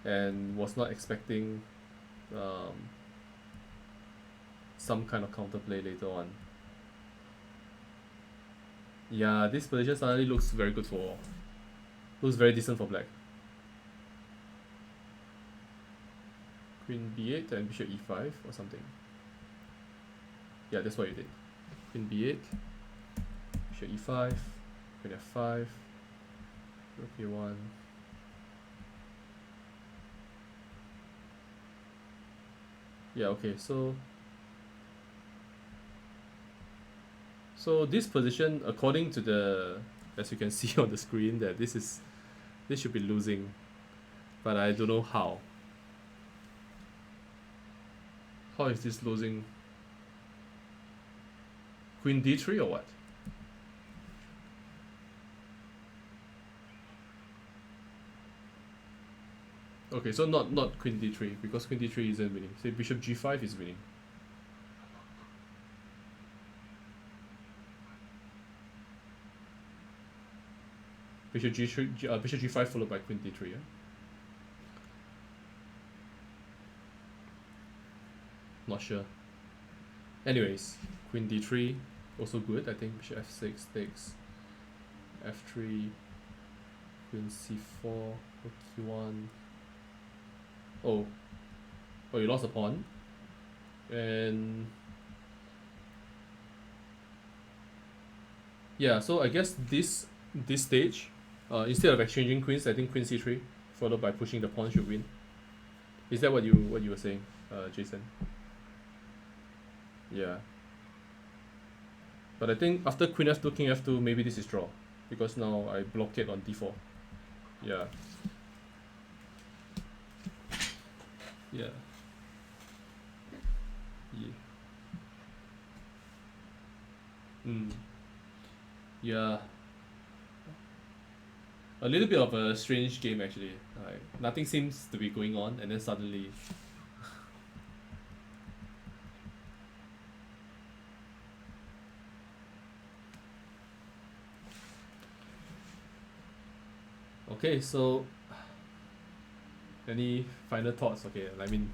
and was not expecting some kind of counterplay later on. Yeah, this position suddenly looks very good looks very decent for black. Queen b8 and bishop e5 or something. Yeah, that's what you did. Queen b8, bishop e5, queen f5, rook a1. Yeah, okay, so this position, according to the, as you can see on the screen, that this should be losing, but I don't know how. How is this losing? Queen d3 or what? Okay, so not queen d3, because queen d3 isn't winning. Say bishop g5 is winning. Bishop g5 followed by queen d3, yeah? Not sure. Anyways, queen d3, also good. I think bishop f6 takes, f3, queen c4, rook q1. Oh, Oh, you lost a pawn. And yeah, so I guess this stage, instead of exchanging queens, I think queen c3 followed by pushing the pawn should win. Is that what you were saying, Jason? Yeah. But I think after queen f2, king f2, maybe this is draw, because now I block it on d4. Yeah. Yeah. Yeah. Yeah. A little bit of a strange game actually. Like nothing seems to be going on, and then suddenly. Okay, so any final thoughts? Okay, I mean,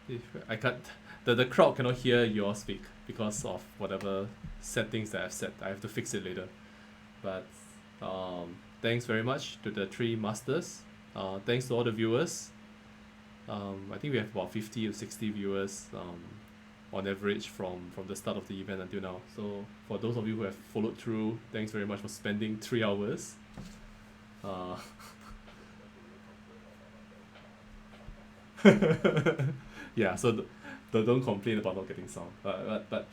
if I can't, the crowd cannot hear your speak because of whatever settings that I've set. I have to fix it later. But thanks very much to the three masters. Thanks to all the viewers. I think we have about 50 or 60 viewers on average from the start of the event until now. So for those of you who have followed through, thanks very much for spending 3 hours. Yeah, so don't complain about not getting sound. But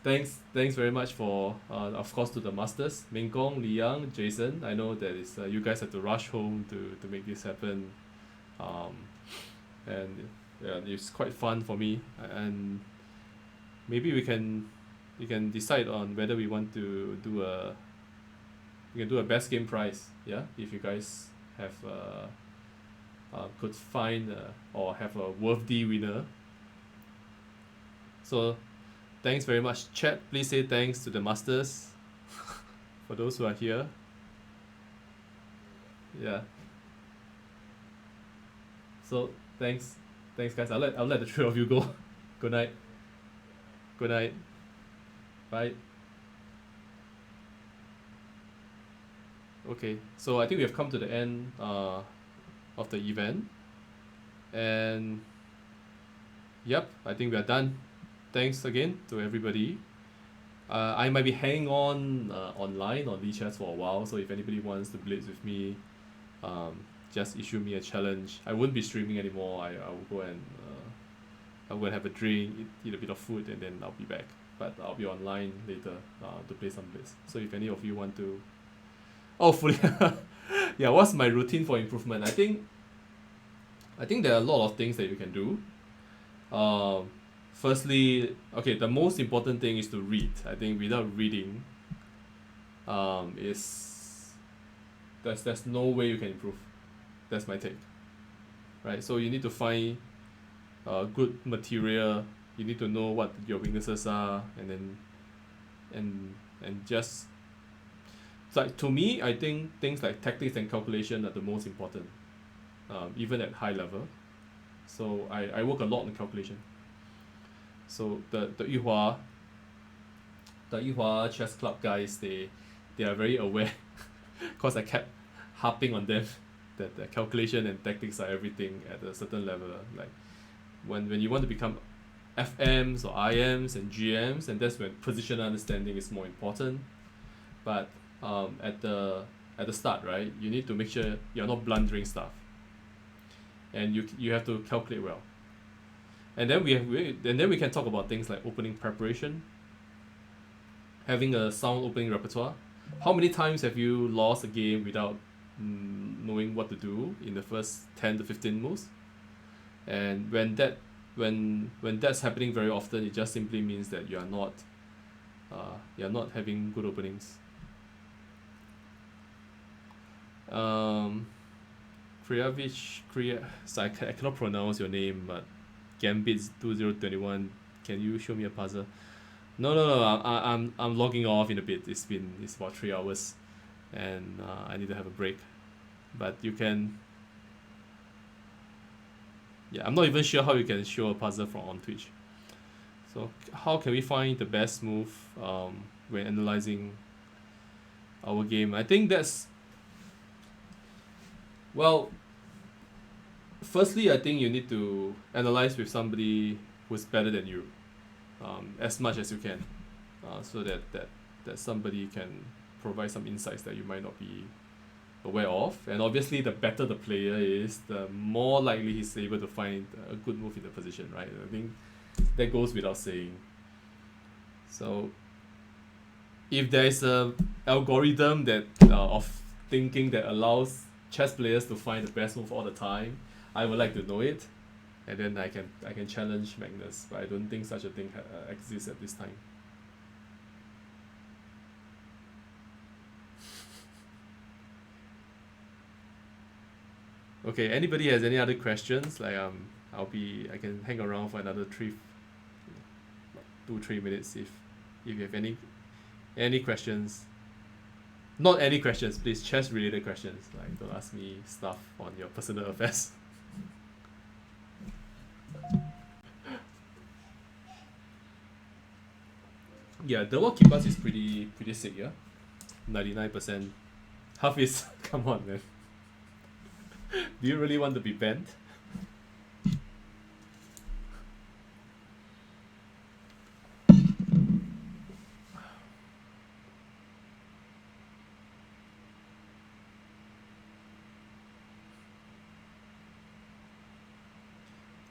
thanks very much for of course to the masters, Meng, Liang, Jason. I know that is you guys have to rush home to make this happen, and yeah, it's quite fun for me. And maybe we can decide on whether we want to do a best game prize. Yeah, if you guys have could find or have a worthy winner. So thanks very much, chat. Please say thanks to the masters for those who are here. Yeah. So thanks guys. I'll let the three of you go. Good night. Good night. Bye. Okay, so I think we have come to the end of the event, and yep, I think we are done. Thanks again to everybody. I might be hanging on online on lichess for a while, so if anybody wants to blitz with me, just issue me a challenge. I won't be streaming anymore. I will go and I'll go and have a drink, eat a bit of food, and then I'll be back. But I'll be online later to play some blitz. So if any of you want to, fully, yeah. What's my routine for improvement? I think there are a lot of things that you can do. Firstly, okay, the most important thing is to read. I think without reading, is there's no way you can improve. That's my take. Right. So you need to find good material. You need to know what your weaknesses are, and then and just so like, to me, I think things like tactics and calculation are the most important, even at high level. So I work a lot on calculation. So the Yihua Chess Club guys, they are very aware because I kept harping on them that the calculation and tactics are everything at a certain level. Like when you want to become FMs or IMs and GMs, and that's when positional understanding is more important. But at the start, right, you need to make sure you're not blundering stuff, and you have to calculate well. And then we can talk about things like opening preparation, having a sound opening repertoire. How many times have you lost a game without knowing what to do in the first 10 to 15 moves? And when that's happening very often, it just simply means that you're not having good openings. So I cannot pronounce your name, but Gambits 2021. Can you show me a puzzle? No. I'm logging off in a bit. It's about 3 hours, and I need to have a break. But you can. Yeah, I'm not even sure how you can show a puzzle from on Twitch. So how can we find the best move when analyzing our game? I think that's, well, firstly, I think you need to analyze with somebody who's better than you, as much as you can, so that somebody can provide some insights that you might not be aware of. And obviously, the better the player is, the more likely he's able to find a good move in the position, right? I think that goes without saying. So if there is a algorithm that of thinking that allows chess players to find the best move all the time, I would like to know it, and then I can challenge Magnus. But I don't think such a thing exists at this time. Okay, anybody has any other questions? Like I can hang around for another 2-3 minutes if you have any questions. Not any questions, please. Chess related questions. Like don't ask me stuff on your personal affairs. Yeah, the what keep us is pretty sick, yeah. 99%. Half is come on, man. Do you really want to be banned?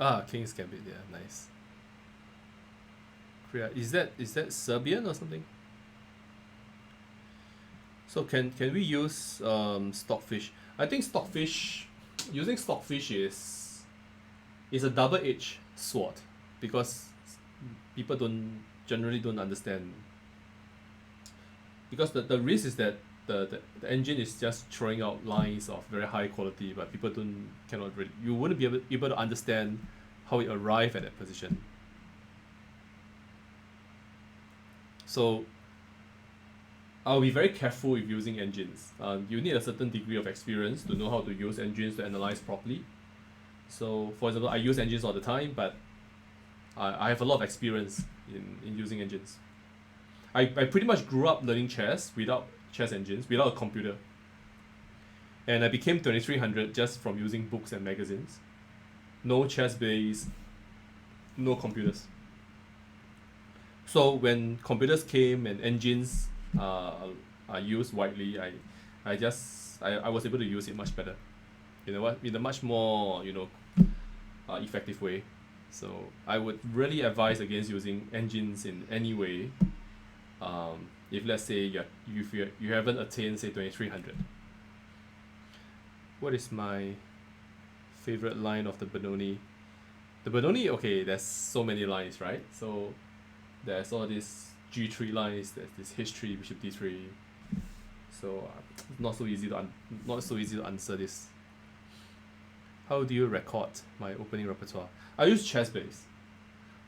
Ah, King's Gambit, yeah, nice. Is that Serbian or something? So can we use stockfish? I think using stockfish is a double-edged sword, because people generally don't understand, because the risk is that the engine is just throwing out lines of very high quality, but people cannot really, you wouldn't be able to understand how it arrived at that position. So I'll be very careful with using engines. You need a certain degree of experience to know how to use engines to analyze properly. So for example, I use engines all the time, but I have a lot of experience in using engines. I pretty much grew up learning chess without chess engines, without a computer. And I became 2300 just from using books and magazines. No chess base, no computers. So when computers came and engines are used widely, I was able to use it much better. You know what? In a much more effective way. So I would really advise against using engines in any way. If let's say you haven't attained say 2300. What is my favorite line of the Benoni? The Benoni, okay, there's so many lines, right? So there's all these G3 lines, there's this H3, Bishop D3. So not so easy to answer this. How do you record my opening repertoire? I use ChessBase.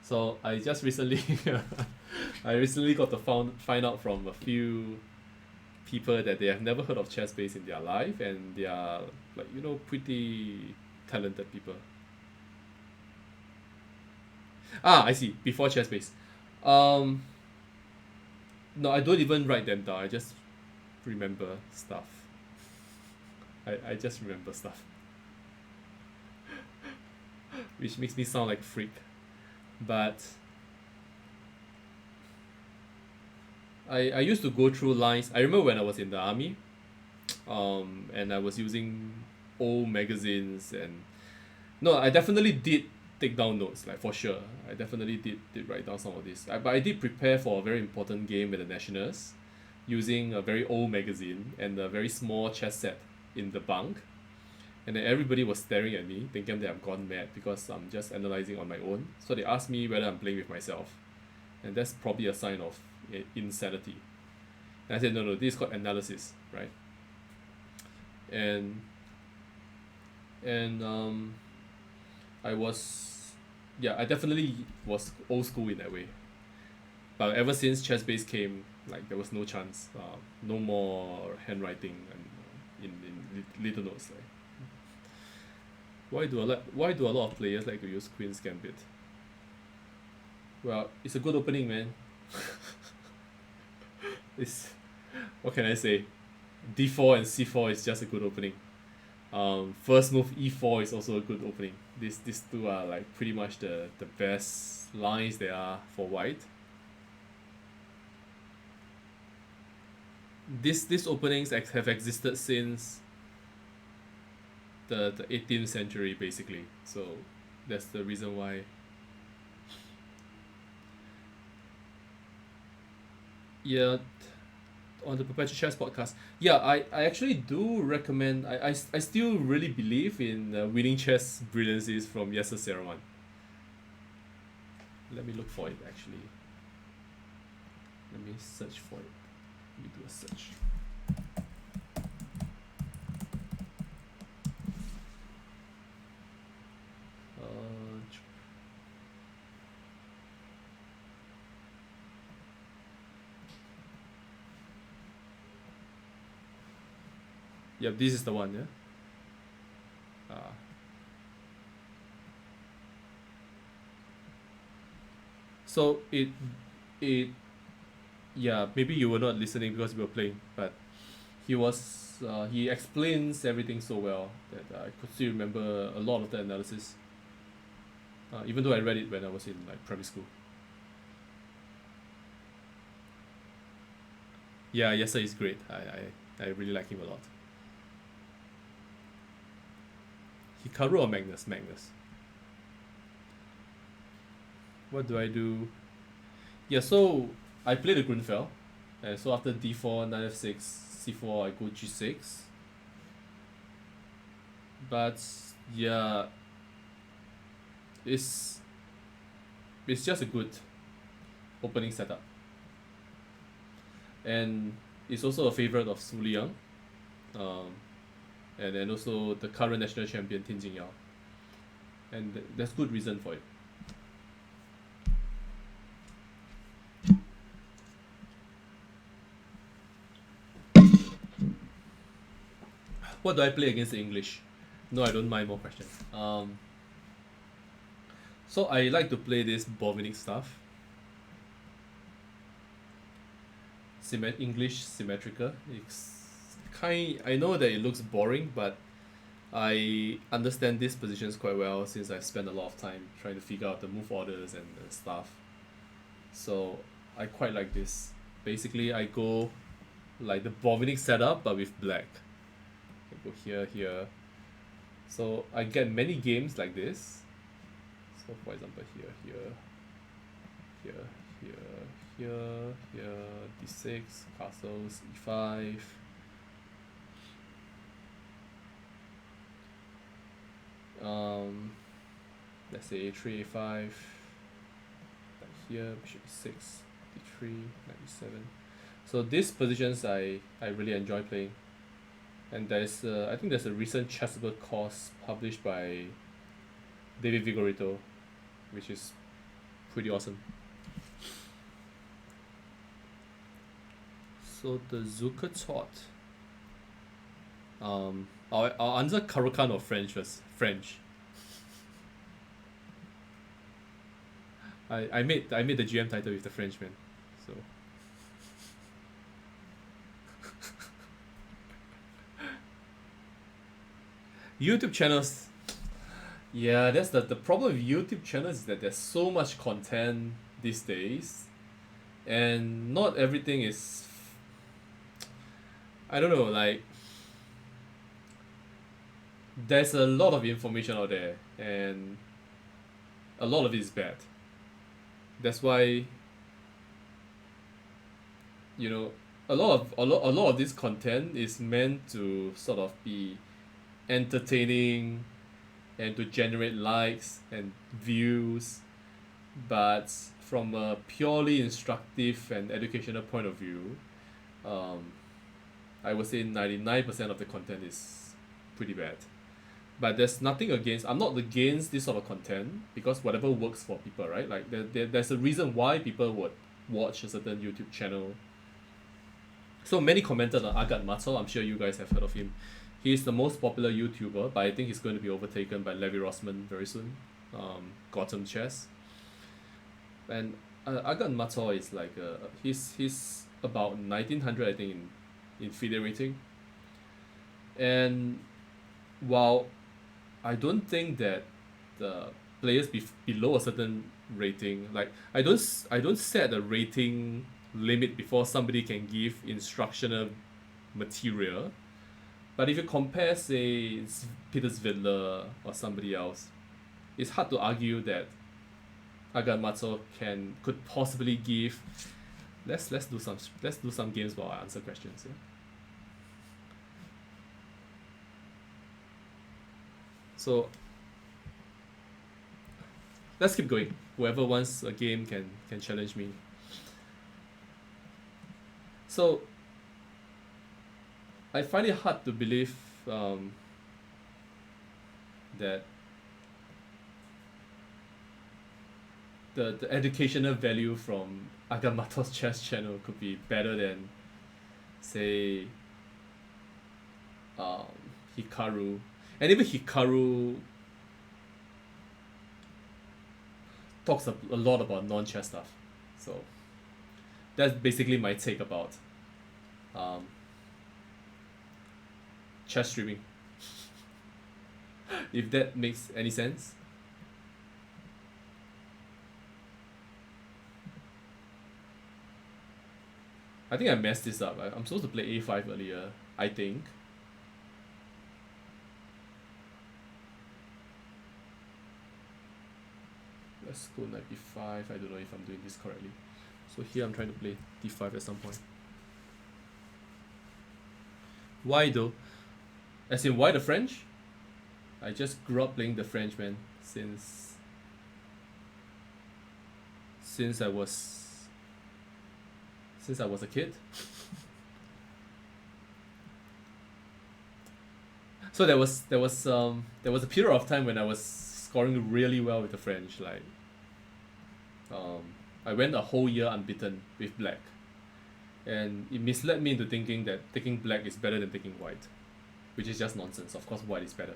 So I just recently got to find out from a few people that they have never heard of ChessBase in their life, and they are pretty talented people. I see. Before ChessBase. No, I don't even write them down. I just remember stuff. I just remember stuff. Which makes me sound like a freak. But I used to go through lines. I remember when I was in the army, and I was using old magazines, and no, I definitely did take down notes, like for sure. I definitely did write down some of this. But I did prepare for a very important game with the Nationals, using a very old magazine and a very small chess set in the bunk. And then everybody was staring at me, thinking that I've gone mad because I'm just analyzing on my own. So they asked me whether I'm playing with myself. And that's probably a sign of insanity. And I said, no, this is called analysis, right? And I definitely was old school in that way. But ever since ChessBase came, like there was no chance, no more handwriting and in little notes. Like, why do a lot of players like to use Queen's Gambit? Well, it's a good opening, man. What can I say? D4 and C4 is just a good opening. First move e4 is also a good opening. These two are like pretty much the best lines there are for white. These openings have existed since the 18th century basically. So that's the reason why. Yeah, on the Perpetual Chess podcast. Yeah, I actually do recommend. I still really believe in winning chess brilliancies from Yasser Seirawan. Let me look for it actually. Let me search for it. Let me do a search. Yep, this is the one, yeah? So yeah, maybe you were not listening because we were playing, but he explains everything so well that I could still remember a lot of the analysis. Even though I read it when I was in like primary school. Yeah, yes, sir, he's great. I really like him a lot. Hikaru or Magnus? Magnus. What do I do? Yeah, so I play the Grunfeld, and so after d4, knight f6, c4, I go g6. But yeah, it's just a good opening setup, and it's also a favorite of Su Liang, and then also the current national champion Tin Jingyao, and there's good reason for it. What do I play against the English? No, I don't mind more questions. So I like to play this Bovinic stuff. English symmetrical. I know that it looks boring, but I understand these positions quite well since I've spent a lot of time trying to figure out the move orders and stuff. So I quite like this. Basically, I go like the Bovinic setup, but with black. I go here, here. So I get many games like this. So for example, here, here, here, here, here, d6, castles, e5. Let's say a3, a5. Here, bishop e6, d3, knight e7. So these positions I really enjoy playing. And there's I think there's a recent Chessable course published by David Vigorito, which is pretty awesome. So the Zucker taught. I'll answer Karukan or French first. French. I made the GM title with the Frenchman, so. YouTube channels. Yeah, that's the problem with YouTube channels is that there's so much content these days, and not everything is. I don't know, like. There's a lot of information out there, and a lot of it is bad. That's why. You know, a lot of this content is meant to sort of be entertaining and to generate likes and views, but from a purely instructive and educational point of view, I would say 99% of the content is pretty bad. But there's nothing against. I'm not against this sort of content because whatever works for people, right? Like there's a reason why people would watch a certain YouTube channel. So many commented on Agat Matsal. I'm sure you guys have heard of him. He's the most popular YouTuber, but I think he's going to be overtaken by Levi Rossman very soon. Gotham Chess. And Agat Matsal is like he's about 1900 I think in FIDE rating. And while I don't think that the players below a certain rating, like I don't set a rating limit before somebody can give instructional material. But if you compare, say, Peter Zvidler or somebody else, it's hard to argue that Agamotto could possibly give. Let's do some games while I answer questions. Yeah? So let's keep going. Whoever wants a game can challenge me. So I find it hard to believe that the educational value from Agamotto's chess channel could be better than, say, um, Hikaru. And even Hikaru talks a lot about non-chess stuff. So that's basically my take about um, chess streaming. If that makes any sense. I think I messed this up. I'm supposed to play a5 earlier, I think. Let's go knight b5. I don't know if I'm doing this correctly. So here I'm trying to play d5 at some point. Why though? As in, why the French? I just grew up playing the French, man, since I was a kid. So there was a period of time when I was scoring really well with the French. Like, I went a whole year unbeaten with black, and it misled me into thinking that taking black is better than taking white, which is just nonsense. Of course, white is better.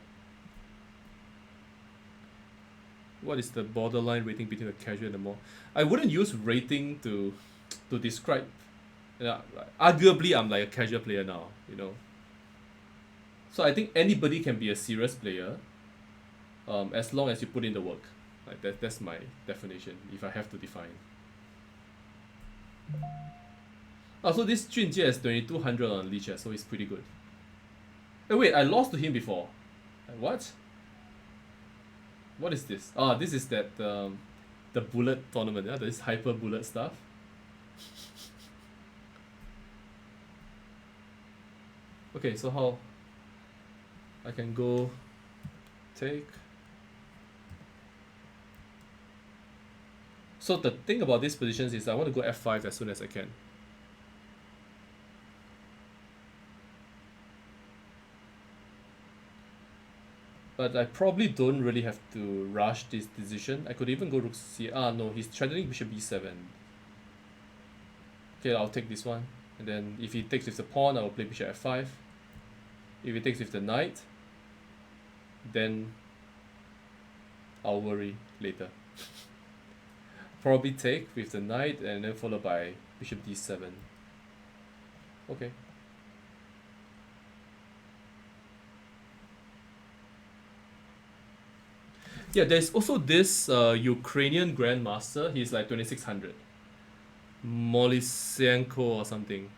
What is the borderline rating between a casual and a more? I wouldn't use rating to describe. Yeah, arguably, I'm like a casual player now, you know. So I think anybody can be a serious player, as long as you put in the work. Like that's my definition, if I have to define. Oh, so this Junjie has 2200 on lichess, so he's pretty good. Hey, wait, I lost to him before. What? What is this? Ah, this is that the bullet tournament, yeah, this hyper bullet stuff. Okay, so how I can go take. So the thing about these positions is I want to go f5 as soon as I can. But I probably don't really have to rush this decision. I could even go rook c. Ah, no, he's threatening bishop b7. Okay, I'll take this one. And then if he takes with the pawn, I will play bishop f5. If he takes with the knight, then I'll worry later. Probably take with the knight and then followed by bishop d7. Okay. Yeah, there's also this Ukrainian grandmaster. He's like 2600. Molisenko or something.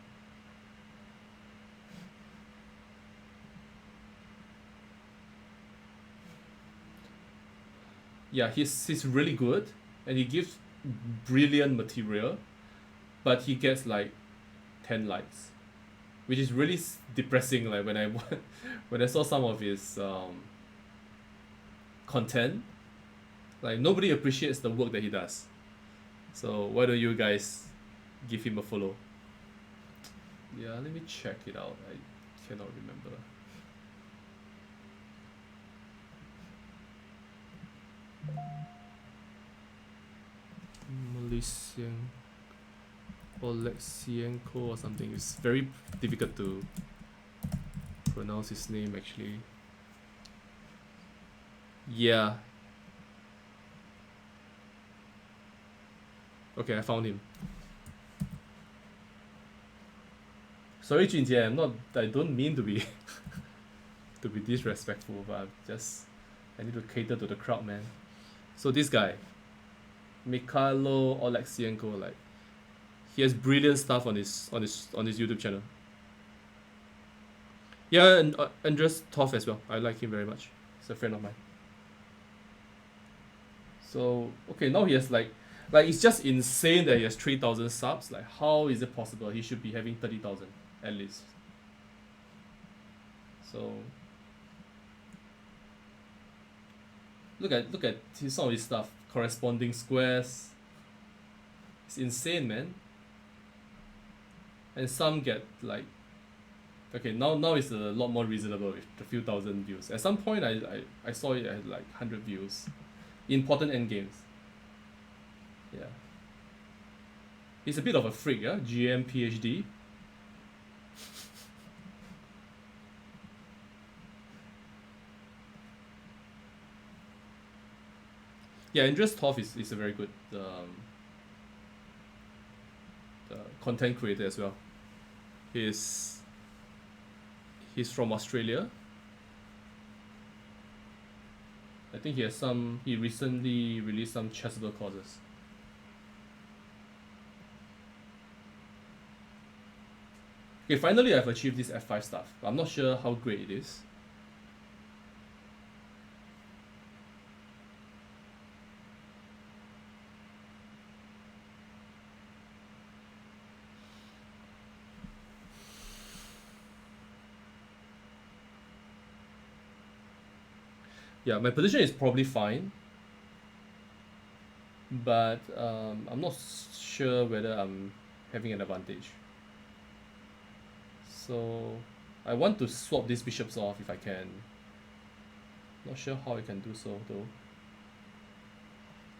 Yeah, he's really good, and he gives brilliant material, but he gets like 10 likes, which is really depressing. Like when I when I saw some of his content, like nobody appreciates the work that he does. So why don't you guys give him a follow? Yeah, let me check it out. I cannot remember. Malaysian Oleksienko or something. It's very difficult to pronounce his name actually. Yeah. Okay, I found him. Sorry, Junjie, I don't mean to be to be disrespectful, but I need to cater to the crowd, man. So this guy, Mikhailo Oleksienko, like he has brilliant stuff on his YouTube channel. Yeah, and Andres Toff as well. I like him very much. He's a friend of mine. So okay, now he has like it's just insane that he has 3,000 subs. Like how is it possible? He should be having 30,000 at least. So look at some of his stuff. Corresponding squares. It's insane, man. And some get like okay, now it's a lot more reasonable with a few thousand views. At some point I saw it at like 100 views. Important endgames. Yeah. He's a bit of a freak, yeah? GM PhD. Yeah, Andres Toff is a very good content creator as well. He's from Australia. I think he recently released some chessable courses. Okay, finally I've achieved this F5 stuff. I'm not sure how great it is. Yeah, my position is probably fine, but I'm not sure whether I'm having an advantage. So I want to swap these bishops off if I can. Not sure how I can do so though.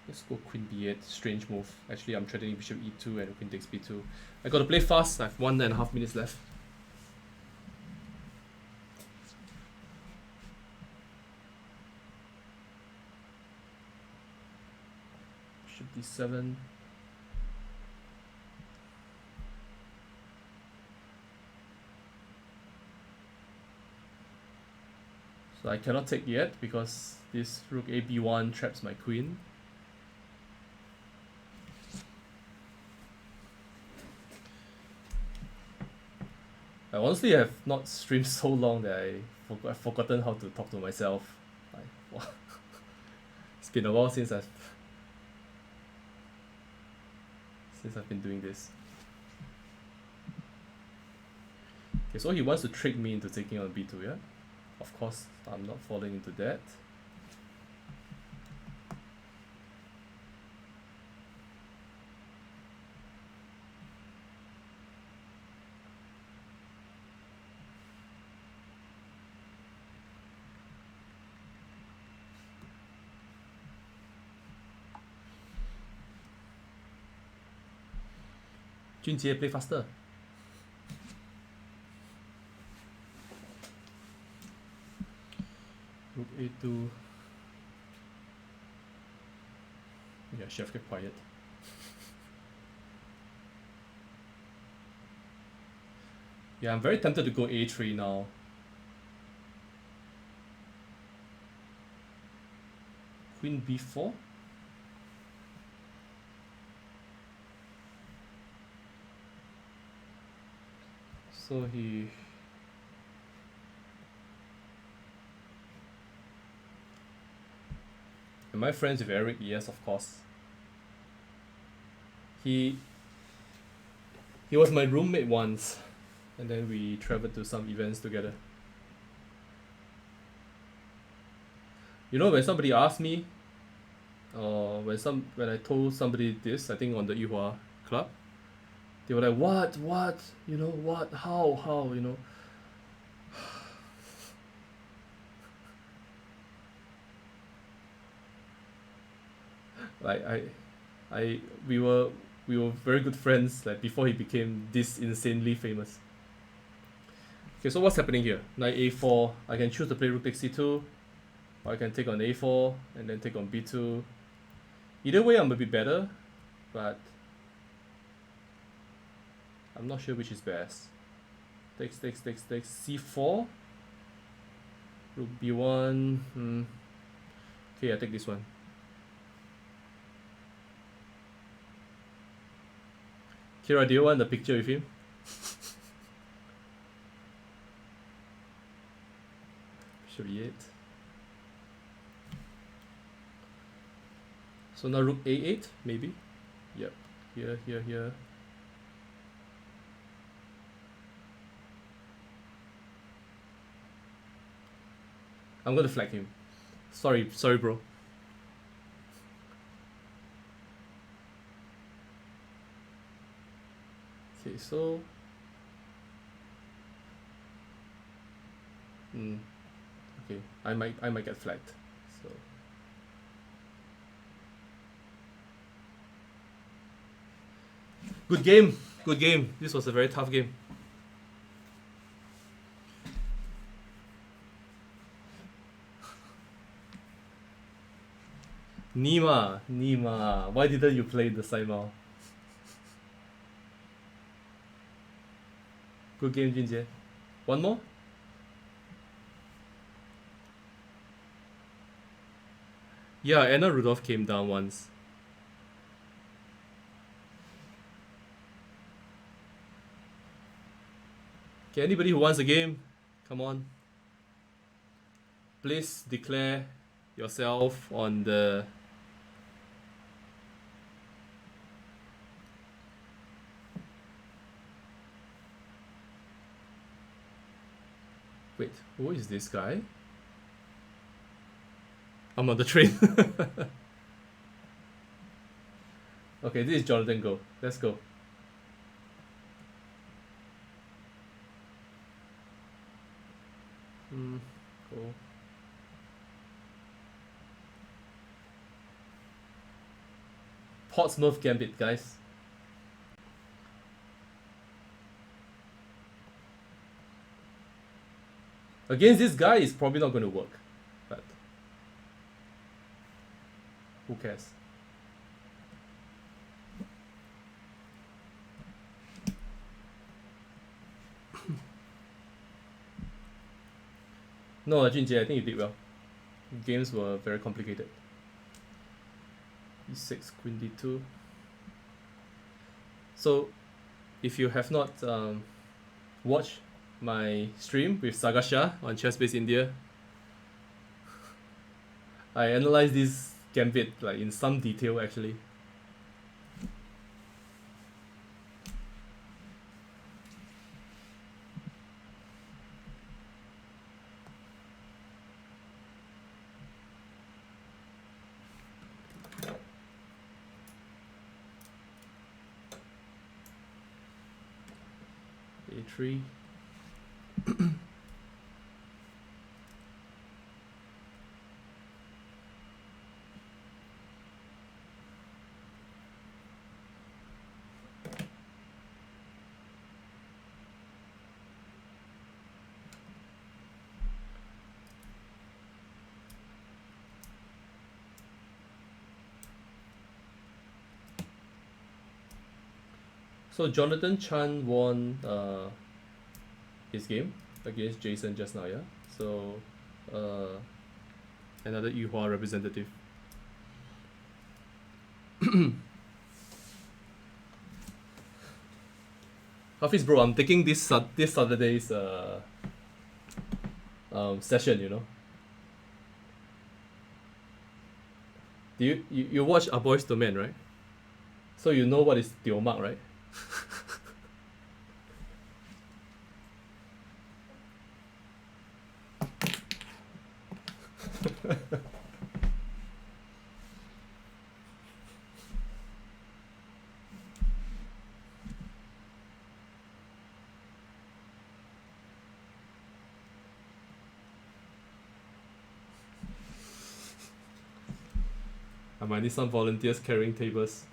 Let's go queen b8, strange move. Actually, I'm threatening bishop e2 and queen takes b2. I gotta play fast, I have 1.5 minutes left. Bishop d7. So I cannot take yet because this rook a b1 traps my queen. I honestly have not streamed so long that I've forgotten how to talk to myself. Like, wow. It's been a while since I've been doing this. Okay, so he wants to trick me into taking on b2, yeah? Of course, I'm not falling into that. Junjie, play faster. Rook a2. Yeah, chef, get quiet. Yeah, I'm very tempted to go a3 now. Queen b4. So he... Am I friends with Eric? Yes, of course. He was my roommate once, and then we traveled to some events together. You know, when somebody asked me, or when I told somebody this, I think on the Yuhua club, they were like, what, you know, what, how, you know. Like we were very good friends like before he became this insanely famous. Okay, so what's happening here? Knight a4. I can choose to play rook takes c2, or I can take on a4 and then take on b2. Either way, I'm a bit better, but I'm not sure which is best. Takes c4. Rook b1. Okay, I take this one. Kira, do you want the picture with him? Bishop e8. So now rook a8, maybe? Yep. Here. I'm gonna flag him. Sorry, bro. Okay, so okay, I might get flagged. So good game. This was a very tough game. Nima, why didn't you play the Simul? Good game, Junjie. One more? Yeah, Anna Rudolph came down once. Okay, anybody who wants a game, come on. Please declare yourself on the... Wait, who is this guy? I'm on the train. Okay, this is Jonathan Go. Let's go. Go. Portsmouth Gambit, guys. Against this guy, it's probably not going to work. But who cares? No, Junjie, I think you did well. Games were very complicated. e6, queen d2. So, if you have not watched my stream with Sagasha on ChessBase India, I analyzed this gambit like in some detail actually. A3. So Jonathan Chan won his game against Jason just now, yeah? So another Yuhua representative. Hafiz bro, I'm taking this Saturday's session, you know. Do you watch A Boys to Men, right? So you know what is Tiomak, right? I might need some volunteers carrying tables.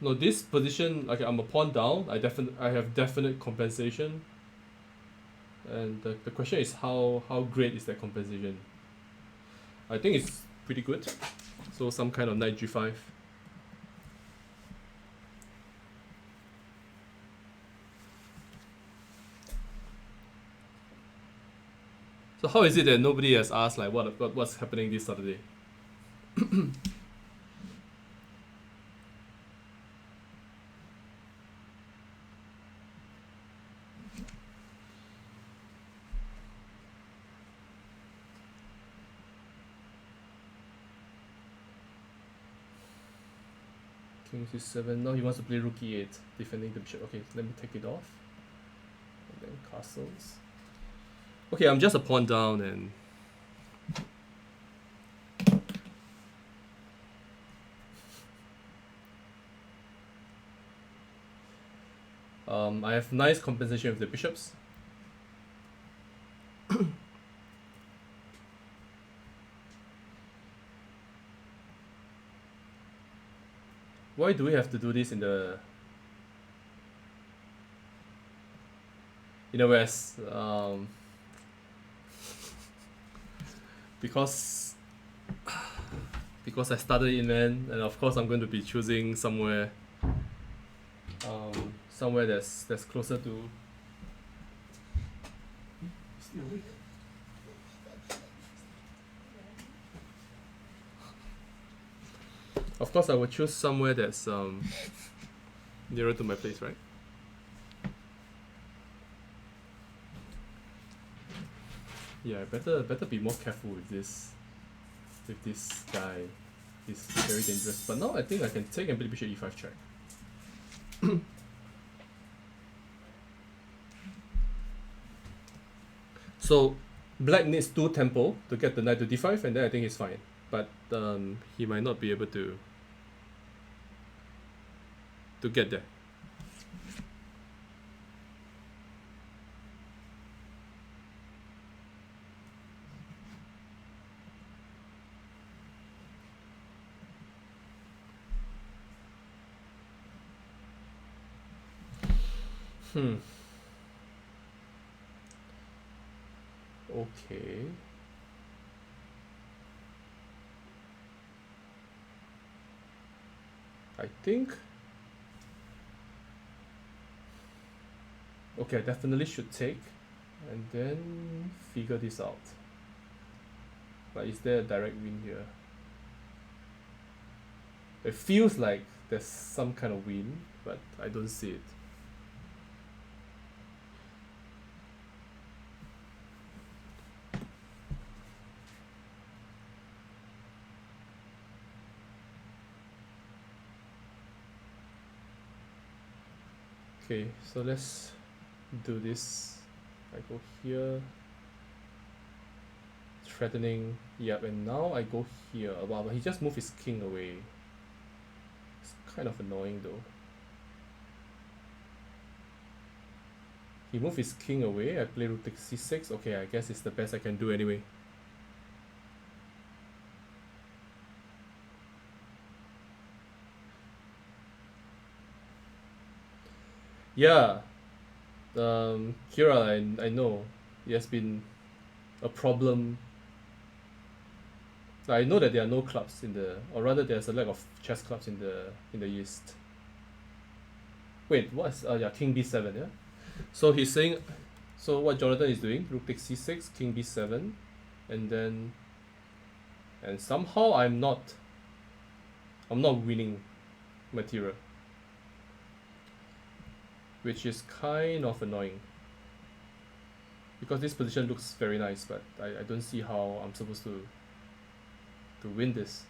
No, this position, like I'm a pawn down. I have definite compensation, and the question is how great is that compensation? I think it's pretty good. So some kind of knight g5. So how is it that nobody has asked like what's happening this Saturday? King c7. Now he wants to play rook e8, defending the bishop. Okay, let me take it off. And then castles. Okay, I'm just a pawn down and I have nice compensation with the bishops. Why do we have to do this in the West? Because I studied in man, and of course I'm going to be choosing somewhere that's closer to. Still awake. Of course, I will choose somewhere that's nearer to my place, right? Yeah, better be more careful with this guy. He's very dangerous. But now I think I can take and play bishop e5 check. So black needs 2 tempo to get the knight to d5, and then I think he's fine. But he might not be able to get there. Okay. I think. Okay, I definitely should take and then figure this out. But is there a direct win here? It feels like there's some kind of win, but I don't see it. Okay, so let's do this. I go here, threatening. Yep, and now I go here. Wow, but he just moved his king away. It's kind of annoying though. He moved his king away. I play rook takes c6. Okay, I guess it's the best I can do anyway. Yeah, Kira, I know it has been a problem. I know that there are no clubs in the, or rather there's a lack of chess clubs in the East. Wait, what's yeah, King b7, yeah. So he's saying, so what Jonathan is doing, rook takes c6, King b7, and somehow I'm not winning material, which is kind of annoying because this position looks very nice, but I don't see how I'm supposed to win this.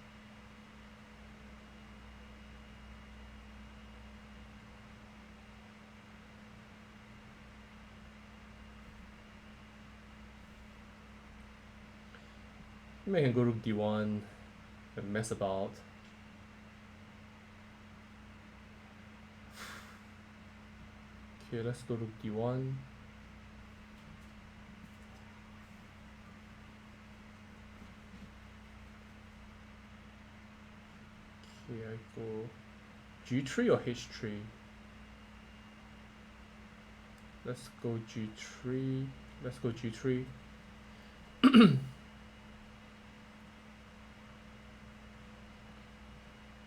Maybe I can go rook d1 and mess about. Okay, let's go rook d1. Okay, I go g3 or h3. Let's go g3. Let's go g3.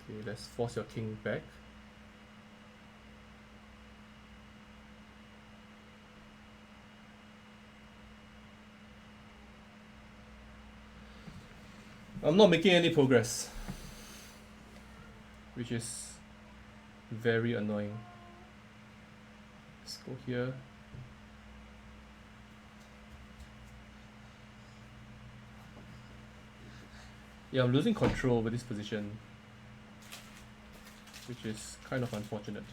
Okay, let's force your king back. I'm not making any progress, which is very annoying. Let's go here. Yeah, I'm losing control over this position, which is kind of unfortunate.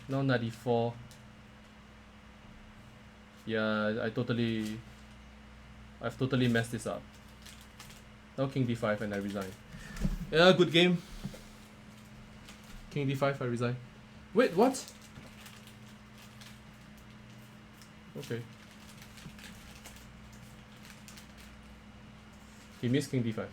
Now 94. Yeah, I've totally messed this up. Now king d5 and I resign. Yeah, good game. King d5, I resign. Wait, what? Okay. He missed king d5.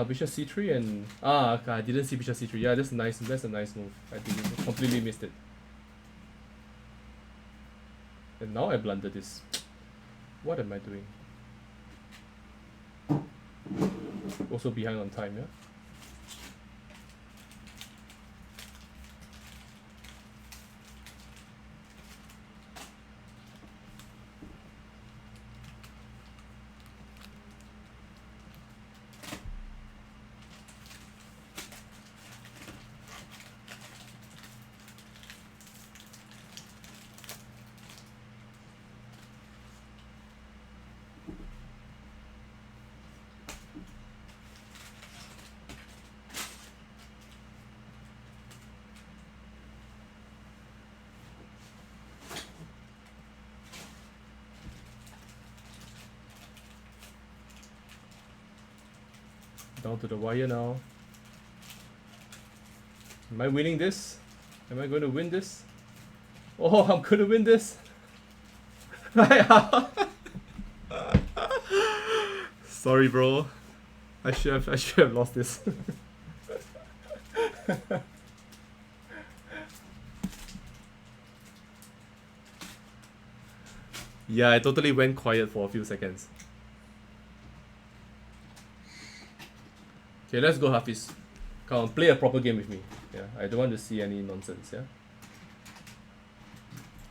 Bishop c3 and okay, I didn't see bishop c3. Yeah, that's a nice move. I completely missed it. And now I blundered this. What am I doing? Also behind on time, yeah? Down to the wire now. Am I winning this? Am I going to win this? Oh, I'm going to win this. Sorry, bro. I should have lost this. Yeah, I totally went quiet for a few seconds. Okay, let's go, Hafiz. Come on, play a proper game with me. Yeah, I don't want to see any nonsense, yeah?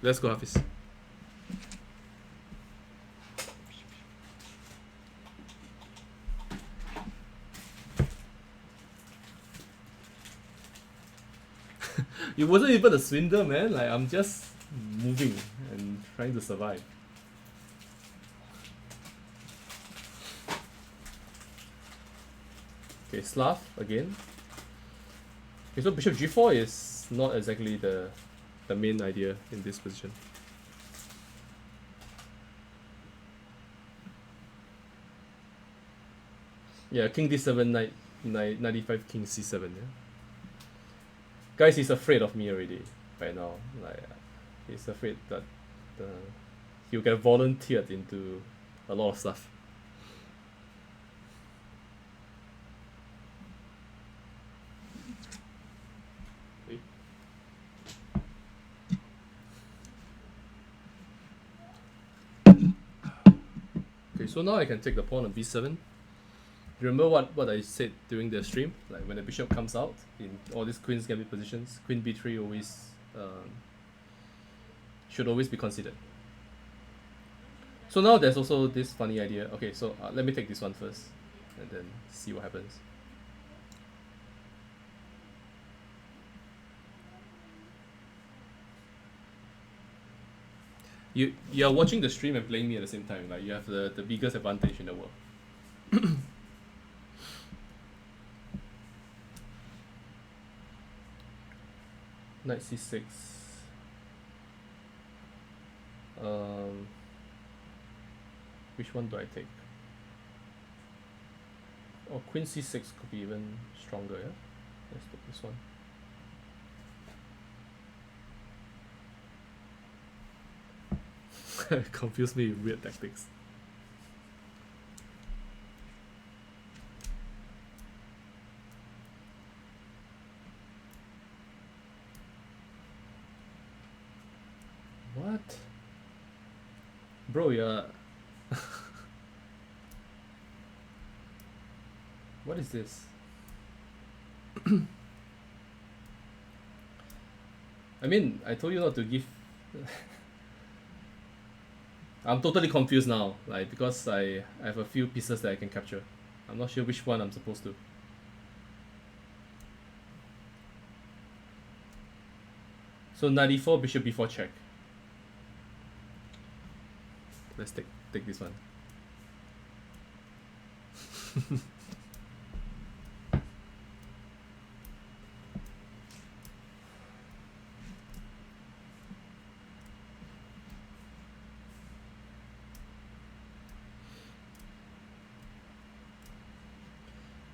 Let's go, Hafiz. It wasn't even a swindle, man. Like, I'm just moving and trying to survive. Okay, Slav again. Okay, so bishop g4 is not exactly the main idea in this position. Yeah, king d7, knight 95, king c7. Yeah. Guys, he's afraid of me already right now. Like, he's afraid that he'll get volunteered into a lot of stuff. Okay, so now I can take the pawn on b7. Remember what I said during the stream? Like when the bishop comes out in all these queen's gambit positions, queen b3 always should always be considered. So now there's also this funny idea. Okay, so let me take this one first, and then see what happens. You're watching the stream and playing me at the same time. Like you have the biggest advantage in the world. Knight c6. Which one do I take? Oh, queen c6 could be even stronger, yeah? Let's take this one. Confuse me with weird tactics. What? Bro, yeah. What is this? I mean, I told you not to give. I'm totally confused now, like because I have a few pieces that I can capture. I'm not sure which one I'm supposed to. So 94 bishop b4 check. Let's take this one.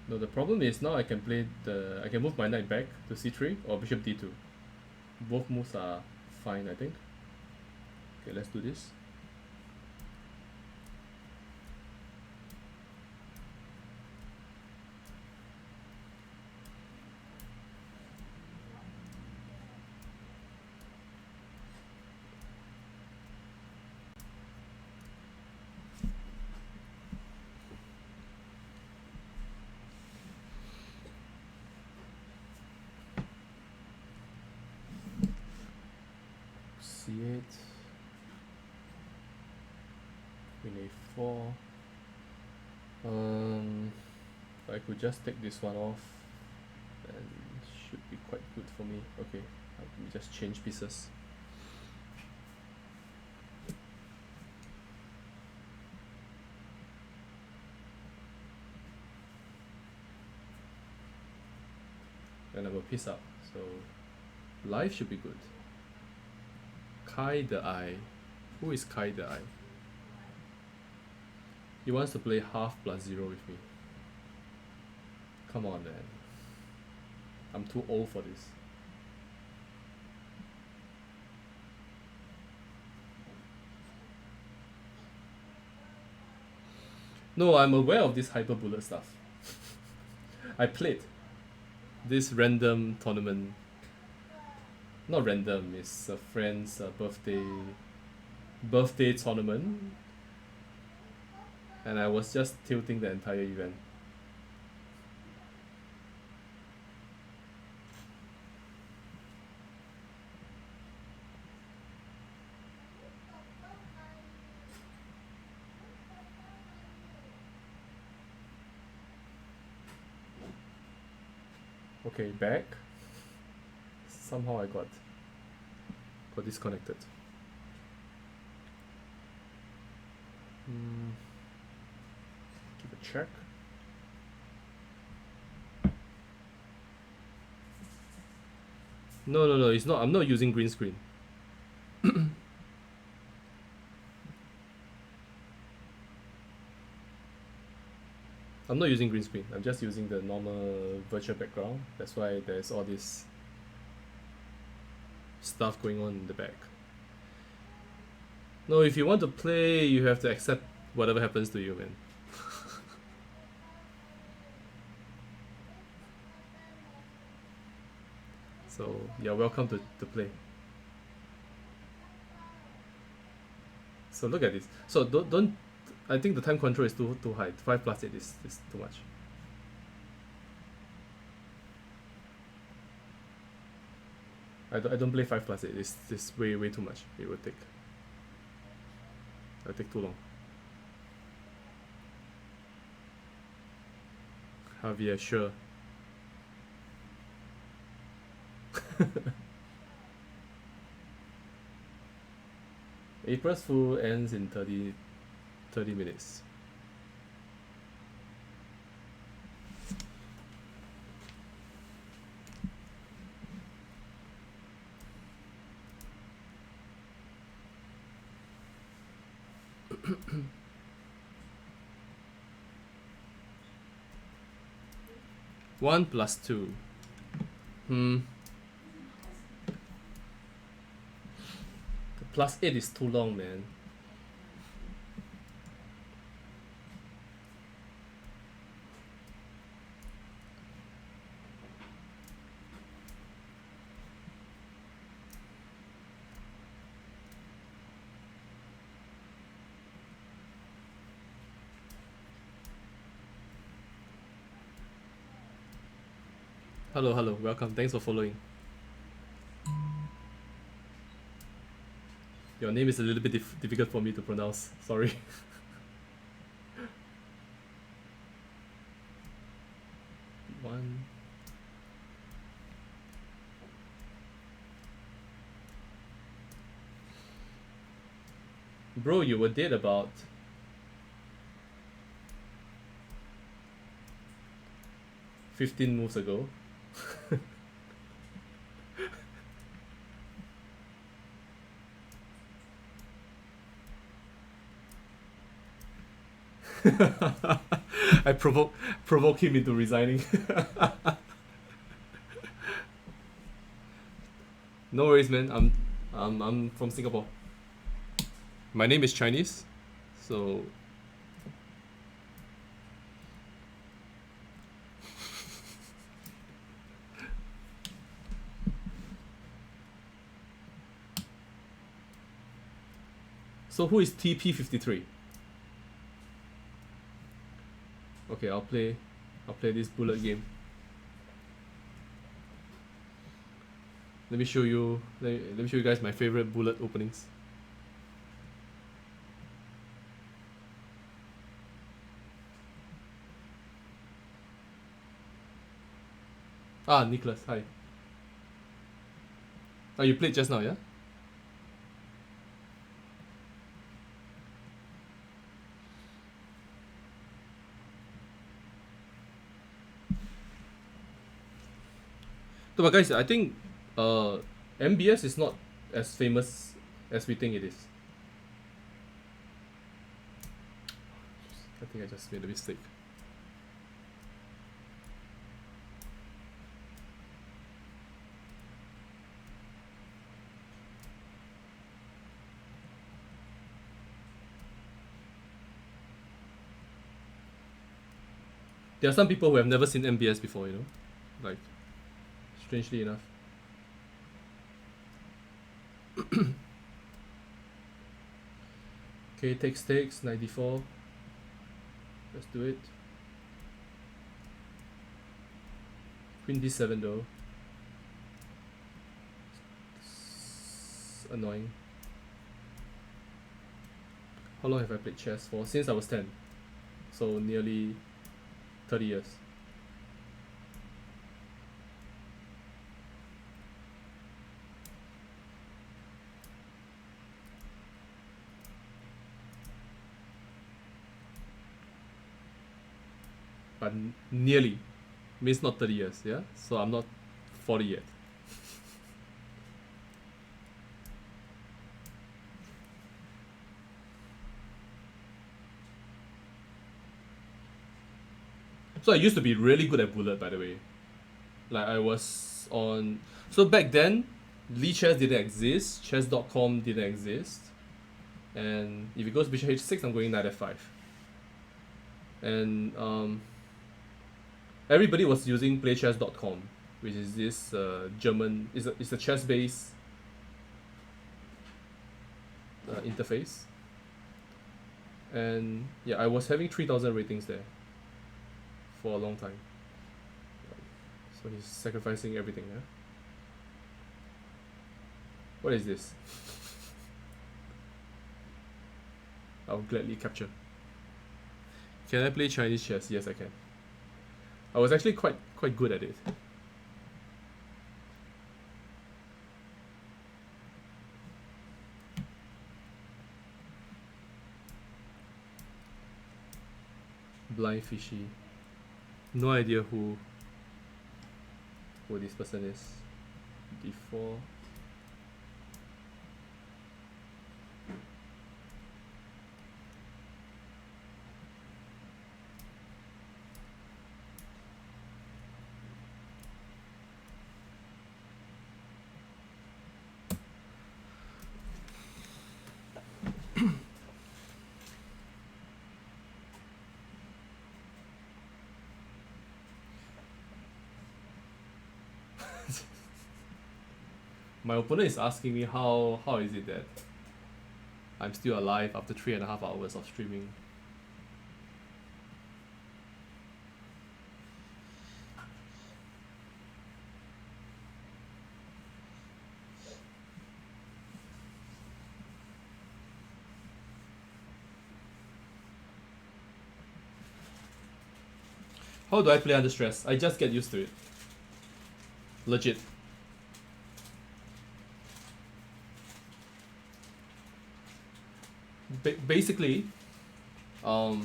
No, the problem is now I can move my knight back to c3 or bishop d2. Both moves are fine, I think. Okay, let's do this. c8, queen a4. I could just take this one off, and should be quite good for me. Okay, let me just change pieces. And I'm a piece up, so life should be good. Kai the Eye. Who is Kai the Eye? He wants to play half plus 0 with me. Come on, man. I'm too old for this. No, I'm aware of this hyper bullet stuff. I played this random tournament. Not random, it's a friend's birthday tournament, and I was just tilting the entire event. Okay, back. Somehow I got disconnected. Give a check. No, it's not. I'm not using green screen. I'm not using green screen. I'm just using the normal virtual background. That's why there's all this stuff going on in the back. No, if you want to play, you have to accept whatever happens to you, man. So you're welcome to play. So look at this. So don't I think the time control is too high. 5 plus 8 is too much. I don't play 5 plus 8. It's way too much. It'll take too long. Javier, sure. April's Fool ends in 30 minutes. One plus two. The plus 8 is too long, man. Hello, hello, welcome. Thanks for following. Your name is a little bit difficult for me to pronounce. Sorry. One. Bro, you were dead about 15 moves ago. I provoke him into resigning. No worries, man. I'm from Singapore. My name is Chinese, so who is TP53? Okay, I'll play this bullet game. Let me show you guys my favorite bullet openings. Ah, Nicholas, hi. Oh, you played just now, yeah? So, but guys, I think MBS is not as famous as we think it is. I think I just made a mistake. There are some people who have never seen MBS before, you know, like, strangely enough. Okay, takes 94. Let's do it. Queen D7 though. It's annoying. How long have I played chess for? Since I was 10. So nearly 30 years. But nearly means not 30 years, yeah? So I'm not 40 yet. So I used to be really good at bullet, by the way. Like I was on... So back then, lichess didn't exist, chess.com didn't exist. And if it goes bishop h6, I'm going knight f5. And everybody was using playchess.com, which is this German... It's a chess-based interface. And yeah, I was having 3,000 ratings there for a long time. So he's sacrificing everything, yeah? What is this? I'll gladly capture. Can I play Chinese chess? Yes, I can. I was actually quite good at it. Blind fishy. No idea who this person is. D4. My opponent is asking me how is it that I'm still alive after 3.5 hours of streaming. How do I play under stress? I just get used to it. Legit. Basically, yeah,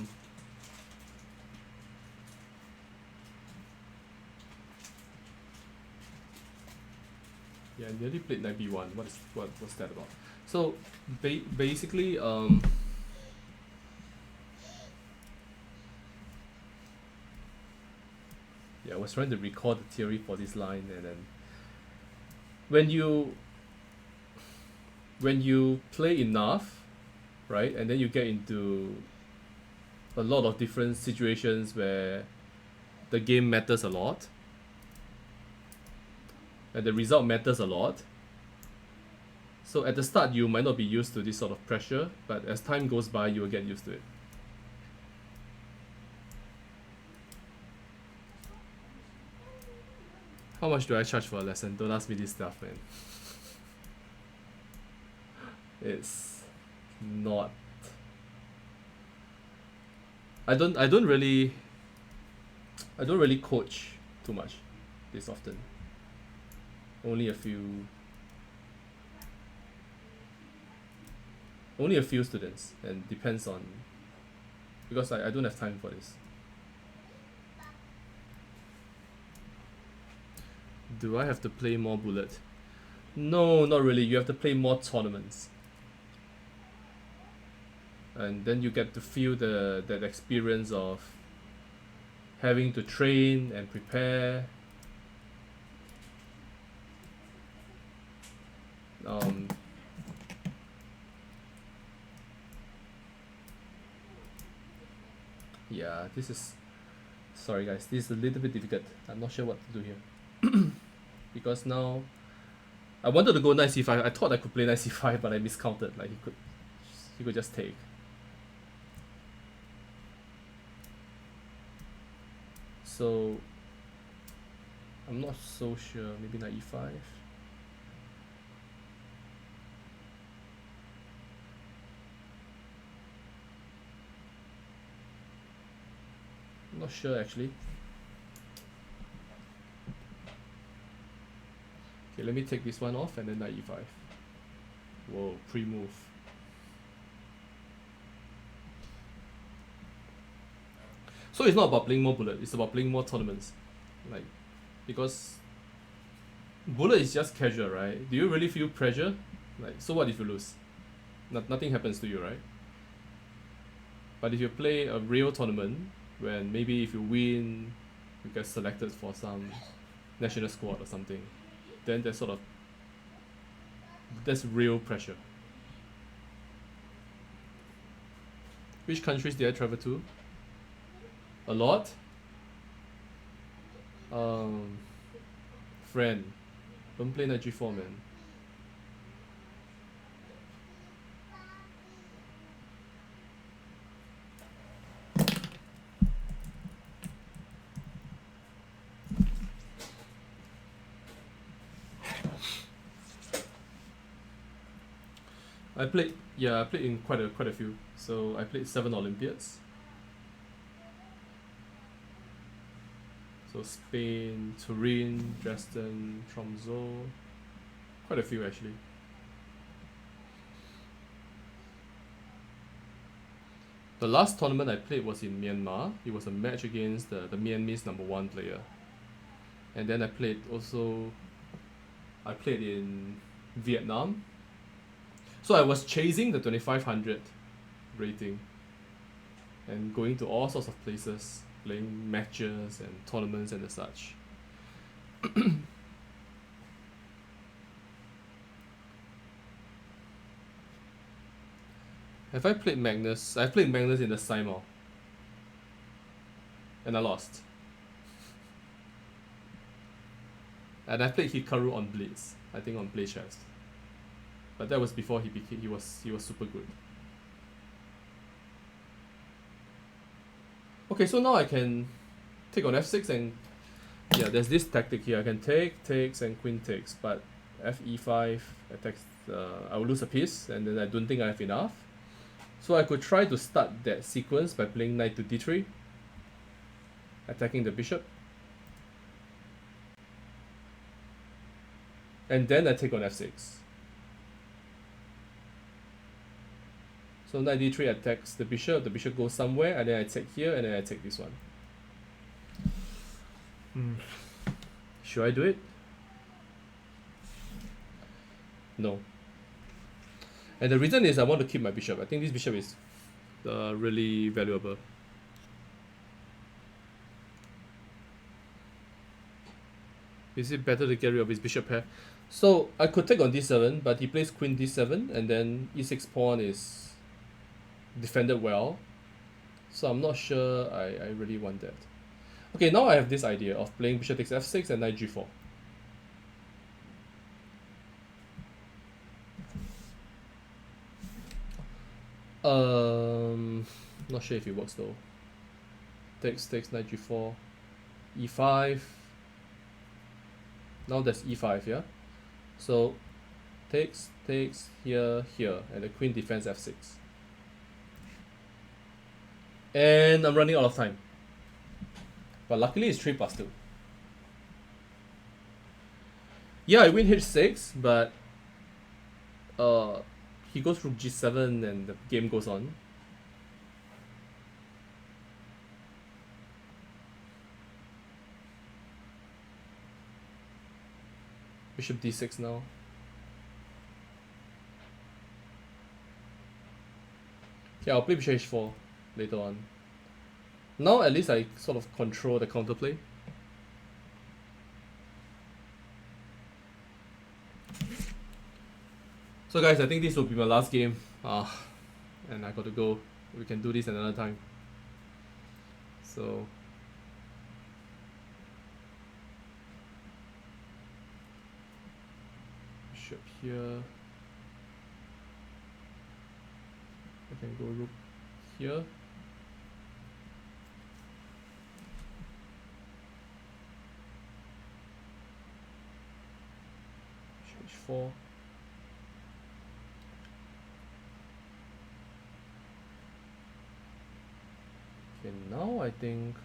I nearly played knight b1. What's that about? So basically, yeah, I was trying to record the theory for this line, and then when you play enough, right, and then you get into a lot of different situations where the game matters a lot, and the result matters a lot. So at the start, you might not be used to this sort of pressure, but as time goes by, you will get used to it. How much do I charge for a lesson? Don't ask me this stuff, man. It's not. I don't really coach too much this often. Only a few students, and depends on, because I don't have time for this. Do I have to play more bullet? No, not really. You have to play more tournaments, and then you get to feel that experience of having to train and prepare. Yeah, this is, sorry guys, this is a little bit difficult. I'm not sure what to do here. Because now I wanted to go knight c5. I thought I could play knight c5, but I miscounted. Like he could just take. So I'm not so sure. Maybe knight e5. I'm not sure actually. Okay, let me take this one off and then knight e5. Whoa, pre-move. So it's not about playing more bullet, it's about playing more tournaments. Like, because bullet is just casual, right? Do you really feel pressure? Like, so what if you lose? Nothing happens to you, right? But if you play a real tournament, when maybe if you win, you get selected for some national squad or something, then that's real pressure. Which countries did I travel to? A lot. Friend, don't play knight g4, man. I played in quite a few. So I played 7 Olympiads. So Spain, Turin, Dresden, Tromsø, quite a few actually. The last tournament I played was in Myanmar. It was a match against the Myanmar's #1 player. And then I played in Vietnam. So I was chasing the 2500 rating and going to all sorts of places, playing matches and tournaments and such. Have I played Magnus? I played Magnus in the Simul. And I lost. And I played Hikaru on Blitz. I think on Play Chess. But that was before he was super good. Okay, so now I can take on f6 and yeah, there's this tactic here. I can takes and queen takes, but fe5 attacks. I will lose a piece, and then I don't think I have enough. So I could try to start that sequence by playing knight to d3. attacking the bishop. And then I take on f6. So knight d3 attacks the bishop goes somewhere, and then I take here, and then I take this one. Should I do it? No. And the reason is I want to keep my bishop. I think this bishop is really valuable. Is it better to get rid of his bishop pair? So I could take on d7, but he plays queen d7, and then e6 pawn is defended well. So I'm not sure I really want that. Okay, now I have this idea of playing bishop takes f6 and knight g4. Not sure if it works though. Takes knight g4, e5. Now that's e5, yeah? So takes here, and the queen defends f6. And I'm running out of time. But luckily it's 3+2. Yeah, I win h6, but he goes through g7 and the game goes on. Bishop d6 now. Yeah, I'll play bishop h4 later on. Now at least I sort of control the counterplay. So guys, I think this will be my last game. And I got to go. We can do this another time. So bishop here. I can go rook here. Bishop h4. Okay, now I think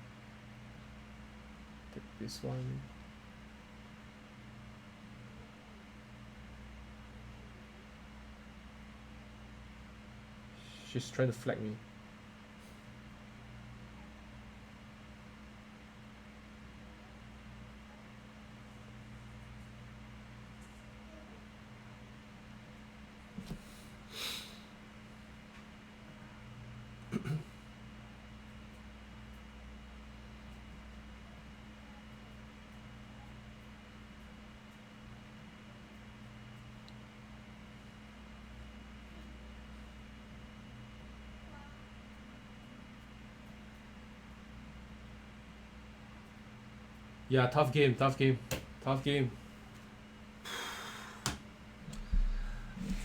take this one. She's trying to flag me. Yeah, tough game.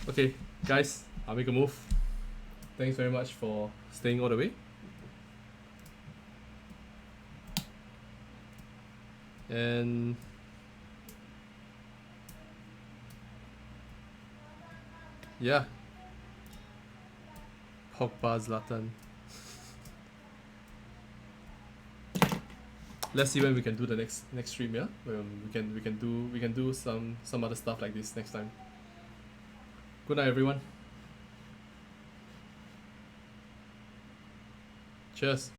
Okay, guys, I'll make a move. Thanks very much for staying all the way. And yeah, Pogba, Zlatan. Let's see when we can do the next stream. Yeah, we can do some other stuff like this next time. Good night, everyone. Cheers.